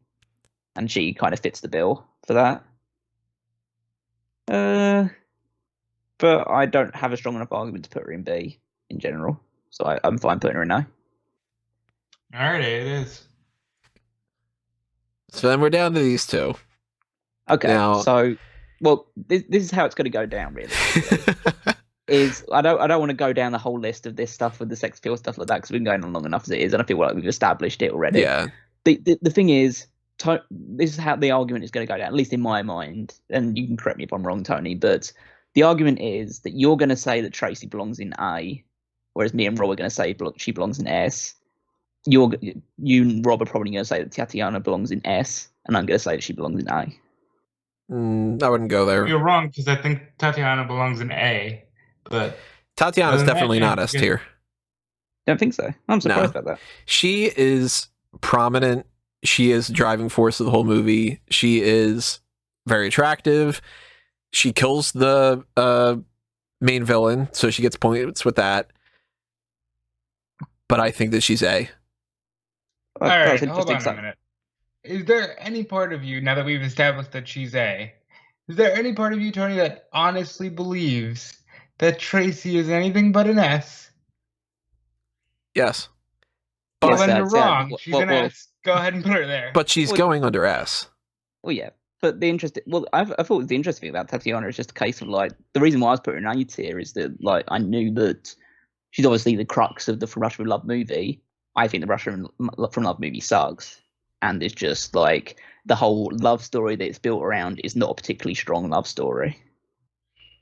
and she kind of fits the bill for that. But I don't have a strong enough argument to put her in B in general, so I'm fine putting her in A. Alright, it is. So then we're down to these two. Okay, now, so this is how it's going to go down, really. I don't want to go down the whole list of this stuff with the sex appeal stuff like that because we've been going on long enough as it is, and I feel like we've established it already. Yeah. The thing is, this is how the argument is going to go down, at least in my mind, and you can correct me if I'm wrong, Tony, but the argument is that you're going to say that Tracy belongs in A, whereas me and Rob are going to say she belongs in S. You and Rob are probably going to say that Tatiana belongs in S, and I'm going to say that she belongs in A. I wouldn't go there. You're wrong, because I think Tatiana belongs in A, but Tatiana's definitely not S tier. Don't think so. I'm surprised about that. She is prominent. She is the driving force of the whole movie. She is very attractive. She kills the main villain, so she gets points with that. But I think that she's A. All right, hold on a minute. Is there any part of you, now that we've established that she's A, is there any part of you, Tony, that honestly believes that Tracy is anything but an S? Yes. Well, then you're wrong. She's an S. Go ahead and put her there. But she's going under S. Well, yeah. But I thought the interesting thing about Tatiana is just a case of like, the reason why I was putting her in A tier is that like I knew that she's obviously the crux of the From Russia with Love movie. I think the Russia from Love movie sucks. And it's just like the whole love story that it's built around is not a particularly strong love story.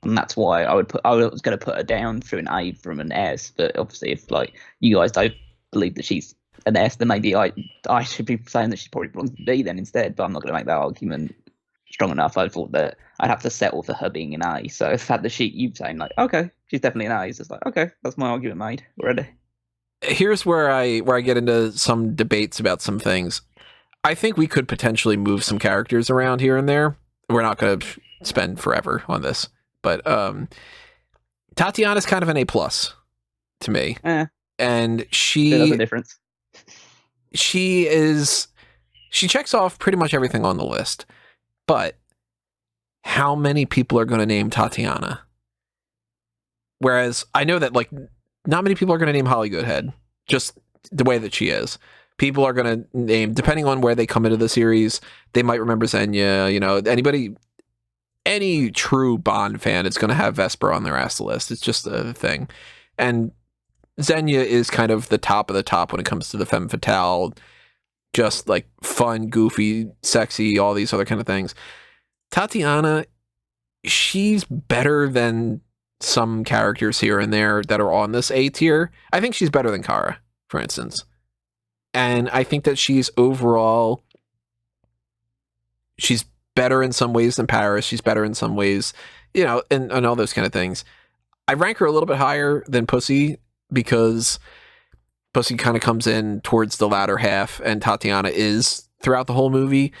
And that's why I was going to put her down through an A from an S. But obviously, if like you guys don't believe that she's an S, then maybe I should be saying that she probably belongs to B then instead. But I'm not going to make that argument strong enough. I thought that I'd have to settle for her being an A. So the fact that you saying like, okay, she's definitely an A, is just like, okay, that's my argument made already. Here's where I get into some debates about some things. I think we could potentially move some characters around here and there. We're not going to spend forever on this, but Tatiana's kind of an A+ to me, and she there's a difference. She checks off pretty much everything on the list, but how many people are going to name Tatiana. Whereas I know that, like, not many people are going to name Holly Goodhead, just the way that she is. People are going to name, depending on where they come into the series, they might remember Xenia, you know, any true Bond fan is going to have Vesper on their ass list. It's just a thing. And Xenia is kind of the top of the top when it comes to the femme fatale, just like fun, goofy, sexy, all these other kind of things. Tatiana, she's better than some characters here and there that are on this A tier. I think she's better than Kara, for instance. And I think that she's overall, she's better in some ways than Paris. She's better in some ways, you know, and all those kind of things. I rank her a little bit higher than Pussy because Pussy kind of comes in towards the latter half and Tatiana is throughout the whole movie,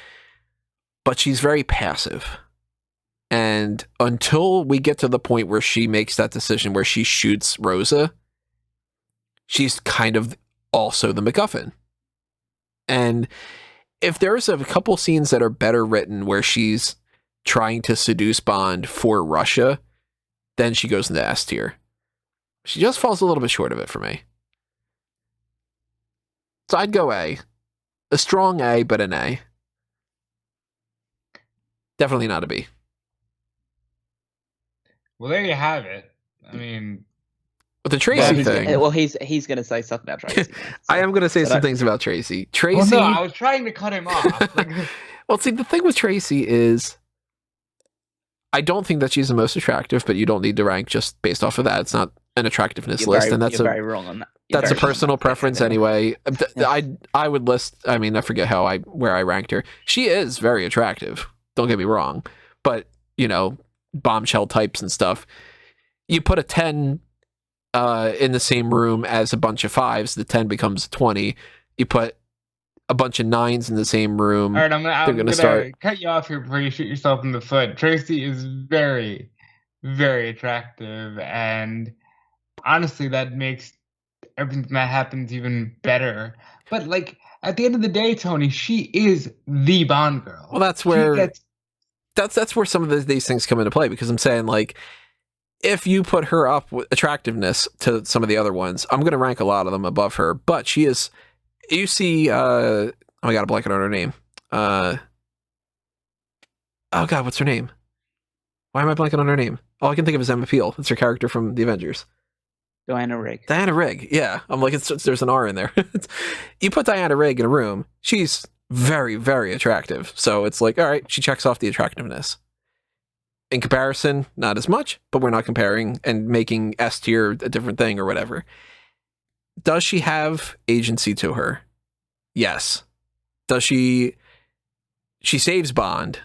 but she's very passive. And until we get to the point where she makes that decision where she shoots Rosa, she's kind of also the MacGuffin. And if there's a couple scenes that are better written where she's trying to seduce Bond for Russia, then she goes into S tier. She just falls a little bit short of it for me. So I'd go A. A strong A, but an A. Definitely not a B. Well, there you have it. I mean, But the Tracy thing. Well, he's going to say something about Tracy. I am going to say some things about Tracy. Tracy. well, no, I was trying to cut him off. Well, see, the thing with Tracy is, I don't think that she's the most attractive, but you don't need to rank just based off of that. It's not an attractiveness list, and that's very wrong on that. That's a personal preference anyway. I would list. I mean, I forget where I ranked her. She is very attractive. Don't get me wrong, but you know, bombshell types and stuff. You put a 10 in the same room as a bunch of 5s, the 10 becomes 20. You put a bunch of 9s in the same room. All right, I'm gonna start. Cut you off here before you shoot yourself in the foot. Tracy is very, very attractive, and honestly, that makes everything that happens even better. But like at the end of the day, Tony, she is the Bond girl. Well, that's where that's where some of these things come into play, because I'm saying, like, if you put her up with attractiveness to some of the other ones, I'm going to rank a lot of them above her. But she is, you see, oh, I got to blank on her name. Oh God, what's her name? Why am I blanking on her name? All I can think of is Emma Peel. It's her character from The Avengers. Diana Rigg. Diana Rigg, yeah. I'm like, there's an R in there. You put Diana Rigg in a room, she's very, very attractive. So it's like, all right, she checks off the attractiveness. In comparison, not as much, but we're not comparing and making S tier a different thing or whatever. Does she have agency to her? Yes. Does she saves Bond.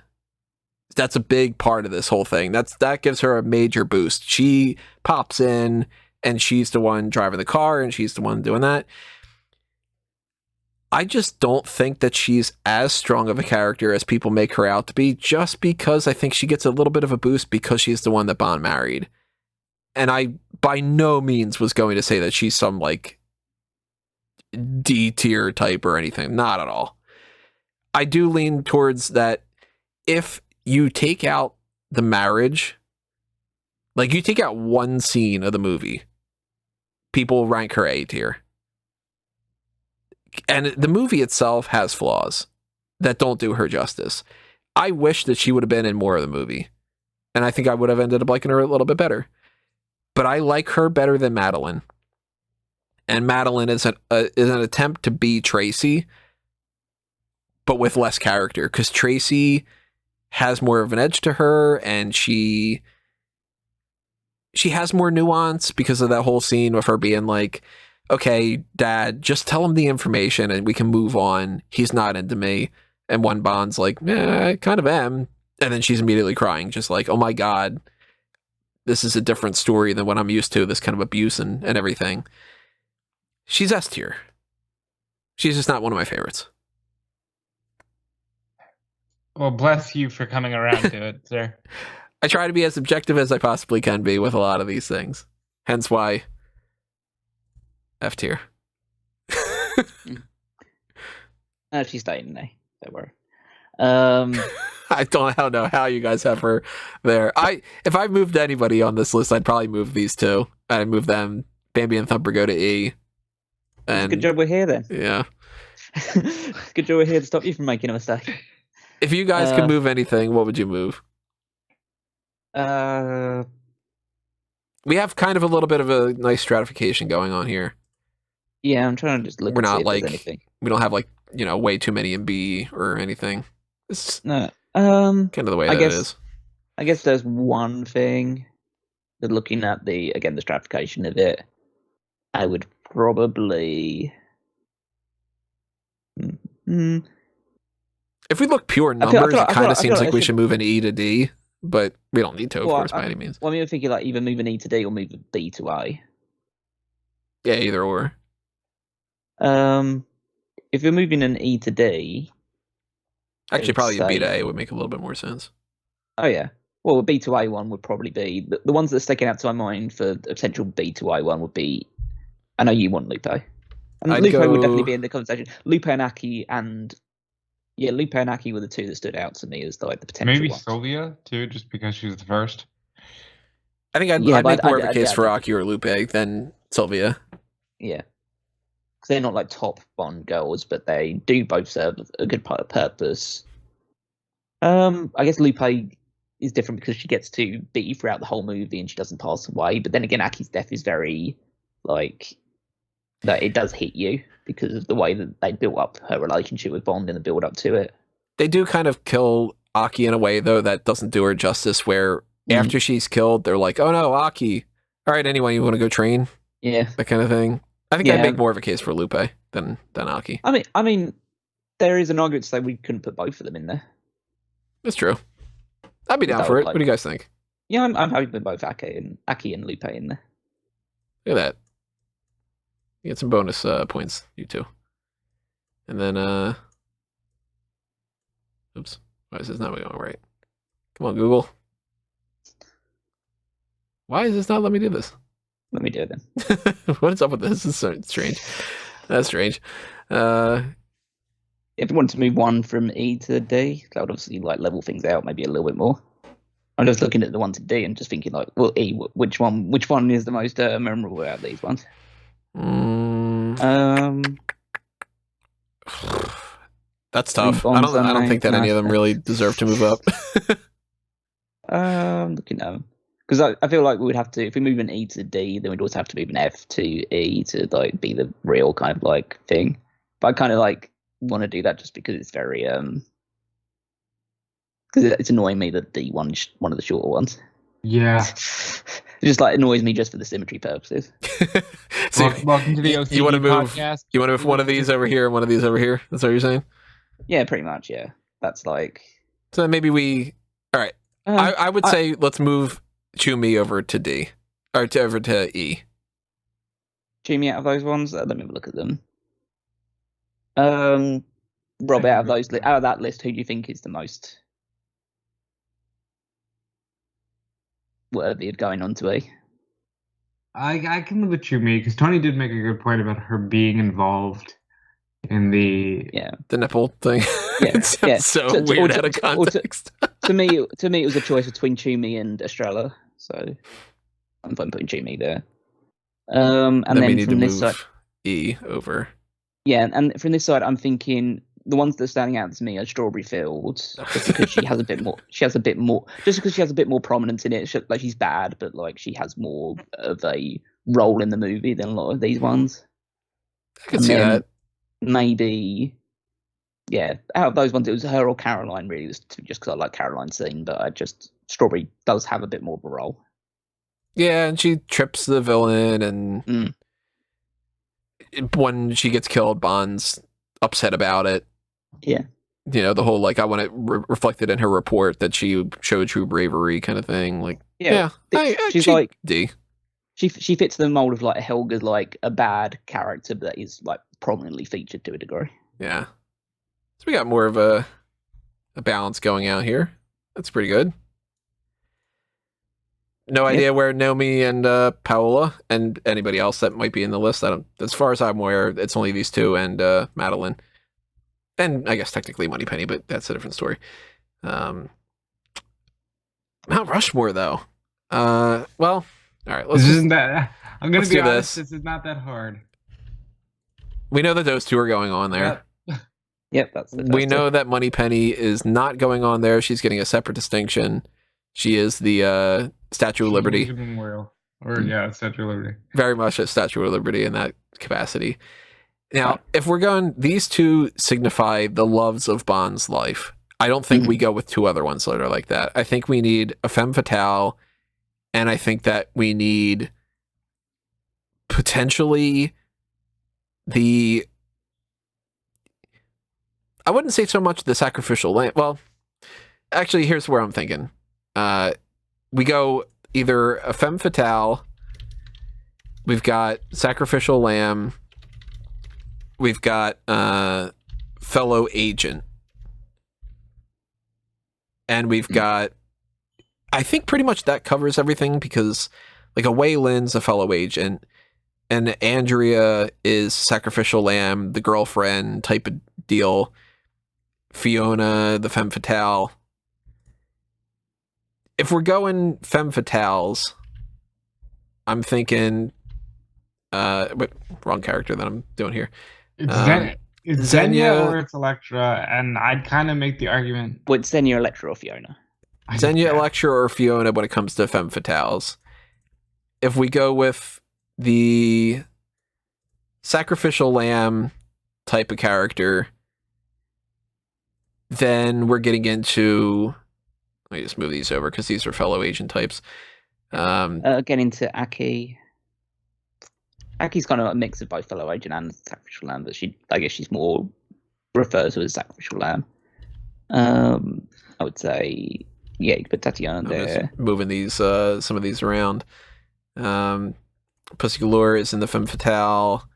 That's a big part of this whole thing. That gives her a major boost. She pops in and she's the one driving the car and she's the one doing that. I just don't think that she's as strong of a character as people make her out to be, just because I think she gets a little bit of a boost because she's the one that Bond married. And I by no means was going to say that she's some like D tier type or anything. Not at all. I do lean towards that. If you take out the marriage, like you take out one scene of the movie, people rank her A tier. And the movie itself has flaws that don't do her justice. I wish that she would have been in more of the movie. And I think I would have ended up liking her a little bit better. But I like her better than Madeline. And Madeline is an attempt to be Tracy, but with less character. Because Tracy has more of an edge to her, and she has more nuance because of that whole scene with her being like, okay, Dad, just tell him the information and we can move on. He's not into me. And one Bond's like, I kind of am. And then she's immediately crying, just like, oh my God, this is a different story than what I'm used to, this kind of abuse and everything. She's S tier. She's just not one of my favorites. Well, bless you for coming around to it, sir. I try to be as objective as I possibly can be with a lot of these things. Hence why F tier. She's staying in A. Don't worry. I don't know how you guys have her there. If I moved anybody on this list, I'd probably move these two. I'd move them. Bambi and Thumper go to E. And good job we're here then. Yeah. Good job we're here to stop you from making a mistake. If you guys could move anything, what would you move? We have kind of a little bit of a nice stratification going on here. Yeah, I'm trying to just look. We're and not see if like there's anything. We don't have like way too many in B or anything. It's No. kind of the way it is. I guess there's one thing that looking at the stratification of it, I would probably. If we look pure numbers, it kind of seems like we should move an E to D, but we don't need to, of course, by any means. Well, I mean, I'm thinking like either move an E to D or move a B to A. Yeah, either or. If you're moving an E to D, actually, probably a B to A would make a little bit more sense. Oh yeah. Well, a B to A one would probably be the ones that are sticking out to my mind for a potential B to A one would be. I know you want Lupe, and Lupe would definitely be in the conversation. Lupe and Aki Lupe and Aki were the two that stood out to me as like the potential. Maybe ones. Sylvia too, just because she was the first. I think I'd make more of a case for Aki or Lupe than Sylvia. Yeah, because they're not like top Bond girls, but they do both serve a good part of purpose. I guess Lupe is different because she gets to be throughout the whole movie and she doesn't pass away. But then again, Aki's death is very like that. It does hit you because of the way that they built up her relationship with Bond in the build up to it. They do kind of kill Aki in a way though that doesn't do her justice. Where after she's killed, they're like, "Oh no, Aki! All right, anyway, you want to go train?" Yeah, that kind of thing. I think I'd make more of a case for Lupe than Aki. I mean, there is an argument to say we couldn't put both of them in there. That's true. I'd be down for it. What do you guys think? Yeah, I'm happy with both Aki and Lupe in there. Look at that. You get some bonus points, you two. And then, oops. Why is this not going right? Come on, Google. Why is this not letting me do this? Let me do it then. What is up with this? This is so strange. That's strange. If you wanted to move one from E to D, that would obviously like level things out maybe a little bit more. I'm just looking at the one to D and just thinking like, well, E, which one is the most memorable out of these ones? That's tough. I don't think that any of them really deserve to move up. Looking at them. Because I feel like we would have to, if we move an E to D, then we'd also have to move an F to E to like be the real kind of like thing. But I kind of like want to do that just because it's very because it's annoying me that D one is one of the shorter ones. Yeah. It just like annoys me just for the symmetry purposes. So welcome to the OCD you want to move podcast. You want to move one of these over here and one of these over here? That's what you're saying? Yeah, pretty much, yeah. That's like so maybe we all right. I would say let's move Chumi over to D. Or over to E. Chumi out of those ones? Let me have a look at them. Rob, out of that list, who do you think is the most worthy of going on to E? I can live with Chumi because Tony did make a good point about her being involved in the nipple thing. Yeah, it sounds so weird out of context. To me, it was a choice between Chumi and Estrella, so I'm putting Chumi there. And then we need from to this move side, E over. Yeah, and from this side, I'm thinking the ones that are standing out to me are Strawberry Fields, just because she has a bit more. Just because she has a bit more prominence in it. Like she's bad, but like she has more of a role in the movie than a lot of these ones. I can see that. Maybe, yeah. Out of those ones, it was her or Caroline. Really, just because I like Caroline's scene, but Strawberry does have a bit more of a role. Yeah, and she trips the villain, and when she gets killed, Bond's upset about it. Yeah. The whole like I want it reflected in her report that she showed true bravery kind of thing. Like she's like D. She fits the mold of like Helga's like a bad character that is like prominently featured to a degree. Yeah. So we got more of a balance going out here. That's pretty good. No idea where Naomi and Paola and anybody else that might be in the list. As far as I'm aware, it's only these two and Madeline. And I guess technically Moneypenny, but that's a different story. Mount Rushmore, though. Well, all right. This isn't that. I'm gonna let's be do honest. this. This is not that hard. We know that those two are going on there. Yep, that's the We know that Moneypenny is not going on there. She's getting a separate distinction. She is the Statue of Liberty. Memorial. Or Statue of Liberty. Very much a Statue of Liberty in that capacity. Now, if we're going, these two signify the loves of Bond's life. I don't think we go with two other ones that are like that. I think we need a femme fatale, and I think that we need potentially I wouldn't say so much the sacrificial lamb. Well, actually, here's where I'm thinking. We go either a femme fatale, we've got sacrificial lamb, we've got fellow agent, and we've got, I think pretty much that covers everything, because like a Wei Lin's a fellow agent, and Andrea is sacrificial lamb, the girlfriend type of deal. Fiona, the femme fatale. If we're going femme fatales, I'm thinking, but wrong character that I'm doing here. It's Xenia or it's Electra, and I'd kind of make the argument. Well, it's Xenia, Electra, or Fiona. Xenia, Electra, or Fiona when it comes to femme fatales. If we go with the sacrificial lamb type of character, then we're getting into, let me just move these over because these are fellow agent types. Getting into Aki. Aki's kind of a mix of both fellow agent and sacrificial lamb, but I guess she's more referred to as sacrificial lamb. I would say, yeah, you could put Tatiana there. Moving these, some of these around. Pussy Galore is in the femme fatale.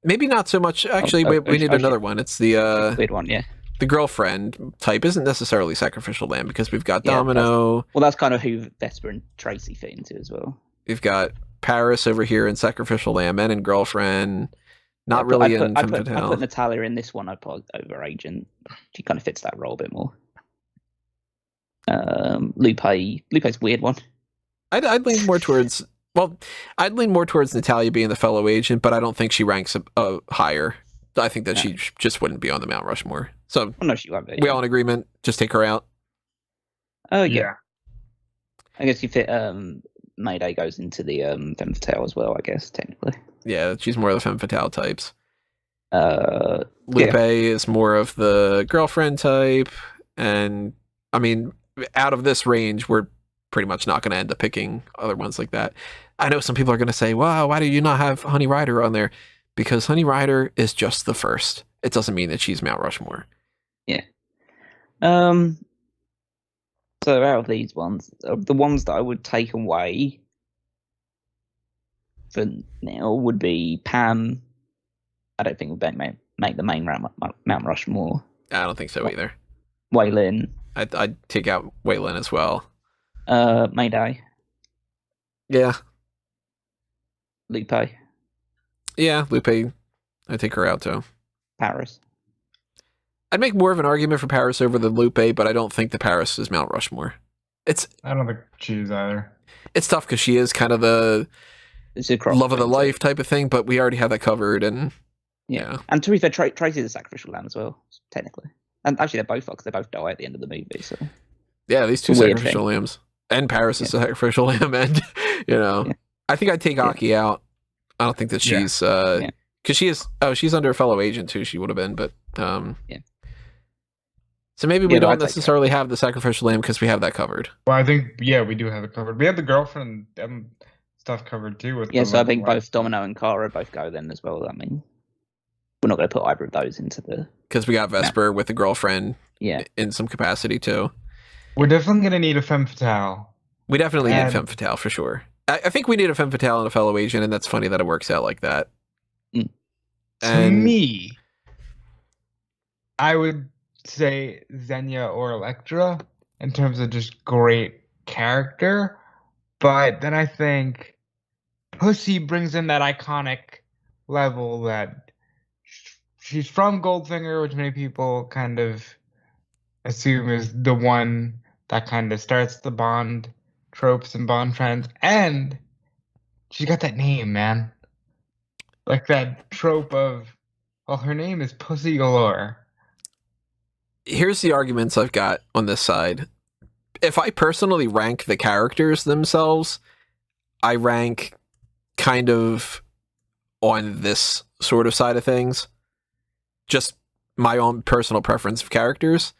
Maybe not so much. Actually, we need another one. It's the weird one, yeah. The girlfriend type isn't necessarily sacrificial lamb, because we've got Domino. That's kind of who Vesper and Tracy fit into as well. We've got Paris over here in sacrificial lamb and in girlfriend. Not really in femme fatale. I put Natalia in this one. I put over agent. She kind of fits that role a bit more. Lupe's a weird one. I'd lean more towards. Well, I'd lean more towards Natalia being the fellow agent, but I don't think she ranks higher. I think that she just wouldn't be on the Mount Rushmore. So no, she won't be. We all in agreement? Just take her out? Oh, yeah. I guess you fit Mayday goes into the femme fatale as well, I guess, technically. Yeah, she's more of the femme fatale types. Lupe is more of the girlfriend type. And, I mean, out of this range, we're pretty much not going to end up picking other ones like that. I know some people are going to say, wow, why do you not have Honey Ryder on there? Because Honey Ryder is just the first. It doesn't mean that she's Mount Rushmore. Yeah. So out of these ones, the ones that I would take away for now would be Pam. I don't think we'd make the main Mount Rushmore. I don't think so either. Wei Lin. I'd take out Wei Lin as well. Mayday. Yeah. Lupe. Yeah, Lupe. I'd take her out too. Paris. I'd make more of an argument for Paris over the Lupe, but I don't think the Paris is Mount Rushmore. I don't think she is either. It's tough because she is kind of the love of the life type of thing, but we already have that covered. And yeah. And to be fair, Tracy's a sacrificial lamb as well, technically. And actually, they're both because they both die at the end of the movie. So yeah, these two sacrificial lambs. And Paris is a sacrificial lamb, and I think I'd take Aki out. I don't think that she's because she is. Oh, she's under a fellow agent too. She would have been, but So maybe we don't necessarily have the sacrificial lamb because we have that covered. Well, I think we do have it covered. We have the girlfriend stuff covered too. So I think both Domino and Cara both go then as well. I mean, we're not going to put either of those into the because we got Vesper with the girlfriend. In some capacity too. We're definitely going to need a femme fatale. We definitely need a femme fatale for sure. I think we need a femme fatale and a fellow agent, and that's funny that it works out like that. To me, I would say Xenia or Electra in terms of just great character, but then I think Pussy brings in that iconic level that she's from Goldfinger, which many people kind of assume is the one that kind of starts the Bond tropes and Bond trends, and she's got that name, man. Like that trope of, well, her name is Pussy Galore. Here's the arguments I've got on this side. If I personally rank the characters themselves, I rank kind of on this sort of side of things. Just my own personal preference of characters.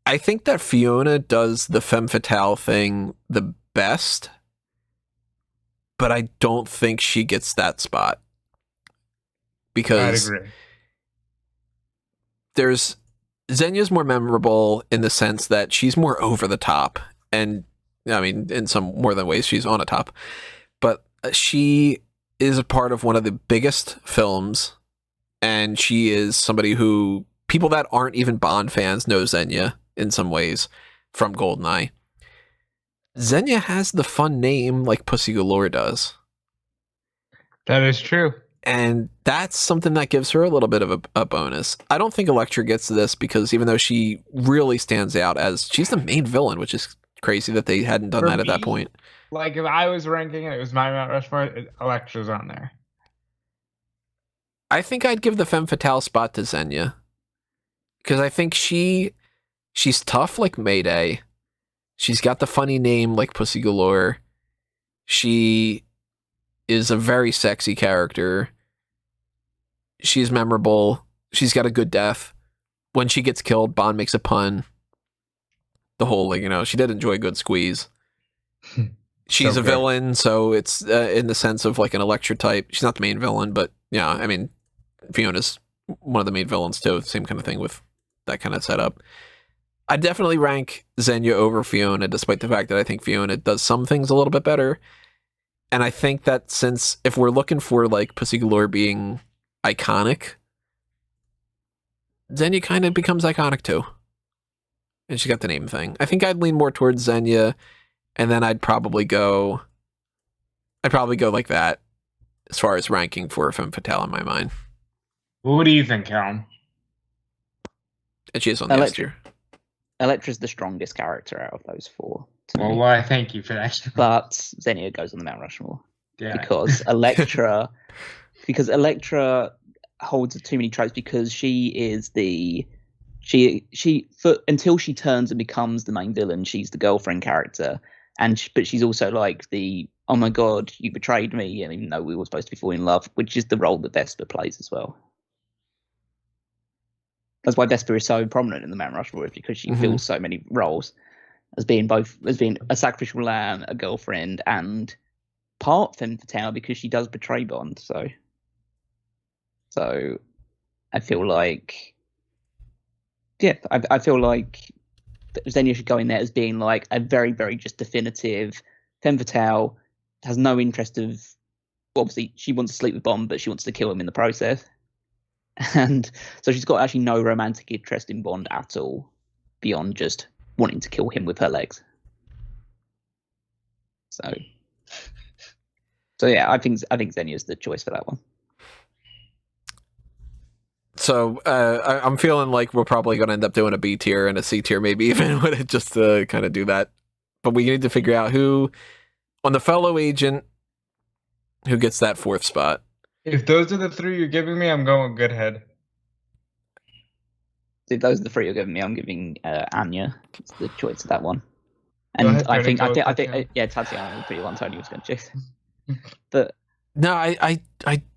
I think that Fiona does the femme fatale thing the best, but I don't think she gets that spot. Because I'd agree. there's Xenia's more memorable in the sense that she's more over the top, and I mean, in some more than ways, she's on a top. But she is a part of one of the biggest films, and she is somebody who people that aren't even Bond fans know Xenia in some ways from Goldeneye. Xenia has the fun name like Pussy Galore does. That is true. And that's something that gives her a little bit of a bonus. I don't think Elektra gets this because even though she really stands out as she's the main villain, which is crazy that they hadn't done For that at that me, point. Like, if I was ranking it, it was my Mount Rushmore, Elektra's on there. I think I'd give the femme fatale spot to Xenia. Because I think she's tough like Mayday. She's got the funny name like Pussy Galore. She is a very sexy character. She's memorable. She's got a good death. When she gets killed, Bond makes a pun. The whole, like, she did enjoy a good squeeze. She's a villain, so it's in the sense of like an Elektra type. She's not the main villain, but yeah, I mean, Fiona's one of the main villains too. Same kind of thing with that kind of setup. I definitely rank Xenia over Fiona, despite the fact that I think Fiona does some things a little bit better. And I think that since if we're looking for like Pussy Galore being iconic, Xenia kind of becomes iconic too. And she got the name thing. I think I'd lean more towards Xenia, and then I'd probably go like that as far as ranking for a femme fatale in my mind. Well, what do you think, Callum? And she is on the S tier. Elektra's the strongest character out of those four. Well, why? Thank you for that. But Xenia goes on the Mount Rushmore. Yeah. Because Elektra holds too many tropes because she is until she turns and becomes the main villain, she's the girlfriend character, but she's also like the, oh my god, you betrayed me, and even though we were supposed to be falling in love, which is the role that Vesper plays as well. That's why Vesper is so prominent in the Mount Rushmore, because she fills so many roles as being a sacrificial lamb, a girlfriend, and part femme fatale because she does betray Bond. So I feel like, I feel like Xenia should go in there as being like a very, very just definitive femme fatale. Has no interest of, obviously she wants to sleep with Bond, but she wants to kill him in the process. And so she's got actually no romantic interest in Bond at all, beyond just wanting to kill him with her legs. So yeah, I think Xenia's the choice for that one. So I'm feeling like we're probably going to end up doing a B tier and a C tier, maybe even with it, just to kind of do that. But we need to figure out who, on the fellow agent, who gets that fourth spot. If those are the three you're giving me, I'm going with Goodhead. If those are the three you're giving me, I'm giving Anya. It's the choice of that one. And I think Tatiana would be the one Tony was going to choose. But no, I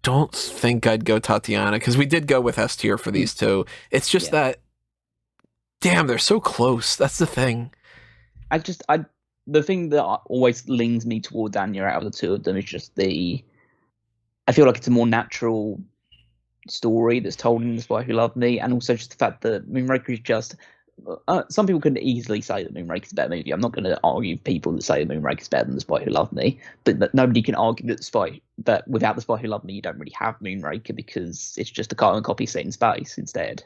don't think I'd go Tatiana, because we did go with S tier for these two. It's just that, damn, they're so close. That's the thing. The thing that always leans me towards Anya out of the two of them is just I feel like it's a more natural story that's told in The Spy Who Loved Me, and also just the fact that Moonraker is just. Some people can easily say that Moonraker is a better movie. I'm not going to argue with people that say Moonraker is better than The Spy Who Loved Me, but nobody can argue that without The Spy Who Loved Me, you don't really have Moonraker, because it's just a carbon copy set in space instead.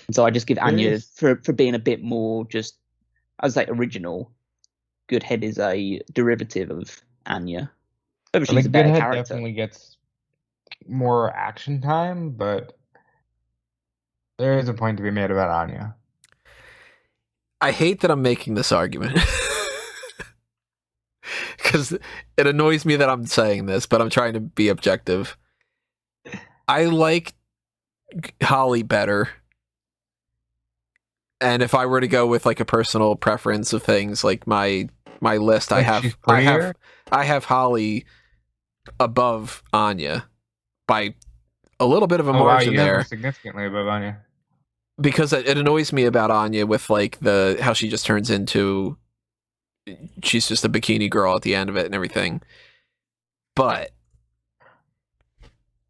And so I just give Anya for being a bit more just, I would say, original. Goodhead is a derivative of Anya. But she's a better Goodhead character. Definitely gets more action time, but there is a point to be made about Anya. I hate that I'm making this argument. Because it annoys me that I'm saying this, but I'm trying to be objective. I like Halle better. And if I were to go with like a personal preference of things, like my list, Like she's prettier? I have Halle above Anya by a little bit of a margin You have her there. significantly above Anya. Because it annoys me about Anya with like how she just turns into, she's just a bikini girl at the end of it and everything. But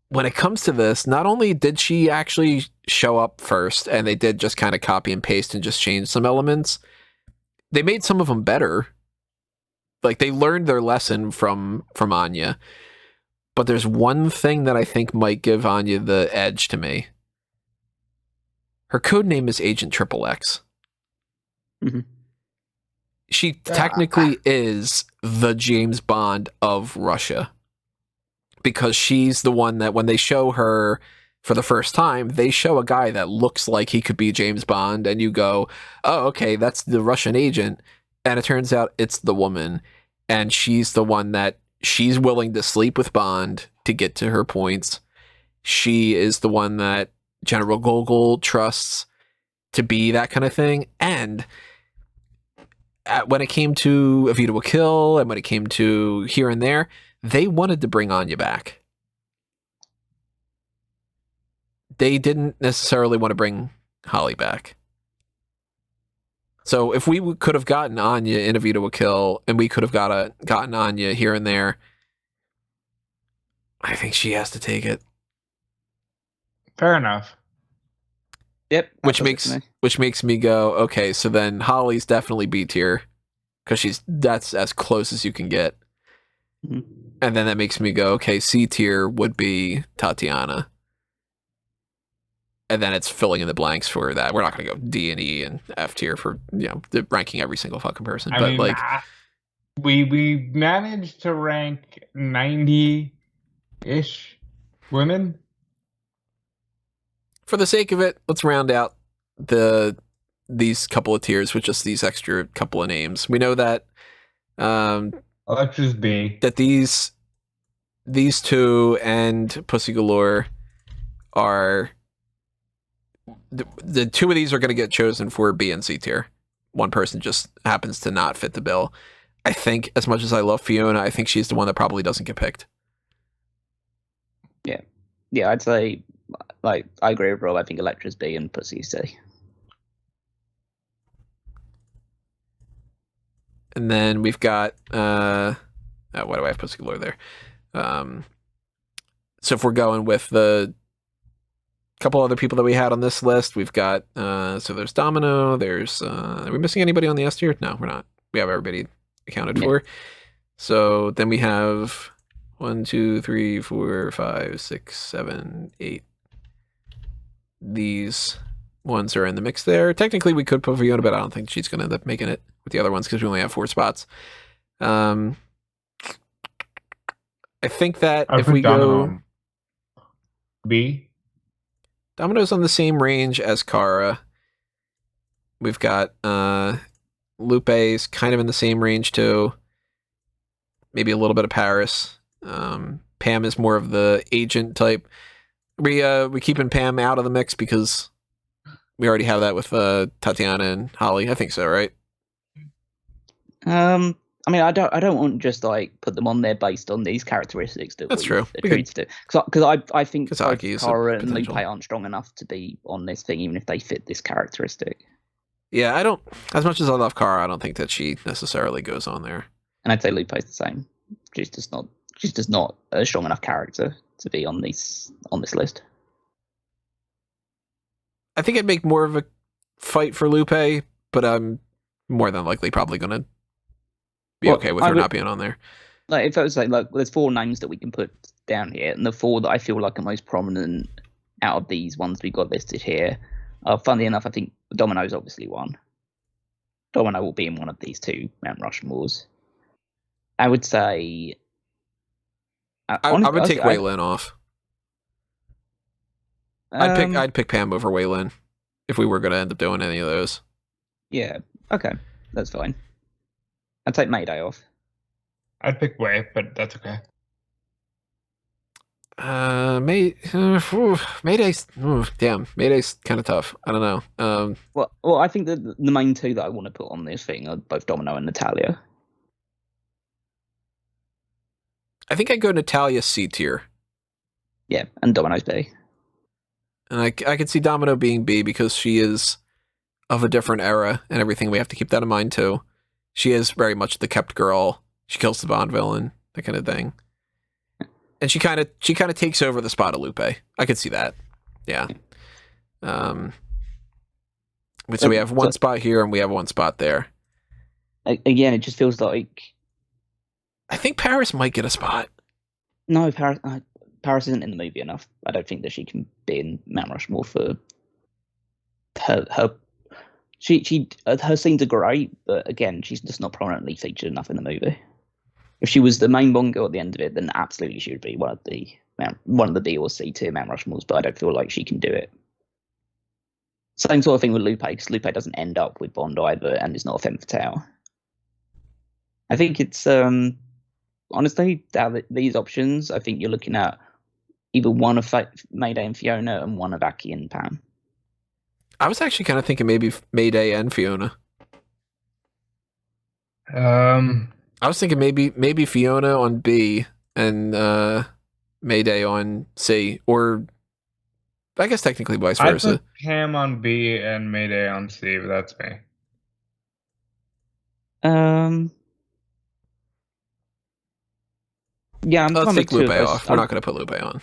when it comes to this, not only did she actually show up first and they did just kind of copy and paste and just change some elements, they made some of them better. Like they learned their lesson from Anya. But there's one thing that I think might give Anya the edge to me. Her code name is Agent XXX. Mm-hmm. She technically is the James Bond of Russia. Because she's the one that when they show her for the first time, they show a guy that looks like he could be James Bond, and you go, oh, okay, that's the Russian agent. And it turns out it's the woman, and she's the one that she's willing to sleep with Bond to get to her points. She is the one that General Gogol trusts to be that kind of thing. And when it came to A View to a Kill, and when it came to Here and There, they wanted to bring Anya back. They didn't necessarily want to bring Halle back. So if we could have gotten Anya in A View to a Kill, and we could have gotten Anya Here and There, I think she has to take it. Fair enough. Yep. Which makes me go, okay, so then Holly's definitely B tier, because that's as close as you can get. Mm-hmm. And then that makes me go, okay, C tier would be Tatiana. And then it's filling in the blanks for that. We're not going to go D and E and F tier for, ranking every single fucking person. I mean, we managed to rank 90-ish women. For the sake of it, let's round out these couple of tiers with just these extra couple of names. We know that Electra's B. That these two and Pussy Galore are the two of these are going to get chosen for B and C tier. One person just happens to not fit the bill. I think, as much as I love Fiona, I think she's the one that probably doesn't get picked. Yeah, I'd say, like, I agree with Rob. I think Electra's B and Pussy's C. And then we've got why do I have Pussy Galore there? So if we're going with the couple other people that we had on this list, we've got so there's Domino, there's are we missing anybody on the S tier? No, we're not. We have everybody accounted for. So then we have 1, 2, 3, 4, 5, 6, 7, 8. These ones are in the mix there. Technically, we could put Fiona, but I don't think she's going to end up making it with the other ones because we only have 4 spots. I think that if we go B, Domino's on the same range as Kara. We've got Lupe's kind of in the same range too. Maybe a little bit of Paris. Pam is more of the agent type. We keeping Pam out of the mix because we already have that with Tatiana and Holly. I think so, right? I mean, I don't want to just like put them on there based on these characteristics that that's true. Agreed to. Because I think both Kara and Lupe potential. aren't strong enough to be on this thing, even if they fit this characteristic. Yeah, I don't. As much as I love Kara, I don't think that she necessarily goes on there. And I'd say Lupe's the same. She's just not a strong enough character to be on this list. I think I'd make more of a fight for Lupe, but I'm more than likely probably going to be okay with her not being on there. Like, if I was like, there's 4 names that we can put down here, and the 4 that I feel like are most prominent out of these ones we got listed here. Funnily enough, I think Domino's obviously one. Domino will be in one of these 2 Mount Rushmores. I would say. I would take Waylon off. I'd pick Pam over Waylon if we were going to end up doing any of those. Yeah. Okay, that's fine. I'd take Mayday off. I'd pick Way, but that's okay. Mayday's Mayday's kind of tough. I don't know. Well, I think that the main two that I want to put on this thing are both Domino and Natalia. I think I'd go Natalia C tier. Yeah, and Domino's B. And I could see Domino being B because she is of a different era and everything. We have to keep that in mind too. She is very much the kept girl. She kills the Bond villain, that kind of thing. And she kind of takes over the spot of Lupe. I could see that. Yeah. So we have one spot here and we have one spot there. Again, it just feels like I think Paris might get a spot. No, Paris isn't in the movie enough. I don't think that she can be in Mount Rushmore for her. Her scenes are great, but again, she's just not prominently featured enough in the movie. If she was the main Bond girl at the end of it, then absolutely she would be one of the B or C tier Mount Rushmores. But I don't feel like she can do it. Same sort of thing with Lupe, because Lupe doesn't end up with Bond either, and is not a femme fatale. I think it's honestly, out of these options, I think you're looking at either one of Mayday and Fiona and one of Aki and Pam. I was actually kind of thinking maybe Mayday and Fiona. I was thinking maybe Fiona on B and Mayday on C, or I guess technically vice versa. I put Pam on B and Mayday on C, but that's me. Yeah, I'm Let's fine take with Lupe two of off. We're not going to put Lupe on.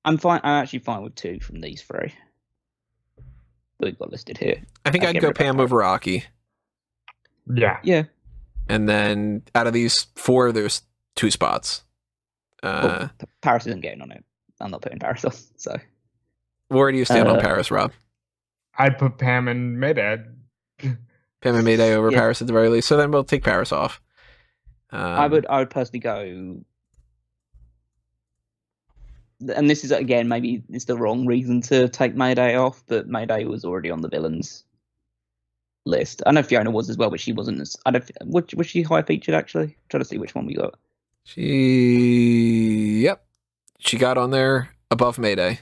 I'm fine. I'm actually fine with two from these three that we've got listed here. I think I'd go Pam over Aki. Yeah. Yeah. And then out of these four, there's two spots. Paris isn't getting on it. I'm not putting Paris on. So where do you stand on Paris, Rob? I'd put Pam and Mayday. Pam and Mayday over Paris at the very least. So then we'll take Paris off. I would personally go, and this is again maybe it's the wrong reason to take Mayday off, but Mayday was already on the villains list. I know Fiona was as well, but she wasn't as. Was she high featured actually? I'm trying to see which one we got. She got on there above Mayday.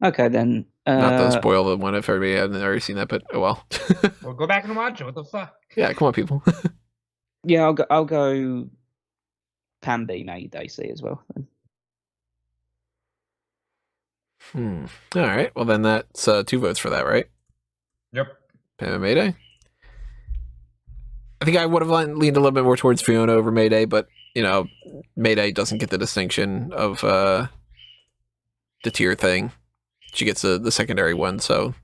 Okay, then. Not to spoil the one if everybody hasn't already seen that, but oh well. Well, go back and watch it. What the fuck? Yeah, come on, people. Yeah, I'll go Pam B, Mayday C as well. All right. Well, then that's 2 votes for that, right? Yep. Pam and Mayday. I think I would have leaned a little bit more towards Fiona over Mayday, but Mayday doesn't get the distinction of the tier thing. She gets the secondary one, so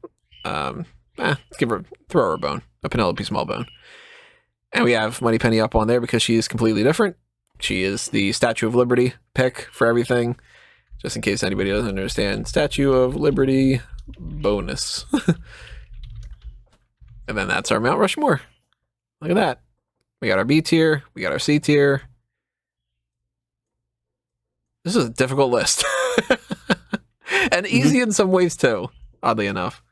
throw her a bone, a Penelope Small bone. And we have Moneypenny up on there because she is completely different. She is the Statue of Liberty pick for everything. Just in case anybody doesn't understand, Statue of Liberty bonus. And then that's our Mount Rushmore. Look at that. We got our B tier. We got our C tier. This is a difficult list. And easy in some ways too, oddly enough.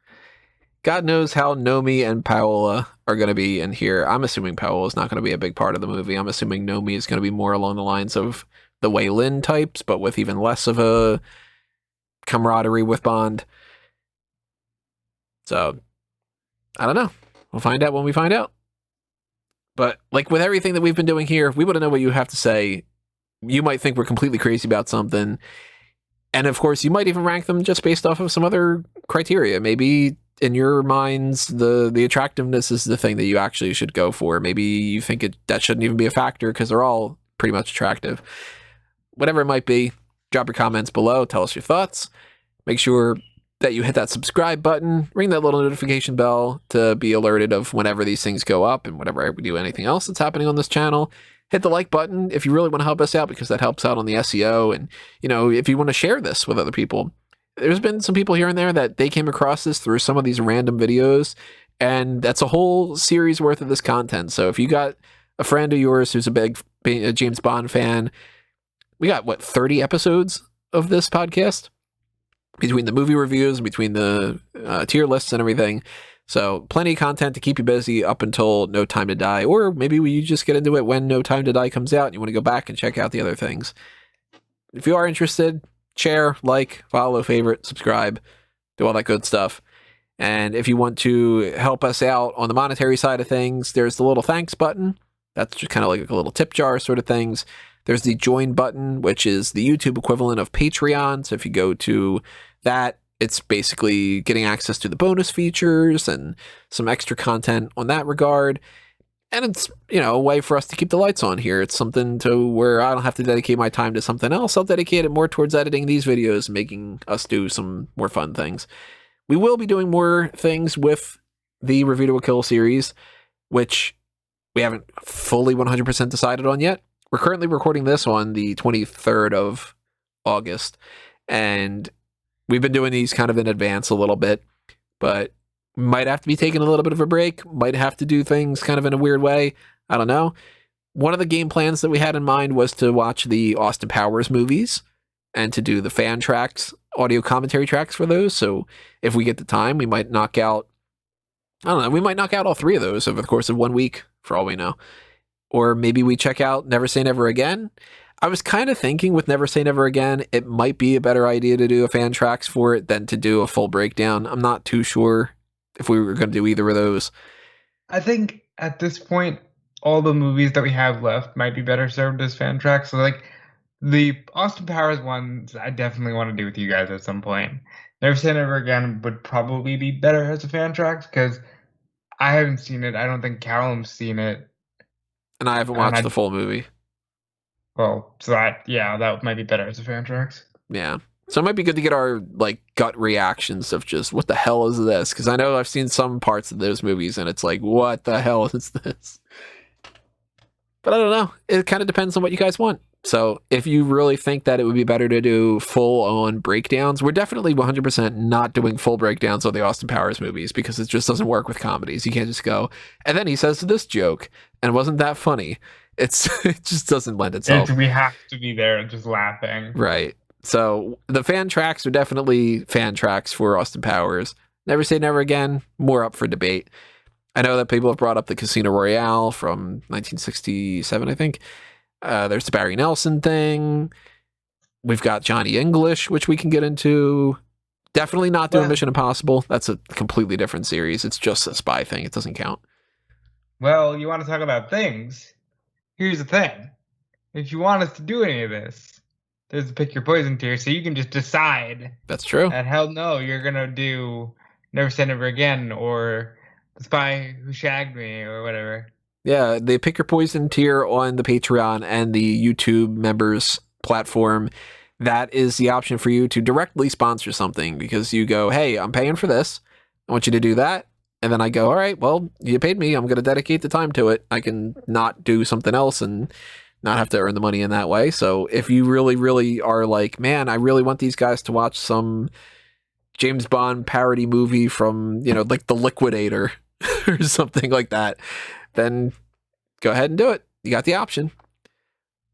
God knows how Nomi and Paola are going to be in here. I'm assuming Paola is not going to be a big part of the movie. I'm assuming Nomi is going to be more along the lines of the Wei Lin types, but with even less of a camaraderie with Bond. So, I don't know. We'll find out when we find out. But like with everything that we've been doing here, we want to know what you have to say. You might think we're completely crazy about something. And of course, you might even rank them just based off of some other criteria. Maybe in your minds, the attractiveness is the thing that you actually should go for. Maybe you think that shouldn't even be a factor because they're all pretty much attractive. Whatever it might be, drop your comments below. Tell us your thoughts. Make sure that you hit that subscribe button. Ring that little notification bell to be alerted of whenever these things go up and whenever we do anything else that's happening on this channel. Hit the like button if you really want to help us out because that helps out on the SEO. And, if you want to share this with other people. There's been some people here and there that they came across this through some of these random videos, and that's a whole series worth of this content. So if you got a friend of yours who's a big James Bond fan, we got, 30 episodes of this podcast? between the movie reviews, between the tier lists and everything. So plenty of content to keep you busy up until No Time to Die, or maybe you just get into it when No Time to Die comes out and you want to go back and check out the other things. If you are interested, share, like, follow, favorite, subscribe, do all that good stuff. And if you want to help us out on the monetary side of things, there's the little thanks button. That's just kind of like a little tip jar sort of things. There's the join button, which is the YouTube equivalent of Patreon. So if you go to that, it's basically getting access to the bonus features and some extra content on that regard. And it's, a way for us to keep the lights on here. It's something to where I don't have to dedicate my time to something else. I'll dedicate it more towards editing these videos and making us do some more fun things. We will be doing more things with the Review to a Kill series, which we haven't fully 100% decided on yet. We're currently recording this on the 23rd of August, and we've been doing these kind of in advance a little bit, but might have to be taking a little bit of a break, might have to do things kind of in a weird way. I don't know. One of the game plans that we had in mind was to watch the Austin Powers movies and to do the fan tracks, audio commentary tracks for those. So if we get the time, we might knock out, we might knock out all three of those over the course of 1 week, for all we know. Or maybe we check out Never Say Never Again. I was kind of thinking with Never Say Never Again, it might be a better idea to do a fan tracks for it than to do a full breakdown. I'm not too sure if we were going to do either of those. I think at this point, all the movies that we have left might be better served as fan tracks. So like the Austin Powers ones, I definitely want to do with you guys at some point. Never Say Never Again would probably be better as a fan tracks because I haven't seen it. I don't think Callum's seen it. And I haven't watched the full movie. Well, so that might be better as a fan tracks. Yeah. So it might be good to get our gut reactions of just what the hell is this? Because I know I've seen some parts of those movies and it's like, what the hell is this? But I don't know. It kind of depends on what you guys want. So if you really think that it would be better to do full-on breakdowns, we're definitely 100% not doing full breakdowns of the Austin Powers movies because it just doesn't work with comedies. You can't just go, and then he says this joke, and wasn't that funny? It just doesn't lend itself. We have to be there just laughing. Right. So the fan tracks are definitely fan tracks for Austin Powers. Never Say Never Again, more up for debate. I know that people have brought up the Casino Royale from 1967, I think. There's the Barry Nelson thing. We've got Johnny English, which we can get into. Definitely not doing Mission Impossible. That's a completely different series. It's just a spy thing. It doesn't count. Well, you want to talk about things? Here's the thing. If you want us to do any of this, there's a pick your poison tier, so you can just decide. That's true. And hell no, you're going to do Never Say Never Again or The Spy Who Shagged Me or whatever. Yeah, the Pick Your Poison tier on the Patreon and the YouTube members platform, that is the option for you to directly sponsor something because you go, hey, I'm paying for this. I want you to do that. And then I go, all right, well, you paid me. I'm going to dedicate the time to it. I can not do something else and not have to earn the money in that way. So if you really, really are like, man, I really want these guys to watch some James Bond parody movie from, like The Liquidator or something like that, then go ahead and do it. You got the option.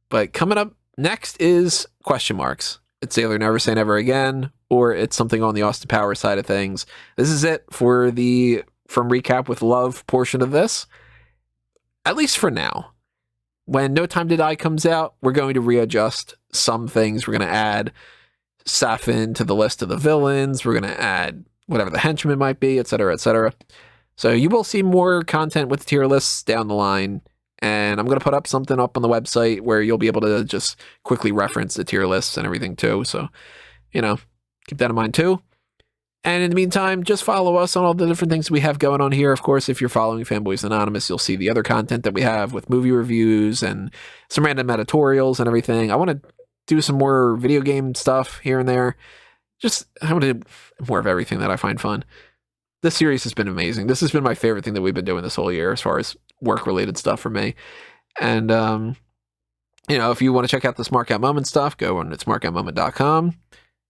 But coming up next is question marks. It's either Never Say Never Again or it's something on the Austin Powers side of things. This is it for the From Recap with Love portion of this, at least for now. When No Time to Die comes out, we're going to readjust some things. We're going to add Safin to the list of the villains. We're going to add whatever the henchman might be, etc., etc. So you will see more content with the tier lists down the line, and I'm going to put up something up on the website where you'll be able to just quickly reference the tier lists and everything too. So, keep that in mind too. And in the meantime, just follow us on all the different things we have going on here. Of course, if you're following Fanboys Anonymous, you'll see the other content that we have with movie reviews and some random editorials and everything. I want to do some more video game stuff here and there. I want to do more of everything that I find fun. This series has been amazing. This has been my favorite thing that we've been doing this whole year as far as work-related stuff for me. And, if you want to check out the Smart Out Moment stuff, go on to smartoutmoment.com.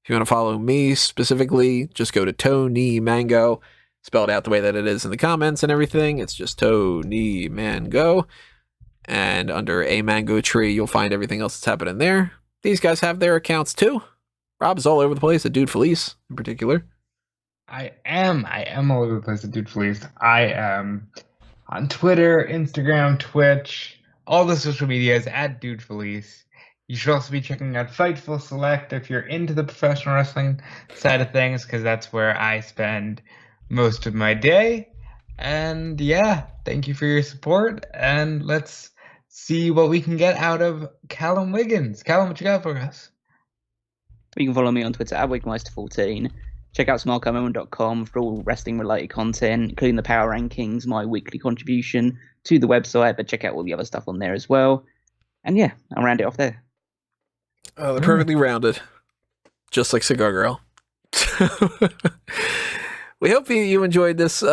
If you want to follow me specifically, just go to Tony Mango, spelled out the way that it is in the comments and everything. It's just Tony Mango. And under A Mango Tree, you'll find everything else that's happening there. These guys have their accounts too. Rob's all over the place at Dude Felice in particular. I am all over the place at Dude Felice. I am on Twitter, Instagram, Twitch, all the social medias at Dude Felice. You should also be checking out Fightful Select if you're into the professional wrestling side of things, because that's where I spend most of my day. And yeah, thank you for your support, and let's see what we can get out of Callum Wiggins. Callum, what you got for us? You can follow me on Twitter at Wigmeister14. Check out smartcommon.com for all wrestling-related content, including the power rankings, my weekly contribution to the website, but check out all the other stuff on there as well. And yeah, I'll round it off there. Oh, they're perfectly rounded, just like Cigar Girl. We hope you enjoyed this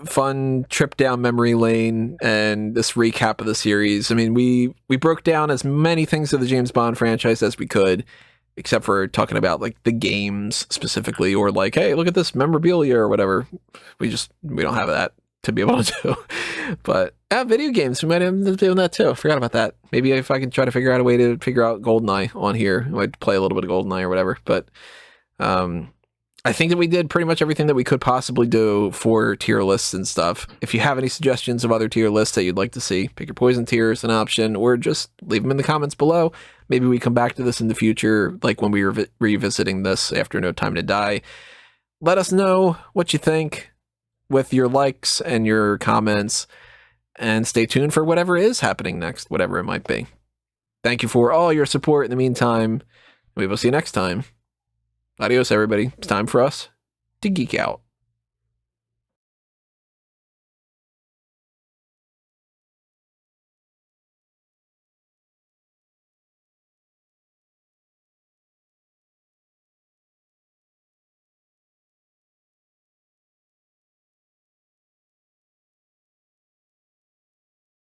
fun trip down memory lane and this recap of the series. I mean, we broke down as many things of the James Bond franchise as we could, except for talking about like the games specifically, or like, hey, look at this memorabilia or whatever. We don't have that to be able to do. But video games, we might end up doing that too. Forgot about that. Maybe if I can try to figure out a way to figure out Goldeneye on here, I might play a little bit of Goldeneye or whatever. But I think that we did pretty much everything that we could possibly do for tier lists and stuff. If you have any suggestions of other tier lists that you'd like to see, pick your poison tier as an option, or just leave them in the comments below. Maybe we come back to this in the future, like when we were revisiting this after No Time to Die. Let us know what you think with your likes and your comments, and stay tuned for whatever is happening next, whatever it might be. Thank you for all your support in the meantime. We will see you next time. Adios, everybody. It's time for us to geek out.